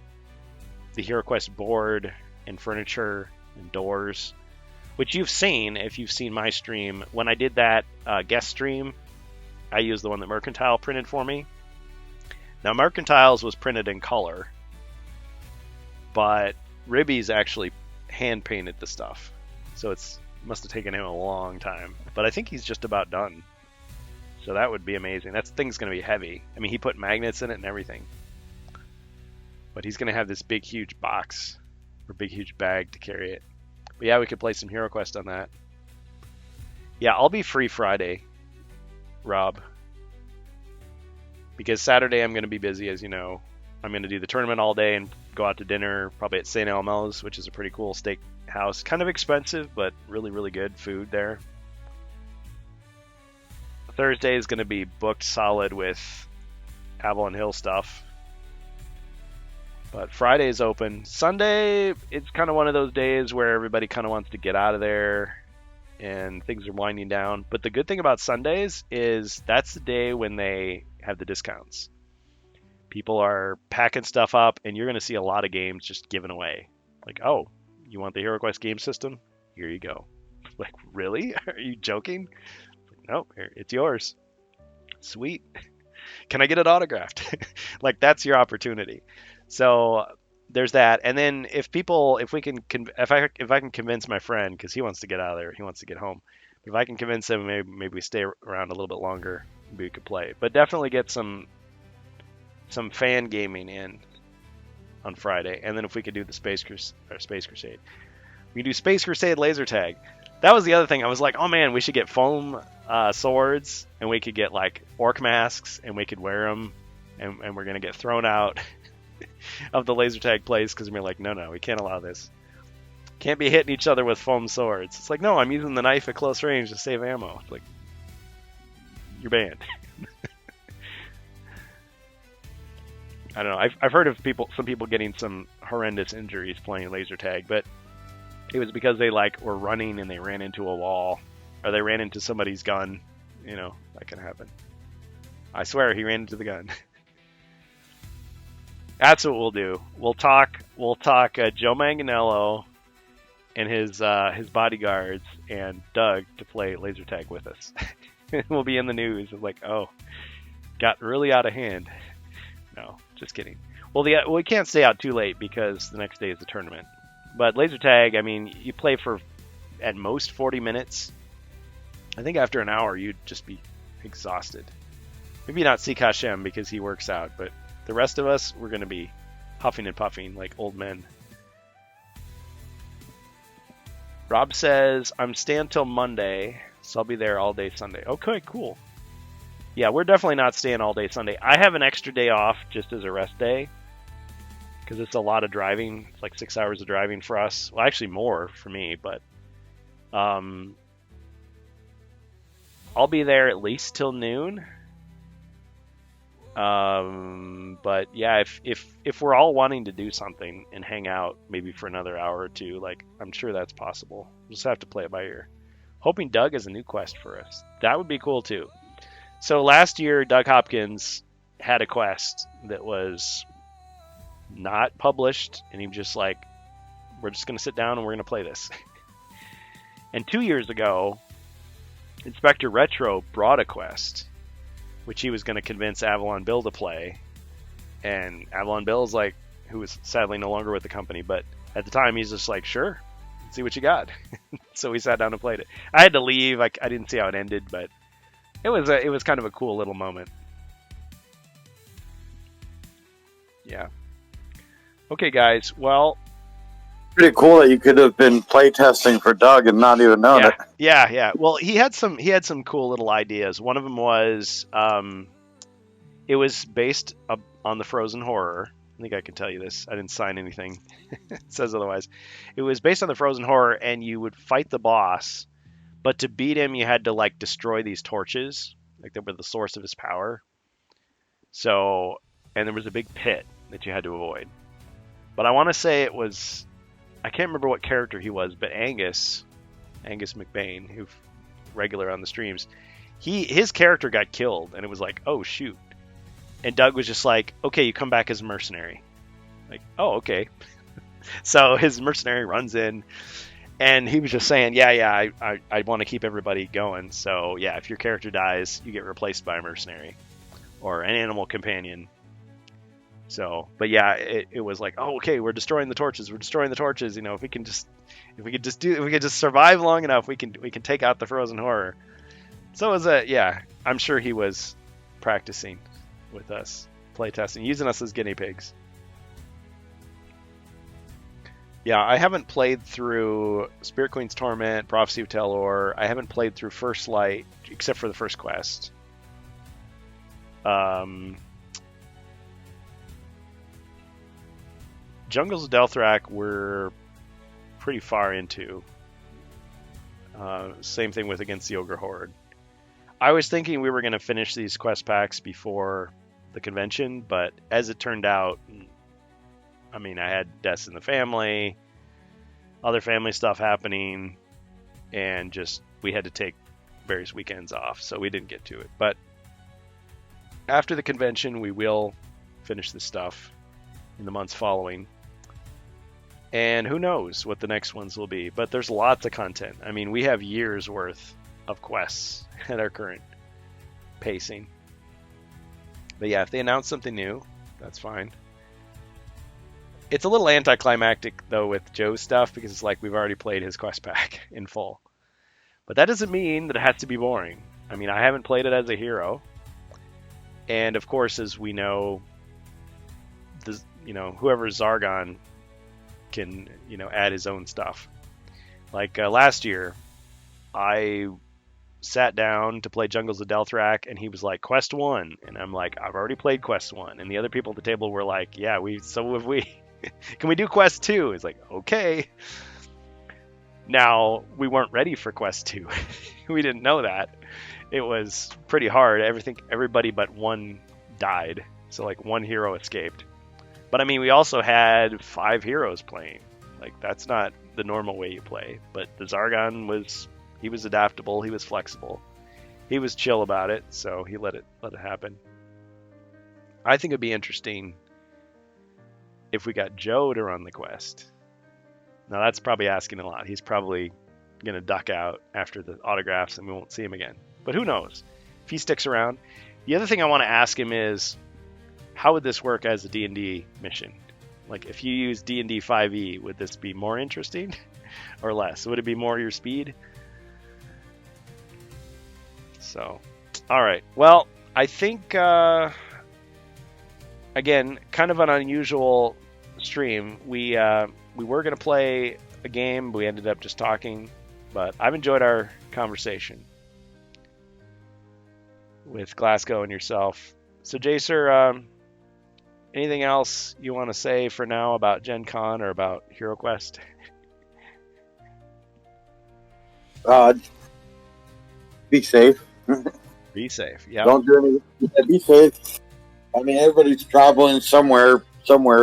the HeroQuest board and furniture and doors, which you've seen if you've seen my stream. When I did that guest stream, I used the one that Mercantile printed for me. Now, Mercantile's was printed in color, but Ribby's actually hand painted the stuff, so it must have taken him a long time. But I think he's just about done, so that would be amazing. That thing's going to be heavy. I mean, he put magnets in it and everything, but he's going to have this big, huge box or big, huge bag to carry it. But yeah, we could play some HeroQuest on that. Yeah, I'll be free Friday, Rob, because Saturday I'm going to be busy, as you know. I'm going to do the tournament all day and go out to dinner, probably at St. Elmo's, which is a pretty cool steakhouse. Kind of expensive, but really, really good food there. Thursday is going to be booked solid with Avalon Hill stuff. But Friday is open. Sunday, it's kind of one of those days where everybody kind of wants to get out of there and things are winding down. But the good thing about Sundays is that's the day when they have the discounts. People are packing stuff up, and you're going to see a lot of games just given away. Like, oh, you want the HeroQuest game system? Here you go. Like, really? Are you joking? No, it's yours. Sweet. Can I get it autographed? Like, that's your opportunity. So there's that. And then if we can, if I can convince my friend, because he wants to get out of there, he wants to get home. If I can convince him, maybe we stay around a little bit longer, maybe we could play. But definitely get some fan gaming in on Friday. And then if we could do the Space Crusade, we could do Space Crusade laser tag. That was the other thing. I was like, oh man, we should get foam swords, and we could get like orc masks, and we could wear them, and we're gonna get thrown out of the laser tag place because we're like, no, we can't allow this. Can't be hitting each other with foam swords. It's like, no, I'm using the knife at close range to save ammo. It's like, you're banned. I don't know. I've heard of some people getting some horrendous injuries playing laser tag, but it was because they were running and they ran into a wall, or they ran into somebody's gun. You know, that can happen. I swear he ran into the gun. That's what we'll do. We'll talk Joe Manganiello and his bodyguards and Doug to play laser tag with us. We'll be in the news. It's like, oh, got really out of hand. No, just kidding. Well, we can't stay out too late because the next day is the tournament. But laser tag, I mean, you play for at most 40 minutes. I think after an hour you'd just be exhausted. Maybe not Sik Hashem because he works out, but the rest of us, we're going to be huffing and puffing like old men. Rob says, I'm staying till Monday, so I'll be there all day Sunday. Okay, cool. Yeah, we're definitely not staying all day Sunday. I have an extra day off just as a rest day because it's a lot of driving. It's like 6 hours of driving for us. Well, actually more for me, but I'll be there at least till noon. But yeah, if we're all wanting to do something and hang out maybe for another hour or two, like, I'm sure that's possible. We'll just have to play it by ear. Hoping Doug has a new quest for us. That would be cool too. So last year, Doug Hopkins had a quest that was not published, and he was just like, we're just going to sit down and we're going to play this. And 2 years ago, Inspector Retro brought a quest, which he was going to convince Avalon Bill to play. And Avalon Bill's like, who was sadly no longer with the company, but at the time he's just like, sure, let's see what you got. So we sat down and played it. I had to leave. I didn't see how it ended, but it was kind of a cool little moment. Yeah. Okay, guys. Well, pretty cool that you could have been playtesting for Doug and not even known it. Yeah. Well, he had some cool little ideas. One of them was it was based on the Frozen Horror. I think I can tell you this. I didn't sign anything. It says otherwise. It was based on the Frozen Horror, and you would fight the boss, but to beat him, you had to like destroy these torches, like they were the source of his power. So, and there was a big pit that you had to avoid. But I want to say it was, I can't remember what character he was, but Angus McBain, who's regular on the streams, his character got killed, and it was like, oh shoot. And Doug was just like, okay, you come back as a mercenary. Like, oh, okay. So his mercenary runs in, and he was just saying, I want to keep everybody going. So yeah, if your character dies, you get replaced by a mercenary or an animal companion. So, but yeah, it was like, oh, okay, we're destroying the torches. You know, if we could just survive long enough, we can take out the Frozen Horror. So it was I'm sure he was practicing with us, playtesting, using us as guinea pigs. Yeah, I haven't played through Spirit Queen's Torment, Prophecy of Telor. I haven't played through First Light, except for the first quest. Jungles of Delthrak we're pretty far into. Same thing with Against the Ogre Horde. I was thinking we were going to finish these quest packs before the convention, but as it turned out, I mean, I had deaths in the family, other family stuff happening, and just we had to take various weekends off, so we didn't get to it. But after the convention, we will finish this stuff in the months following. And who knows what the next ones will be, but there's lots of content. I mean, we have years worth of quests at our current pacing. But yeah, if they announce something new, that's fine. It's a little anticlimactic though with Joe's stuff because it's like we've already played his quest pack in full. But that doesn't mean that it has to be boring. I mean, I haven't played it as a hero. And of course, as we know, whoever Zargon can, add his own stuff. Like last year, I sat down to play Jungles of Delthrak, and he was like, Quest 1. And I'm like, I've already played Quest 1. And the other people at the table were like, yeah, so have we. Can we do Quest 2? It's like, okay. Now, we weren't ready for Quest 2. We didn't know that. It was pretty hard. Everybody but one died. So, like, one hero escaped. But, I mean, we also had 5 heroes playing. Like, that's not the normal way you play. But the Zargon he was adaptable. He was flexible. He was chill about it, so he let it happen. I think it'd be interesting if we got Joe to run the quest. Now, that's probably asking a lot. He's probably going to duck out after the autographs and we won't see him again. But who knows? If he sticks around. The other thing I want to ask him is, how would this work as a D&D mission? Like, if you use D&D 5e, would this be more interesting or less? Would it be more your speed? So, all right. Well, I think, again, kind of an unusual stream. We were going to play a game, but we ended up just talking. But I've enjoyed our conversation with Glasgow and yourself. So, Jacer, anything else you want to say for now about Gen Con or about HeroQuest? Be safe. Be safe. Yeah. Don't do anything. Yeah, be safe. I mean, everybody's traveling somewhere,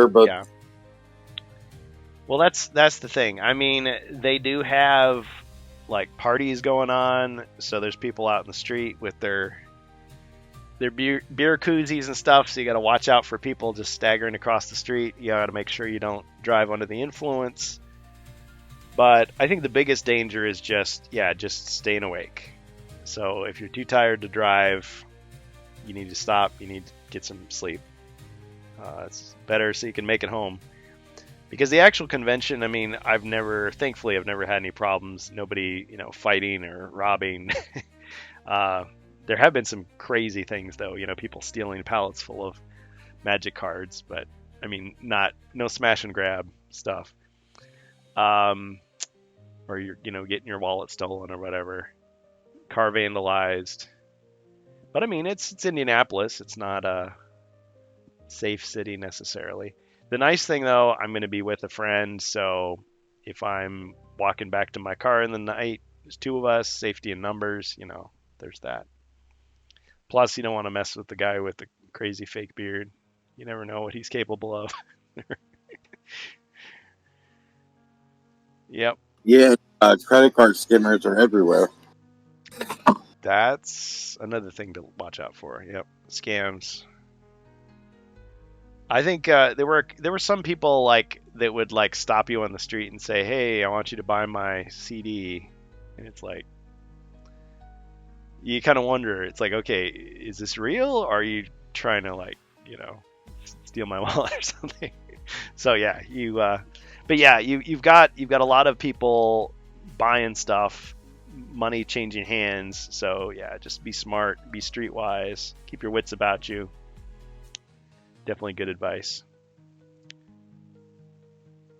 but yeah. Well, that's the thing. I mean, they do have like parties going on, so there's people out in the street with their beer koozies and stuff. So you got to watch out for people just staggering across the street. You got to make sure you don't drive under the influence. But I think the biggest danger is just staying awake. So if you're too tired to drive, you need to stop. You need to get some sleep. It's better so you can make it home. Because the actual convention, I mean, thankfully, I've never had any problems. Nobody, fighting or robbing. There have been some crazy things, though. People stealing pallets full of Magic cards. But, I mean, no smash and grab stuff. Or you're, getting your wallet stolen or whatever. Car vandalized. But I mean, it's Indianapolis. It's not a safe city necessarily. The nice thing though, I'm going to be with a friend, so if I'm walking back to my car in the night, there's 2 of us, safety in numbers, there's that. Plus, you don't want to mess with the guy with the crazy fake beard. You never know what he's capable of. Yep. Yeah, credit card skimmers are everywhere. That's another thing to watch out for. Yep, scams. I think there were some people like that would like stop you on the street and say, "Hey, I want you to buy my CD," and it's like you kind of wonder. It's like, okay, is this real? Or are you trying to like steal my wallet or something? So yeah, but yeah, you've got a lot of people buying stuff. Money changing hands, so yeah, just be smart, be streetwise, keep your wits about you. Definitely good advice.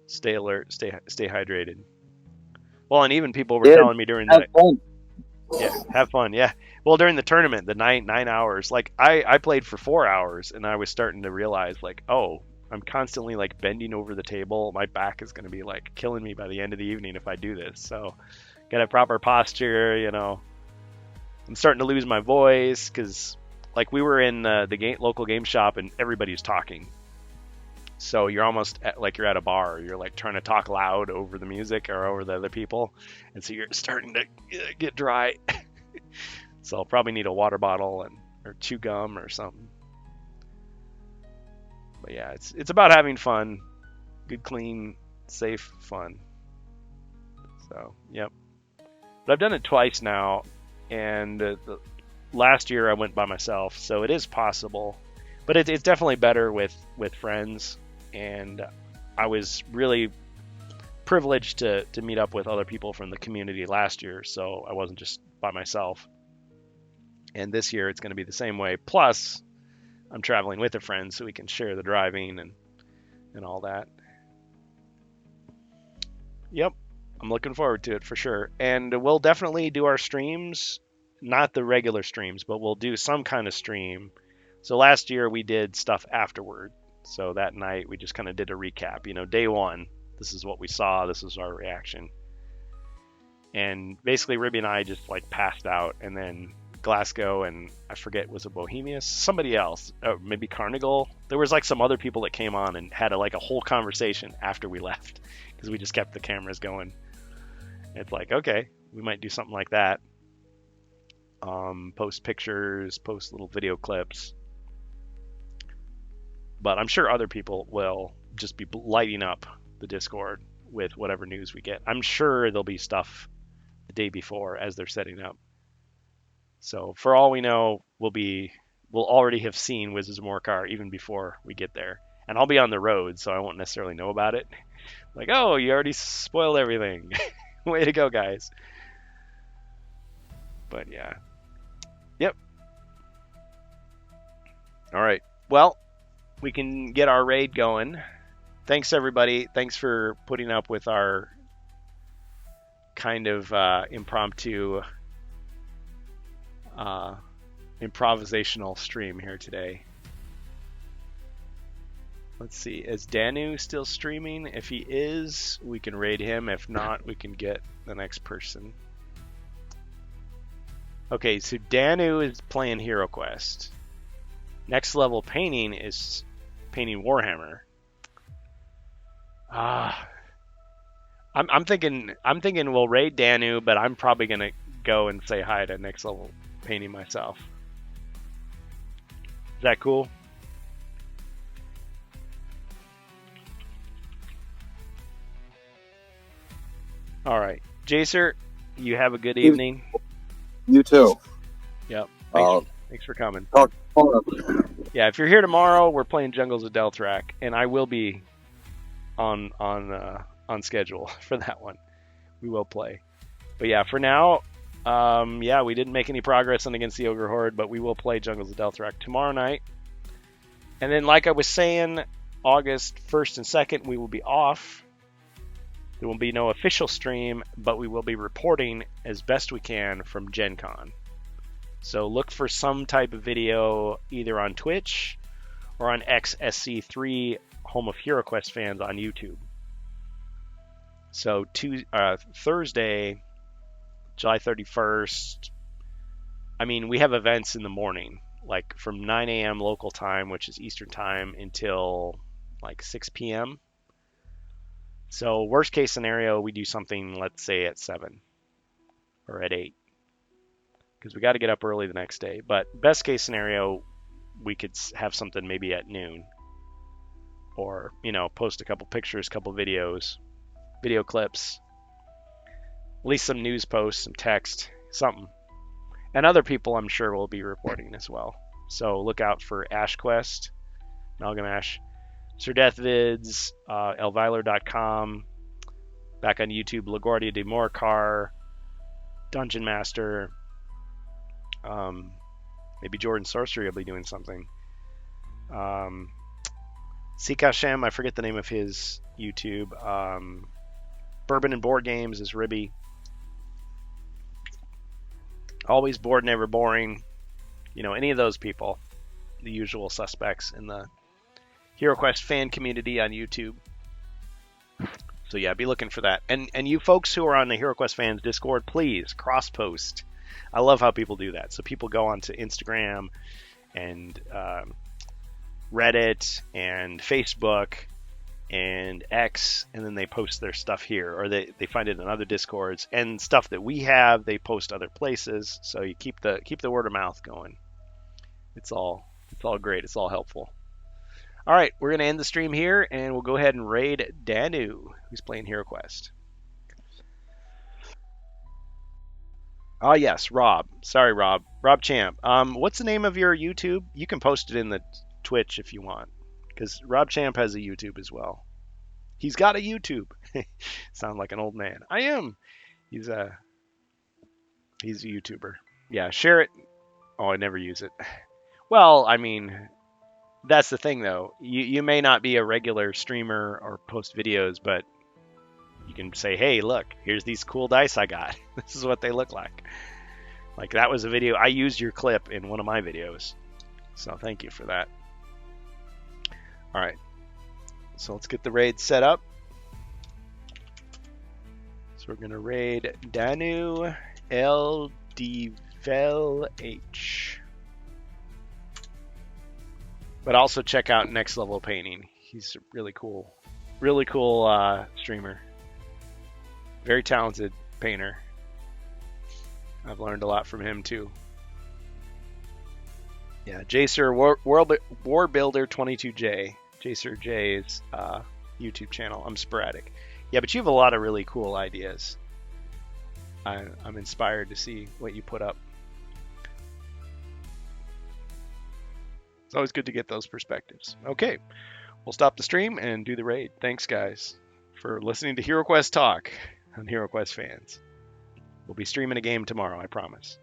Stay alert, stay hydrated. Well, and even people were telling me during the have fun. Yeah. Well, during the tournament, the 9 hours, like I played for 4 hours, and I was starting to realize like, oh, I'm constantly like bending over the table. My back is going to be like killing me by the end of the evening if I do this. So. Get a proper posture, I'm starting to lose my voice because, like, we were in the local game shop and everybody's talking. So you're almost like you're at a bar. You're like trying to talk loud over the music or over the other people, and so you're starting to get dry. So I'll probably need a water bottle or chew gum or something. But yeah, it's about having fun, good, clean, safe fun. So yep. But I've done it twice now, and last year I went by myself, so it is possible. But it's definitely better with friends, and I was really privileged to meet up with other people from the community last year, so I wasn't just by myself. And this year it's going to be the same way. Plus, I'm traveling with a friend, so we can share the driving and all that. Yep, I'm looking forward to it for sure. And we'll definitely do our streams, not the regular streams, but we'll do some kind of stream. So last year we did stuff afterward. So that night we just kind of did a recap. Day one, this is what we saw, this is our reaction. And basically Ribby and I just like passed out, and then Glasgow and I forget, was it Bohemius? Somebody else, maybe Carnival. There was like some other people that came on and had a whole conversation after we left, because we just kept the cameras going. It's like, okay, we might do something like that. Post pictures, post little video clips. But I'm sure other people will just be lighting up the Discord with whatever news we get. I'm sure there'll be stuff the day before as they're setting up. So for all we know, we'll already have seen Wizards of Morcar even before we get there. And I'll be on the road, so I won't necessarily know about it. Like, oh, you already spoiled everything. Way to go, guys. But yeah. Yep. All right. Well, we can get our raid going. Thanks, everybody. Thanks for putting up with our kind of impromptu improvisational stream here today. Let's see, is Danu still streaming? If he is, we can raid him. If not, we can get the next person. Okay, so Danu is playing Hero Quest. Next Level Painting is painting Warhammer. I'm thinking we'll raid Danu, but I'm probably gonna go and say hi to Next Level Painting myself. Is that cool? All right, Jacer, you have a good evening. You too. Yep. Thanks for coming. Yeah, if you're here tomorrow, we're playing Jungles of Delthrak, and I will be on schedule for that one. We will play. But yeah, for now, we didn't make any progress on Against the Ogre Horde, but we will play Jungles of Delthrak tomorrow night. And then, like I was saying, August 1st and 2nd, we will be off. There will be no official stream, but we will be reporting as best we can from Gen Con. So look for some type of video either on Twitch or on XSC3, home of HeroQuest fans, on YouTube. So Thursday, July 31st, we have events in the morning, like from 9 a.m. local time, which is Eastern time, until like 6 p.m. So worst case scenario, we do something, let's say at 7 or at 8, because we got to get up early the next day. But best case scenario, we could have something maybe at noon, or post a couple pictures, couple videos, video clips, at least some news posts, some text, something. And other people, I'm sure, will be reporting as well. So look out for AshQuest, Malgamash, Sir Death Vids, Elviler.com, back on YouTube, LaGuardia de Morcar, Dungeon Master, maybe Jordan Sorcery will be doing something. Sikashem, I forget the name of his YouTube. Bourbon and Board Games is Ribby. Always Bored, Never Boring. Any of those people, the usual suspects in the HeroQuest fan community on YouTube. So yeah, be looking for that. And you folks who are on the HeroQuest fans Discord, please cross post. I love how people do that. So people go onto Instagram and Reddit and Facebook and X, and then they post their stuff here, or they find it in other Discords, and stuff that we have they post other places. So you keep the word of mouth going. It's all great. It's all helpful. All right, we're going to end the stream here, and we'll go ahead and raid Danu, who's playing HeroQuest. Oh, yes, Rob. Sorry, Rob. Rob Champ. What's the name of your YouTube? You can post it in the Twitch if you want, because Rob Champ has a YouTube as well. He's got a YouTube. Sound like an old man. I am. He's a YouTuber. Yeah, share it. Oh, I never use it. Well, I mean, that's the thing though. You may not be a regular streamer or post videos, but you can say, hey, look, here's these cool dice I got. This is what they look like. Like that was a video. I used your clip in one of my videos. So thank you for that. All right. So let's get the raid set up. So we're going to raid Danu LDVEL H. But also check out Next Level Painting. He's a really cool streamer. Very talented painter. I've learned a lot from him too. Yeah, Jacer Warbuilder 22J. Jacer J's YouTube channel. I'm sporadic. Yeah, but you have a lot of really cool ideas. I'm inspired to see what you put up. It's always good to get those perspectives. Okay, we'll stop the stream and do the raid. Thanks, guys, for listening to HeroQuest Talk on HeroQuest Fans. We'll be streaming a game tomorrow, I promise.